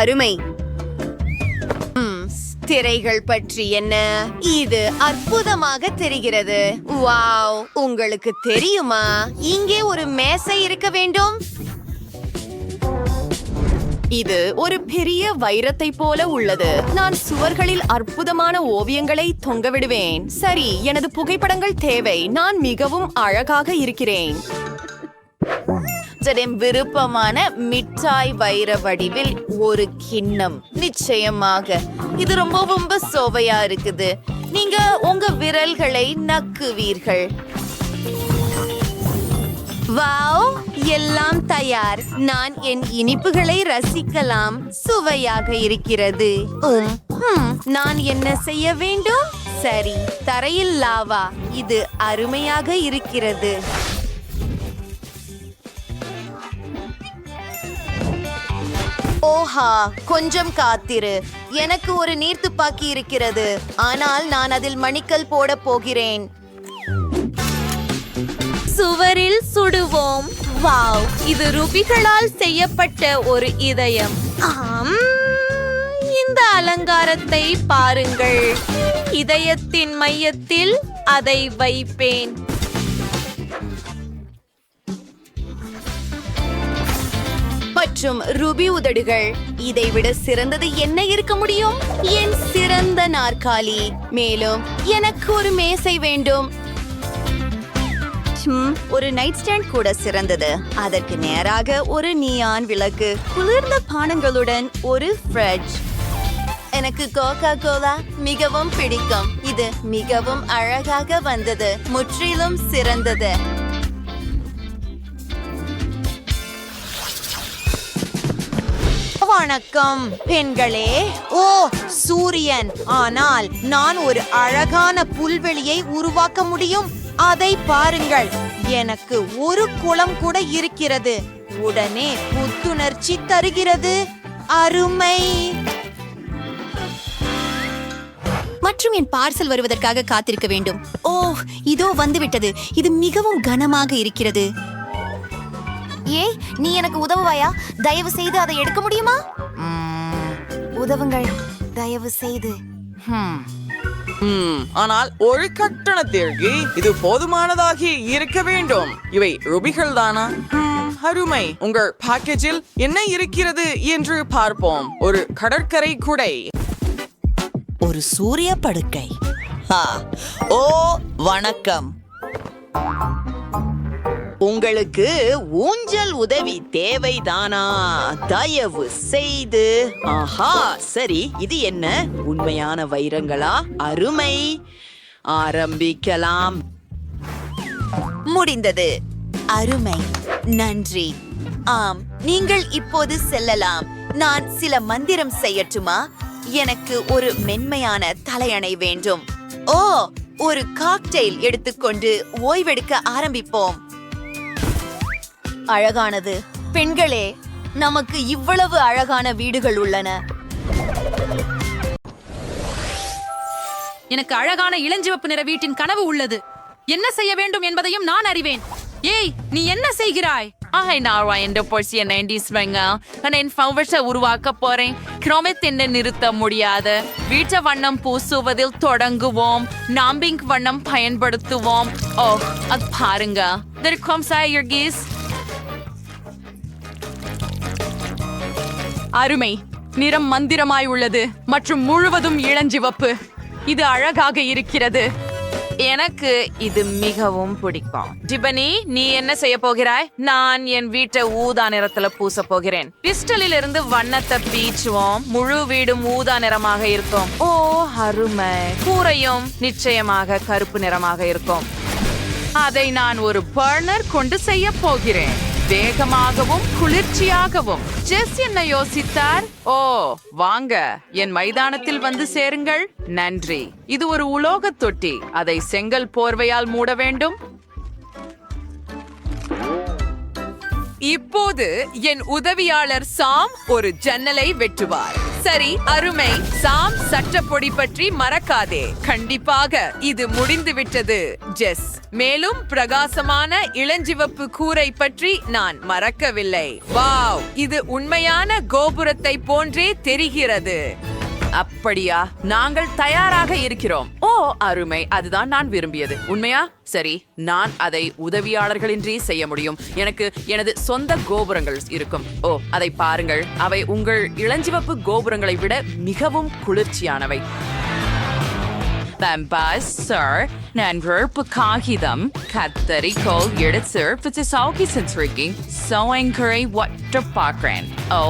அருமை! திரைகள் பற்றி என்ன? இது அற்புதமாக தெரிகிறது. வாவ்! உங்களுக்கு தெரியுமா, இங்கே ஒரு மேசை இருக்க வேண்டும். இது ஒரு பெரிய வைரத்தை போல உள்ளது. நான் சுவர்களில் அற்புதமான ஓவியங்களை தொங்கவிடுவேன். சரி, எனது புகைப்படங்கள் தேவை. நான் மிகவும் அழகாக இருக்கிறேன். விருப்பமான மிட்டாய் வைர வடிவில் ஒரு கிண்ணம். நிச்சயமாக இது ரொம்ப சுவையா இருக்குது. நீங்க உங்க விரல்களை நக்குவீர்கள். வாவ்! எல்லாம் தயார். நான் என் இனிப்புகளை ரசிக்கலாம். சுவையாக இருக்கிறது. நான் என்ன செய்ய வேண்டும்? சரி, தரையில் லாவா. இது அருமையாக இருக்கிறது. ஓஹா, கொஞ்சம் காத்திரு. எனக்கு ஒரு நீர்த்துப்பாக்கி இருக்கிறது, ஆனால் நான் அதில் மணிக்கல் போட போகிறேன். சுவரில் சுடுவோம். வாவ், இது ரூபிகளால் செய்யப்பட்ட ஒரு இதயம். ஆம், இந்த அலங்காரத்தை பாருங்கள். இதயத்தின் மையத்தில் அதை வைப்பேன். மற்றும் ரூபி உதடுகள். இதைவிட சிறந்தது என்ன இருக்க முடியும்? என் சிறந்த நாற்காலி. மேலும் எனக்கு ஒரு மேசை வேண்டும். ஒரு நைட் ஸ்டாண்ட் கூட சிறந்தது. அதற்கு நேராக ஒரு நியான் விளக்கு, குளிர்ந்த பானங்களுடன் ஒரு ஃப்ரிட்ஜ். எனக்கு கோகா கோலா மிகவும் பிடிக்கும். இது மிகவும் அழகாக வந்தது, முற்றிலும் சிறந்தது. வணக்கம் பெண்களே. ஓ சூரியன், ஆனால் நான் ஒரு அழகான புல்வெளியை உருவாக்க முடியும். அதை பாருங்கள், எனக்கு ஒரு குளம் கூட இருக்கிறது. உடனே புத்துணர்ச்சி தருகிறது. அருமை. மற்றும் என் பார்சல் வருவதற்காக காத்திருக்க வேண்டும். ஓ, இதோ வந்துவிட்டது. இது மிகவும் கனமாக இருக்கிறது. ஏய், நீ எனக்கு உதவுவாயா? தயவு செய்து அதை எடுக்க முடியுமா? உதவுங்கள், தயவு செய்து. ஆனால் ஒரு கட்டணத்திற்கு இது போதுமானதாகி இருக்க வேண்டும். இவை ரூபிகள் தானா? அருமை. உங்கள் பேக்கேஜில் என்ன இருக்கிறது என்று பார்ப்போம். ஒரு கடற்கரை குடை, ஒரு சூரிய படுக்கை. ஓ வணக்கம். உங்களுக்கு ஊஞ்சல் உதவி தேவைதானா? தயவு செய்து. ஆஹா, சரி. இது என்ன, உண்மையான வைரங்களா? அருமை. ஆரம்பிக்கலாம். முடிந்தது. அருமை, நன்றி. ஆம், நீங்கள் இப்போது செல்லலாம். நான் சில மந்திரம் செய்யட்டுமா? எனக்கு ஒரு மென்மையான தலையணை வேண்டும். ஓ, ஒரு காக்டெயில் எடுத்துக்கொண்டு ஓய்வெடுக்க ஆரம்பிப்போம். அழகானது. பெண்களே, நமக்கு இவ்வளவு அழகான வீடுகள் உள்ளன. எனக்கு அழகான இளஞ்சிவப்பு நிற வீட்டின் கனவு உள்ளது. என்ன செய்ய வேண்டும் என்பதையும் நான் அறிவேன். ஏய், நீ என்ன செய்கிறாய்? உருவாக்க போறேன். கிரோமத்தினை நிறுத்த முடியாது. வீட்டு வண்ணம் பூசுவதில் தொடங்குவோம். நாம்பிங் வண்ணம் பயன்படுத்துவோம். ஓ, அது பாருங்க. அருமை. நிறம் மந்திரமாய் உள்ளது மற்றும் முழுவதும் இளஞ்சிவப்பு. இது அழகாக இருக்கிறது. எனக்கு இது மிகவும் பிடிக்கும். டிபனி, நீ என்ன செய்ய போகிறாய்? நான் என் வீட்டை ஊதா நிறத்துல பூச போகிறேன். பிஸ்டலில் இருந்து வண்ணத்தை பீச்சுவோம். முழு வீடும் ஊதா நிறமாக இருக்கும். ஓ அருமை. கூரையும் நிச்சயமாக கருப்பு நிறமாக இருக்கும். அதை நான் ஒரு பர்னர் கொண்டு செய்ய போகிறேன். வேகமாகவும் குளிர்ச்சியாகவும். ஜெஸ் என்ன யோசித்தார்? ஓ வாங்க, என் மைதானத்தில் வந்து சேருங்கள். நன்றி. இது ஒரு உலோக தொட்டி. அதை செங்கல் போர்வையால் மூட வேண்டும். இப்போது என் உதவியாளர் சாம் ஒரு ஜன்னலை வெட்டுவார். சரி, அருமை. சாம், சட்டப்பொடி பற்றி மறக்காதே. கண்டிப்பாக இது முடிந்து விட்டது ஜெஸ். மேலும் பிரகாசமான இளஞ்சிவப்பு கூரை பற்றி நான் மறக்கவில்லை. வாவ், இது உண்மையான கோபுரத்தை போன்றே தெரிகிறது. அப்படியா? நாங்கள் தயாராக இருக்கிறோம். ஓ அருமை, அதுதான் நான் விரும்பியது. உண்மையா? சரி, நான் அதை உதவியாளர்களின்றி செய்ய முடியும். எனக்கு எனது சொந்த கோபுரங்கள் இருக்கும். ஓ, அதை பாருங்கள். அவை உங்கள் இளஞ்சிவப்பு கோபுரங்களை விட மிகவும் குளிர்ச்சியானவை. நண்பர் காகிதம் கத்தரிக்கோள் எடுத்து பிச்சை சென்றிருக்கேன். சோங்கரை ஒட்ட பார்க்கிறேன். ஓ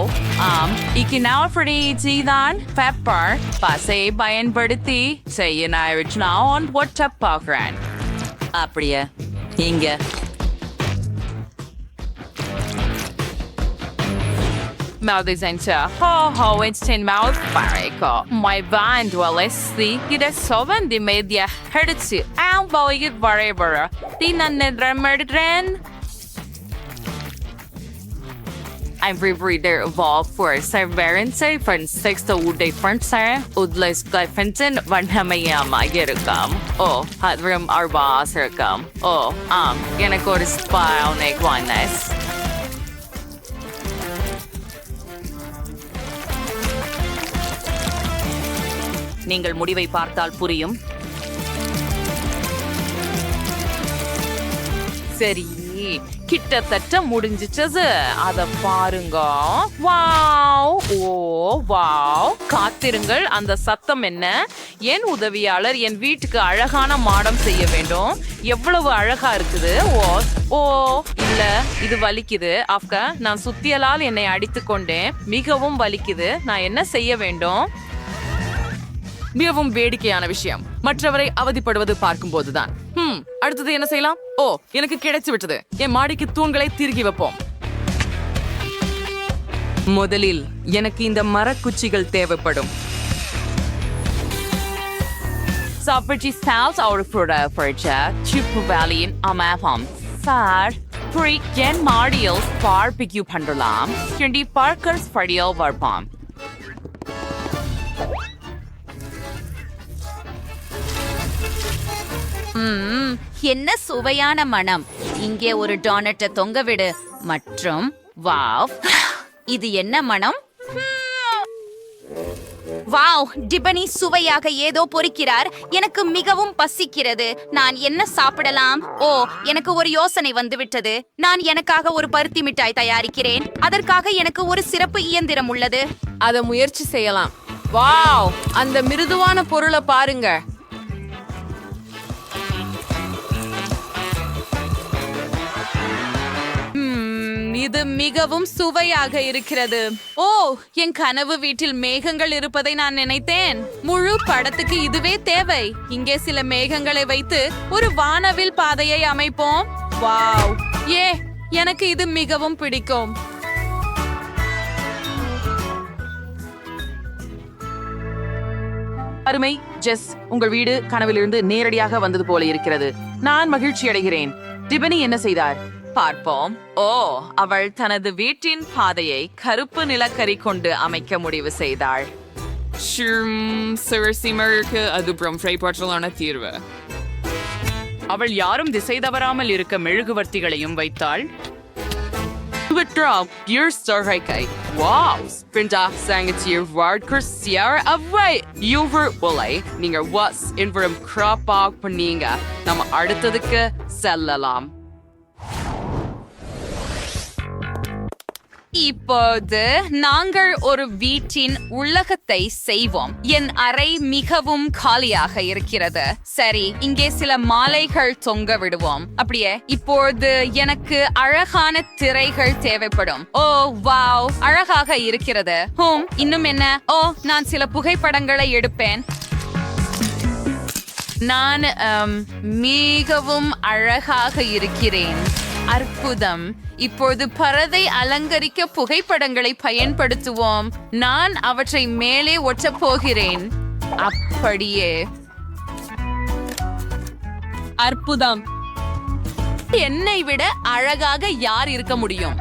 ஆம், இக்கினான் பெப்பர் பசையை பயன்படுத்தி செய்ய நான் ஒட்ட பார்க்கிறேன். அப்படியே இங்க it's 10 mouth Fareko. My band will see it as 7 media hertz. I'll buy it wherever. Tina Nedra Merdren. I'm rereader evolve for severance from 6 to different udless defensin வண்ணமயமாக இருக்கும். ஓ அதுவும் ஆர்வாஸ் இருக்கும். ஓ எனக்கு ஒரு ஸ்பைனிக் ஒன்னஸ். நீங்கள் முடிவை பார்த்தால் புரியும். சரி கிட்டத்தட்ட முடிஞ்சிச்சது. அத பாருங்க. வாவ் ஓ வாவ். காத்திருங்கள், அந்த சத்தம் என்ன? என் உதவியாளர் என் வீட்டுக்கு அழகான மாடம் செய்ய வேண்டும். எவ்வளவு அழகா இருக்குது. ஓ ஓ இல்ல இது வலிக்குது. ஆஃப்கா நான் சுத்தியலால் என்னை அடித்து கொண்டேன். மிகவும் வலிக்குது. நான் என்ன செய்ய வேண்டும்? மிகவும் வேடிக்கையான விஷயம் மற்றவரை அவதிப்படுவது பார்க்கும் போதுதான். அடுத்தது என்ன செய்யலாம்? ஓ எனக்கு கிடைச்சு விட்டது. என் மாடிக்கு தூண்களை திருகி வைப்போம். முதலில் எனக்கு இந்த மரக்குச்சிகள் தேவைப்படும். சாப்பிட்டு சால்ஸ் ஒரு சிப்பு வேலியின் அமைப்போம். சார் என் மாடியில் பார்பிக்யூ பண்ணலாம். பார்க்கர்ஸ் படியில் வருவோம். என்ன சுவையான மனம். இங்கே ஒரு டோனட்டை தொங்கவிடு. மற்றும் வாவ், இது என்ன மனம்? வாவ், டிபனி சுவையாக ஏதோ பொரிக்கிறார். எனக்கு மிகவும் பசிக்கிறது. நான் என்ன சாப்பிடலாம்? ஓ எனக்கு ஒரு யோசனை வந்துவிட்டது. நான் எனக்காக ஒரு பருத்தி மிட்டாய் தயாரிக்கிறேன். அதற்காக எனக்கு ஒரு சிறப்பு இயந்திரம் உள்ளது. அத முயற்சி செய்யலாம். வாவ், அந்த மிருதுவான பொருளை பாருங்க. இது மிகவும் சுவையாக இருக்கிறது. ஓ என் கனவு வீட்டில் மேகங்கள் இருப்பதை நான் நினைத்தேன். முழு படத்துக்கு இதுவே தேவை. இங்கே சில மேகங்களை வைத்து ஒரு வானவில் பாதையை அமைப்போம். வாவ் ஏ எனக்கு இது மிகவும் பிடிக்கும். அருமை ஜெஸ், உங்கள் வீடு கனவிலிருந்து நேரடியாக வந்தது போல இருக்கிறது. நான் மகிழ்ச்சி அடைகிறேன். டிபனி என்ன செய்தார் பார்ப்போம். ஓ அவள் தனது வீட்டின் பாதையை கருப்பு நிலக்கரி கொண்டு அமைக்க முடிவு செய்தாள். அது பிரம்ஃபைப்பற்றலான தீர்வு. அவள் யாரும் திசை தவறாமல் இருக்க மெழுகுவர்த்திகளையும் வைத்தாள். நம்ம அடுத்ததுக்கு செல்லலாம். இப்போது நாங்கள் ஒரு வீட்டின் உள்ளகத்தை செய்வோம். என் அறை மிகவும் காலியாக இருக்கிறது. சரி, இங்கே சில மாலைகள் தொங்க விடுவோம். அப்படியே இப்போது எனக்கு அழகான திரைகள் தேவைப்படும். ஓ வாவ், அழகாக இருக்கிறது. இன்னும் என்ன? ஓ நான் சில புகைப்படங்களை எடுப்பேன். நான் மிகவும் அழகாக இருக்கிறேன். அற்புதம். இப்போது பரதை அலங்கரிக்க புகைப்படங்களை பயன்படுத்துவோம். நான் அவற்றை மேலே ஒட்டப் போகிறேன். அப்படியே. அற்புதம். என்னை விட அழகாக யார் இருக்க முடியும்?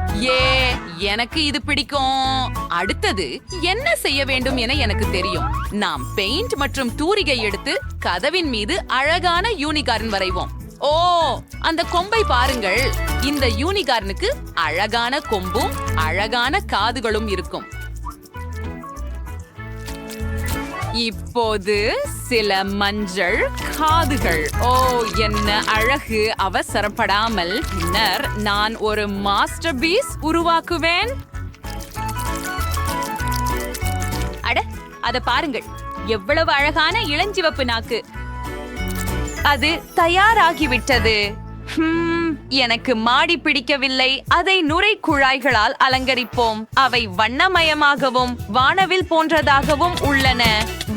எனக்கு இது பிடிக்கும். அடுத்தது என்ன செய்ய வேண்டும் என எனக்கு தெரியும். நாம் பெயிண்ட் மற்றும் தூரிகை எடுத்து கதவின் மீது அழகான யூனிகார்ன் வரைவோம். ஓ அந்த கொம்பை பாருங்கள். இந்த யூனிகார்னுக்கு அழகான கொம்பும் அழகான காதுகளும் இருக்கும். இப்போது சில மஞ்சள் காதுகள். ஓ என்ன அழகு. அவசரப்படாமல் பின்னர் நான் ஒரு மாஸ்டர் பீஸ் உருவாக்குவேன். அட அத பாருங்கள், எவ்வளவு அழகான இளஞ்சிவப்பு நாக்கு. அது தயாராகிவிட்டது. எனக்கு மாடி பிடிக்கவில்லை. அதை நுரை குழாய்களால் அலங்கரிப்போம். அவை வண்ணமயமாகவும் வானவில் போன்றதாகவும் உள்ளன.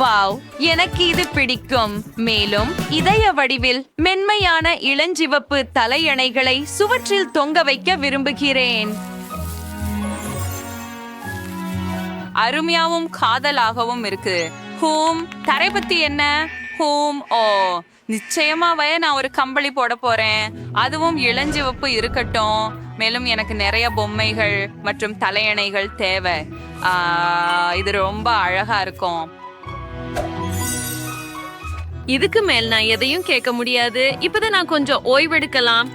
வாவ், எனக்கு இது பிடிக்கும். மேலும் இதய வடிவில் மென்மையான இளஞ்சிவப்பு தலையணைகளை சுவற்றில் தொங்க வைக்க விரும்புகிறேன். அருமையாவும் காதலாகவும் இருக்கு. தரை பத்தி என்ன? ஓ நிச்சயமாவே நான் ஒரு கம்பளி போட போறேன். அதுவும் இளஞ்சிவப்பு இருக்கட்டும். மேலும் எனக்கு நிறைய பொம்மைகள் மற்றும் தலையணைகள் தேவை. இது ரொம்ப அழகா இருக்கும். இதுக்கு மேல் நான் எதையும் கேட்க முடியாது. இப்பதான் நான் கொஞ்சம் ஓய்வெடுக்கலாம்.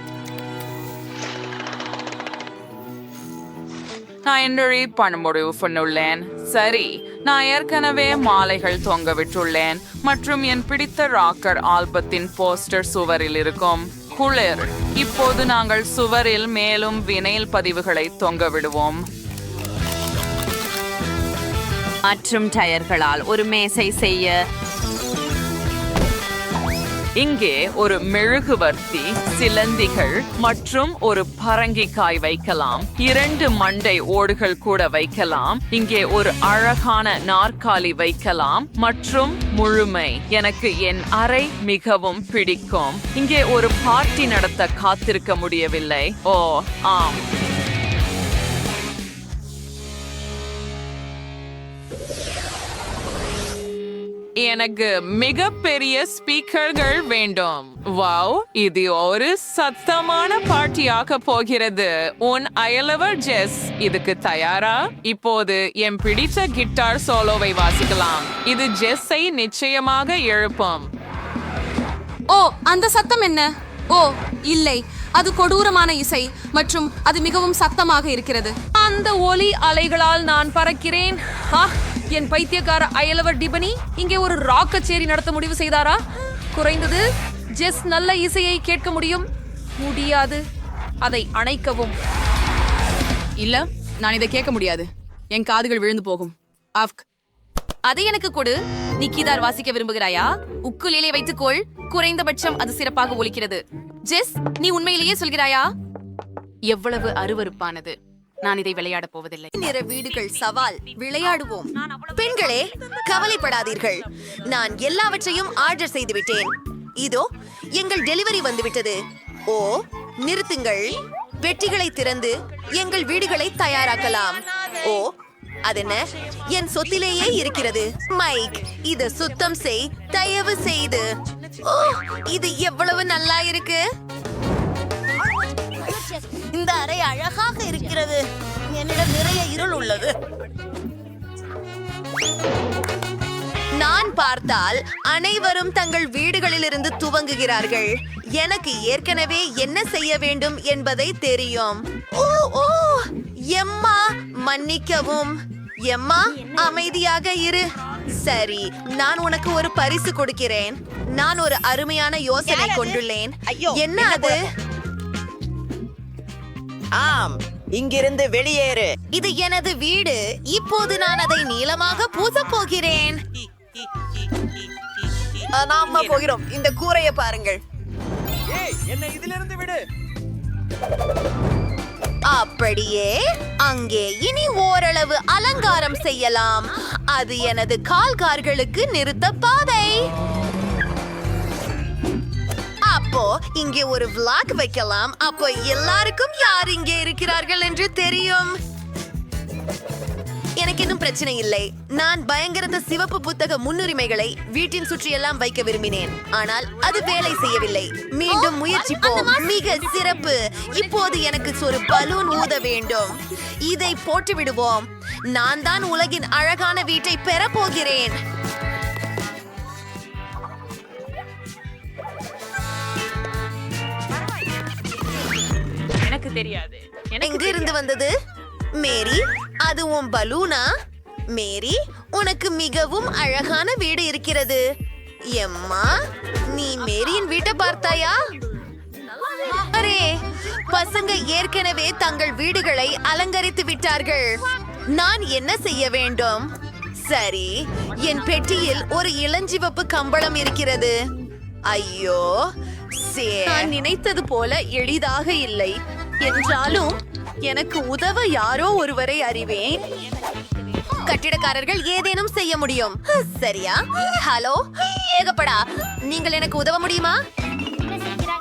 நான் என்ன ரீட் பண்ண முடிவு பண்ணுள்ளேன். சரி, நான் ஏற்கனவே மாலைகள் தொங்க விட்டுள்ளேன் மற்றும் என் பிடித்த ராக்கர் ஆல்பத்தின் போஸ்டர் சுவரில் இருக்கும். குளிர். இப்போது நாங்கள் சுவரில் மேலும் வினைல் பதிவுகளை தொங்க விடுவோம். மற்றும் டயர்களால் ஒரு மேசை செய்ய இங்கே ஒரு மெழுகுவர்த்தி, சிலந்திகள் மற்றும் ஒரு பரங்கிக்காய் வைக்கலாம். 2 மண்டை ஓடுகள் கூட வைக்கலாம். இங்கே ஒரு அழகான நாற்காலி வைக்கலாம் மற்றும் முழுமை. எனக்கு என் அறை மிகவும் பிடிக்கும். இங்கே ஒரு பார்ட்டி நடத்த காத்திருக்க முடியவில்லை. ஓ ஆம், எனக்கு மிகப்பெரிய ஸ்பீக்கர்கள் வேண்டும். வாவ், இது ஒரு சத்தமான பார்ட்டியாக போகிறது. உன் அயலவர் ஜெஸ் இதுக்கு தயாரா? இப்போது என் பிடித்த கிட்டார் சோலோவை வாசிக்கலாம். இது ஜெஸ்ஸை நிச்சயமாக எழுப்பும். ஓ, அந்த சத்தம் என்ன? ஓ இல்லை, அது கொடூரமான இசை மற்றும் அது மிகவும் சத்தமாக இருக்கிறது. அந்த ஒலி அலைகளால் நான் பறக்கிறேன். என் பைத்தியக்கார அயலவர் டிபனி இங்கே ஒரு ராக் கச்சேரி நடத்த முடிவு செய்தாரா? குறைந்தது ஜெஸ் நல்ல இசையை கேட்க முடியாது. அதை அணைக்கவும். இல்ல, நான் இதை கேட்க முடியாது. என் காதுகள் விழுந்து போகும். அதை எனக்கு கொடு. நீ கீதார் வாசிக்க விரும்புகிறாயா? உக்குலேலே வைத்துக்கொள். குறைந்தபட்சம் அது சிறப்பாக ஒலிக்கிறது. ஜெஸ், நீ உண்மையிலேயே சொல்கிறாயா? எவ்வளவு அருவருப்பானது. நான் இதை விளையாட போவதில்லை. நிற வீடுகள் சவால் விளையாடுவோம். பெண்களே, கவலைப்படாதீர்கள். நான் எல்லாவற்றையும் ஆர்டர் செய்து விட்டேன். இதோ எங்கள் டெலிவரி வந்துவிட்டது. ஓ, நிறுத்துங்கள். பெட்டிகளை திறந்து எங்கள் வீடுகளை தயாராக்கலாம். ஓ, அதென்ன, என் சொத்திலேயே இருக்கிறது. மைக், இத சுத்தம் செய் தயவு செய்து. ஓ, இது எவ்வளவு நல்லா இருக்கு. இந்த அறை அழகாக இருக்கிறது. என்னிடம் நிறைய இருள் உள்ளது. நான் பார்த்தால் அனைவரும் தங்கள் வீடுகளிலிருந்து துவங்குகிறார்கள். எனக்கு ஏற்கனவே என்ன செய்ய வேண்டும் என்பதை தெரியும். ஓ ஓ, எம்மா, மன்னிக்கவும். எம்மா, அமைதியாக இரு. சரி, நான் உனக்கு ஒரு பரிசு கொடுக்கிறேன். நான் ஒரு அருமையான யோசனை கொண்டுள்ளேன். என்ன அது? ஆம், இங்கிருந்து வெளியேறு. இது எனது வீடு. இப்போது நான் அதை நீளமாக பூசப் போகிறேன். நாம போகிறோம். இந்த கூரையை பாருங்கள். என்னை இதிலிருந்து விடு. அப்படியே அங்கே இனி ஓரளவு அலங்காரம் செய்யலாம். அது எனது கால்கார்களுக்கு நிறுத்த பாதை. அப்போ இங்கே ஒரு விளாக் வைக்கலாம். அப்போ எல்லாருக்கும் யார் இங்கே இருக்கிறார்கள் என்று தெரியும். எனக்கு இன்னும் பிரச்சனை இல்லை. நான் பயங்கரத சிவப்பு புத்தக முன்னுரிமைகளை வீட்டின் சுற்றியெல்லாம் வைக்க விரும்பினேன். ஆனால் அது வேலை செய்யவில்லை. மீண்டும் முயற்சிப்போம். மிக சிறப்பு. இப்போது எனக்கு ஒரு பலூன் ஊத வேண்டும். இதை போட்டு விடுவோம். நான் தான் உலகின் அழகான வீட்டை பெற போகிறேன். எனக்கு தெரியாது. எங்க இருந்து வந்தது? மேரி, அது உன் பலூனா? மேரி, உனக்கு மிகவும் அழகான வீடு இருக்கிறது. எம்மா, நீ மேரியின் வீட்டை பார்த்தாயா? அரே, பசங்க ஏற்கனவே தங்கள் வீடுகளை அலங்கரித்து விட்டார்கள். நான் என்ன செய்ய வேண்டும்? சரி, என் பெட்டியில் ஒரு இளஞ்சிவப்பு கம்பளம் இருக்கிறது. ஐயோ, நான் நினைத்தது போல எளிதாக இல்லை. என்றாலும் எனக்கு உதவ யாரோ ஒருவரை அறிவேன். கட்டிடக்காரர்கள் ஏதேனும் செய்ய முடியும். சரியா? ஹலோ, ஏகப்படா, நீங்கள் எனக்கு உதவ முடியுமா?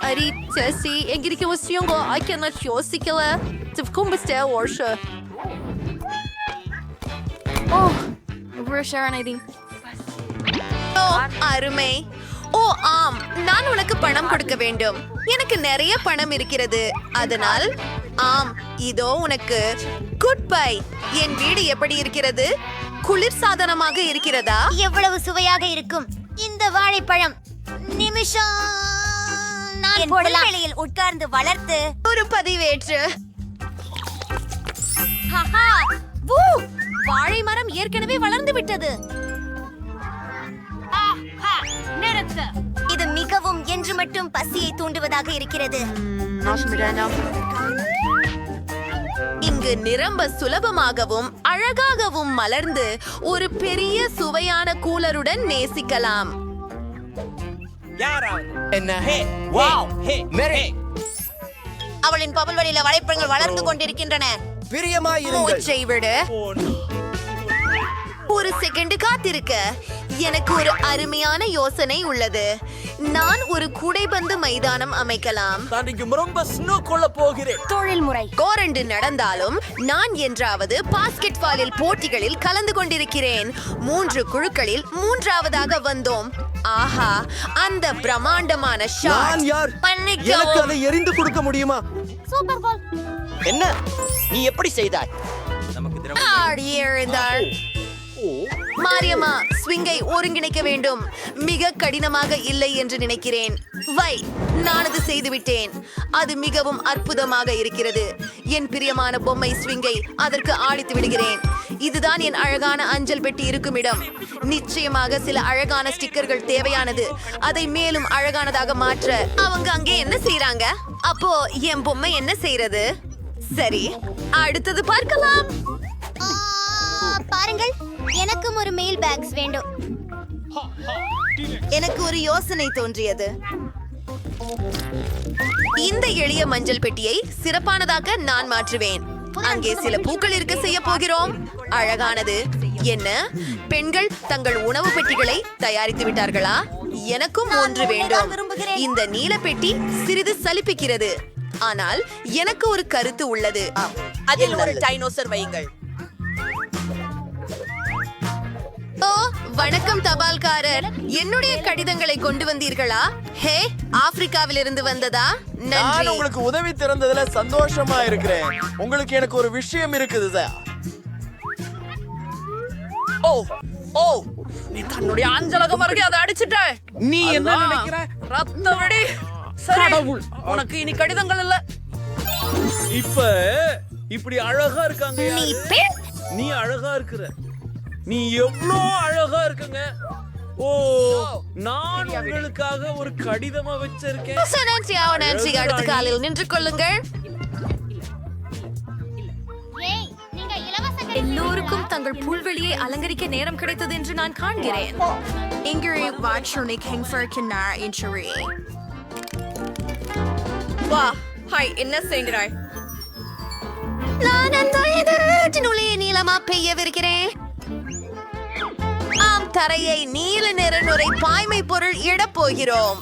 அரி செசி, எங்கிருக்க விஷயங்க ஐக்கிய யோசிக்கல. கும்பிட்ட வருஷம். ஓ, அருமை. ஓ ஆம், நான் உனக்கு பணம் கொடுக்க வேண்டும். எனக்கு நிறைய பணம் இருக்கிறது. அதனால் ஆம், இதோ உனக்கு. Good bye. என் வீடு எப்படி இருக்கிறது? குளிர்சாதனமாக இருக்கிறதா? எவ்வளவு சுவையாக இருக்கும் இந்த வாழைப்பழம். நிமிஷம், நான் புல்வெளியில் உட்கார்ந்து வளர்த்து ஒரு பதிவேற்று. ஹஹா, வூ! வாழை மரம் ஏற்கனவே வளர்ந்து விட்டது. நிறுத்து. இது மிகவும் என்று மட்டும் பசியை தூண்டுவதாக இருக்கிறது. இங்கு நிரம்ப சுலபமாகவும் அழகாகவும் மலர்ந்து ஒரு பெரிய சுவையான கூலருடன் நேசிக்கலாம். அவளின் பவல்வெளியில வளைப்பழங்கள் வளர்ந்து கொண்டிருக்கின்றன. மூச்சை விடு. ஒரு செகண்ட் காத்திருக்க. எனக்கு ஒரு அருமையான யோசனை உள்ளது. நான் ஒரு கூடைப்பந்து மைதானம் அமைக்கலாம். தொழில்முறை கோரண்டு நடந்தாலும் நான் என்றாவது பாஸ்கெட் பாலில் போட்டிகளில் கலந்து கொண்டிருக்கிறேன். 3 குழுக்களில் 3ஆவதாக வந்தோம். ஆஹா, அந்த பிரம்மாண்டமான ஷாட். எனக்கு அதை எரிந்து கொடுக்க முடியுமா? சூப்பர் பால். என்ன நீ எப்படி செய்தாய்? எழுந்தாள். மாரியம்மா, ஸ்விங்கை ஒருங்கிணைக்க வேண்டும். மிக கடினமாக இல்லை என்று நினைக்கிறேன். வை, நான் அது செய்துவிட்டேன். அது மிகவும் அற்புதமாக இருக்கிறது. என் பிரியமான பொம்மை ஸ்விங்கை அதற்கு ஆடித்து விடுகிறேன். இதுதான் என் அழகான அஞ்சல் பெட்டி இருக்கும் இடம். நிச்சயமாக சில அழகான ஸ்டிக்கர்கள் தேவையானது. அதை மேலும் அழகானதாக மாற்ற அவங்க அங்கே என்ன செய்றாங்க? அப்போ என் பொம்மை என்ன செய்யறது? சரி, அடுத்தது பார்க்கலாம். பாருங்கள், எனக்கும் ஒரு மெயில் பேக்ஸ் வேண்டும். எனக்கு ஒரு யோசனை தோன்றியது. இந்த எளிய மஞ்சள் பெட்டியை சிறப்பானதாக நான் மாற்றுவேன். அங்கே சில பூக்கள் இருக்க செய்ய போகிறோம். அழகானது. என்ன, பெண்கள் தங்கள் உணவு பெட்டிகளை தயாரித்து விட்டார்களா? எனக்கும் ஒன்று வேண்டும். இந்த நீல பெட்டி சிறிது சலிப்பிக்கிறது. ஆனால் எனக்கு ஒரு கருத்து உள்ளது. அதில் ஒரு டைனோசர் வையுங்கள். ஓ, வணக்கம் தபால்காரர். என்னுடைய கடிதங்களை கொண்டு வந்தீர்களா? ஹே, ஆப்பிரிக்காவிலிருந்து வந்ததா? நான் நன்றி. உங்களுக்கு உதவி திறந்ததுல சந்தோஷமா இருக்கிறேன். உங்களுக்கு எனக்கு ஒரு விஷயம் இருக்குது சார். ஓ ஓ, நீ தன்னுடைய அஞ்சலகம் அருகே அதை அடிச்சிட்ட. நீ என்ன நினைக்கிற? ரத்த வெடி. சரி, உனக்கு இனி கடிதங்கள் இல்ல. இப்ப இப்படி அழகா இருக்காங்க யாரு? நீ அழகா இருக்கிற. நீ எவ்வளோ அழகா இருக்குங்க. ஓ, நான் உங்களுக்காக ஒரு கடிதமா வச்சிருக்கேன். நான்சி, அடுத்த காலில் நின்று கொள்ளுங்கள். எல்லோருக்கும் தங்கள் புல்வெளியை அலங்கரிக்க நேரம் கிடைத்தது என்று நான் காண்கிறேன். வா, ஹாய், என்ன செய்கிறாய்? நான் அந்த எதிர்நுழைய நீளமா பெய்யவிருக்கிறேன். ஆம், தரையை நீல நிற நுரை பாய்மை பொருள் இடப் போகிறோம்.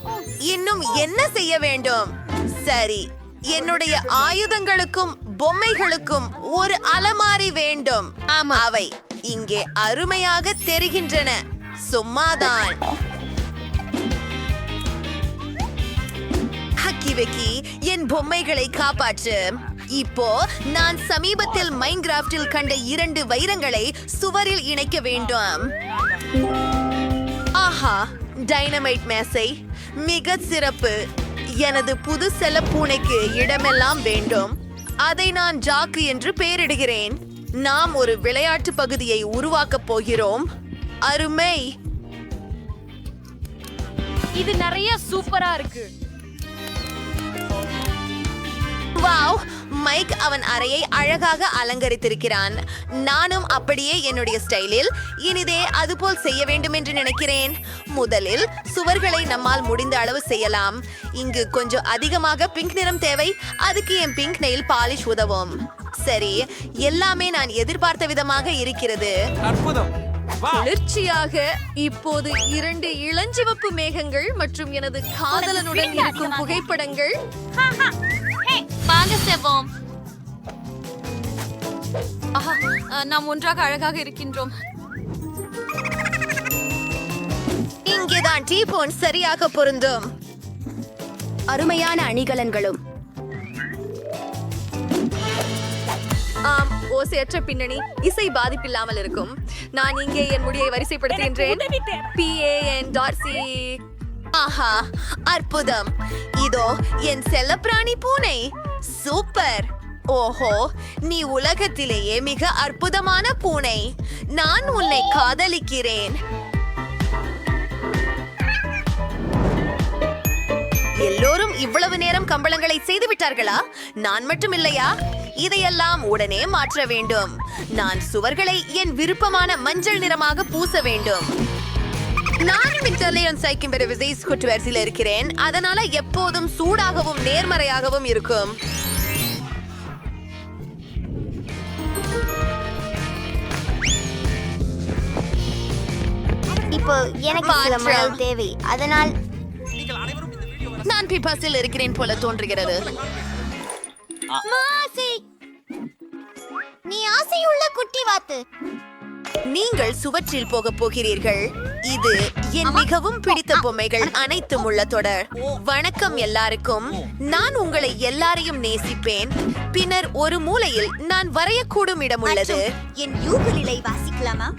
இன்னும் என்ன செய்ய வேண்டும்? சரி, என்னுடைய ஆயுதங்களுக்கும் பொம்மைகளுக்கும் ஒரு அலமாரி வேண்டும். அவை இங்கே அருமையாக தெரிகின்றன. சும்மாதான். ஹக்கி வெக்கி, என் பொம்மைகளை காப்பாற்று. இப்போ நான் சமீபத்தில் மைன்கிராஃப்டில் கண்ட 2 வைரங்களை சுவரில் இணைக்க வேண்டும். ஆஹா, டைனமைட் மேசை மிக சிறப்பு. எனது புது செல்ல பூனைக்கு இடமெல்லாம் வேண்டும். அதை நான் ஜாக்கு என்று பெயரிடுகிறேன். நாம் ஒரு விளையாட்டு பகுதியை உருவாக்கப் போகிறோம். அருமை. இது நிறைய சூப்பரா இருக்கு. வாவ், மைக் அவன் அறையை அழகாக அலங்கரித்திருக்கிறான். நானும் அப்படியே என்னுடைய ஸ்டைலில் இனிதே அதுபோல் செய்ய வேண்டும் என்று நினைக்கிறேன். முதலில் சுவர்களை நம்மால் முடிந்த அளவு செய்யலாம். இங்கு கொஞ்சம் அதிகமாக பிங்க் நிறம் தேவை. அதுக்கு என் பிங்க் நெயில் பாலிஷ் உதவும். சரி, எல்லாமே நான் எதிர்பார்த்த விதமாக இருக்கிறது. அற்புதம். குளிர்ச்சியாக இப்போது 2 இளஞ்சிவப்பு மேகங்கள் மற்றும் எனது காதலனுடன் இருக்கும் புகைப்படங்கள். வாங்க செவ்வோம். ஆஹா, நாம் ஒன்றாக அழகாக இருக்கின்றோம். இங்கேதான் டீபோன் சரியாக பொருந்தும். அருமையான அணிகலன்களும். ஓசையற்ற பின்னணி இசை பாதிப்பில்லாமல் இருக்கும். நான் இங்கே என் முடியை வரிசைப்படுத்துகின்றேன். PAN.C. ஆஹா, அற்புதம்! இதோ என் செல்லப்பிராணி பூனை. சூப்பர்! ஓஹோ, நீ உலகத்திலேயே மிக அற்புதமான பூனை. நான் உன்னை காதலிக்கிறேன். எல்லோரும் இவ்வளவு நேரம் கம்பளங்களை செய்து விட்டார்களா? நான் மட்டும் இல்லையா? இதையெல்லாம் உடனே மாற்ற வேண்டும். நான் சுவர்களை என் விருப்பமான மஞ்சள் நிறமாக பூச வேண்டும். நான் விக்டர்லியன் சைக்கிம்பெரு விசை ஸ்குட்வேர்ஸில் இருக்கிறேன். அதனால எப்போதும் சூடாகவும் நேர்மறையாகவும் இருக்கும். இப்போ எனக்கு சில மணல் தேவை, அதனால் நான் பிபாஸில் இருக்கிறேன் போல தோன்றுகிறது. மாசி, நீ ஆசையுள்ள குட்டி வாத்து. நீங்கள் சுவற்றில் போக போகிறீர்கள். இது என் மிகவும் பிடித்த பொம்மைகள் அனைத்தும் உள்ள தொடர். வணக்கம் எல்லாருக்கும். நான் உங்களை எல்லாரையும் நேசிப்பேன். பின்னர் ஒரு மூலையில் நான் வரையக்கூடும் இடம் உள்ளது. என் யூகுலிலை வாசிக்கலாமா?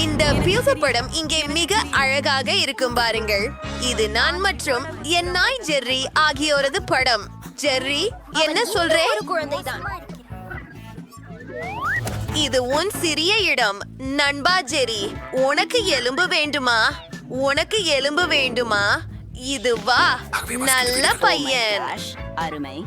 இந்த பியூச படம் இங்கே மிக அழகாக இருக்கும் பாருங்கள். இது நான் மற்றும் என் நாய் ஜெர்ரி ஆகியோரது படம். ஜெர்ரி, என்ன சொல்றேன்? ஒரு குழந்தைதான். இது உன் சிறிய இடம். நண்பா ஜெரி, உனக்கு எலும்பு வேண்டுமா? உனக்கு எலும்பு வேண்டுமா? இது வா, நல்ல பையன். அருமை.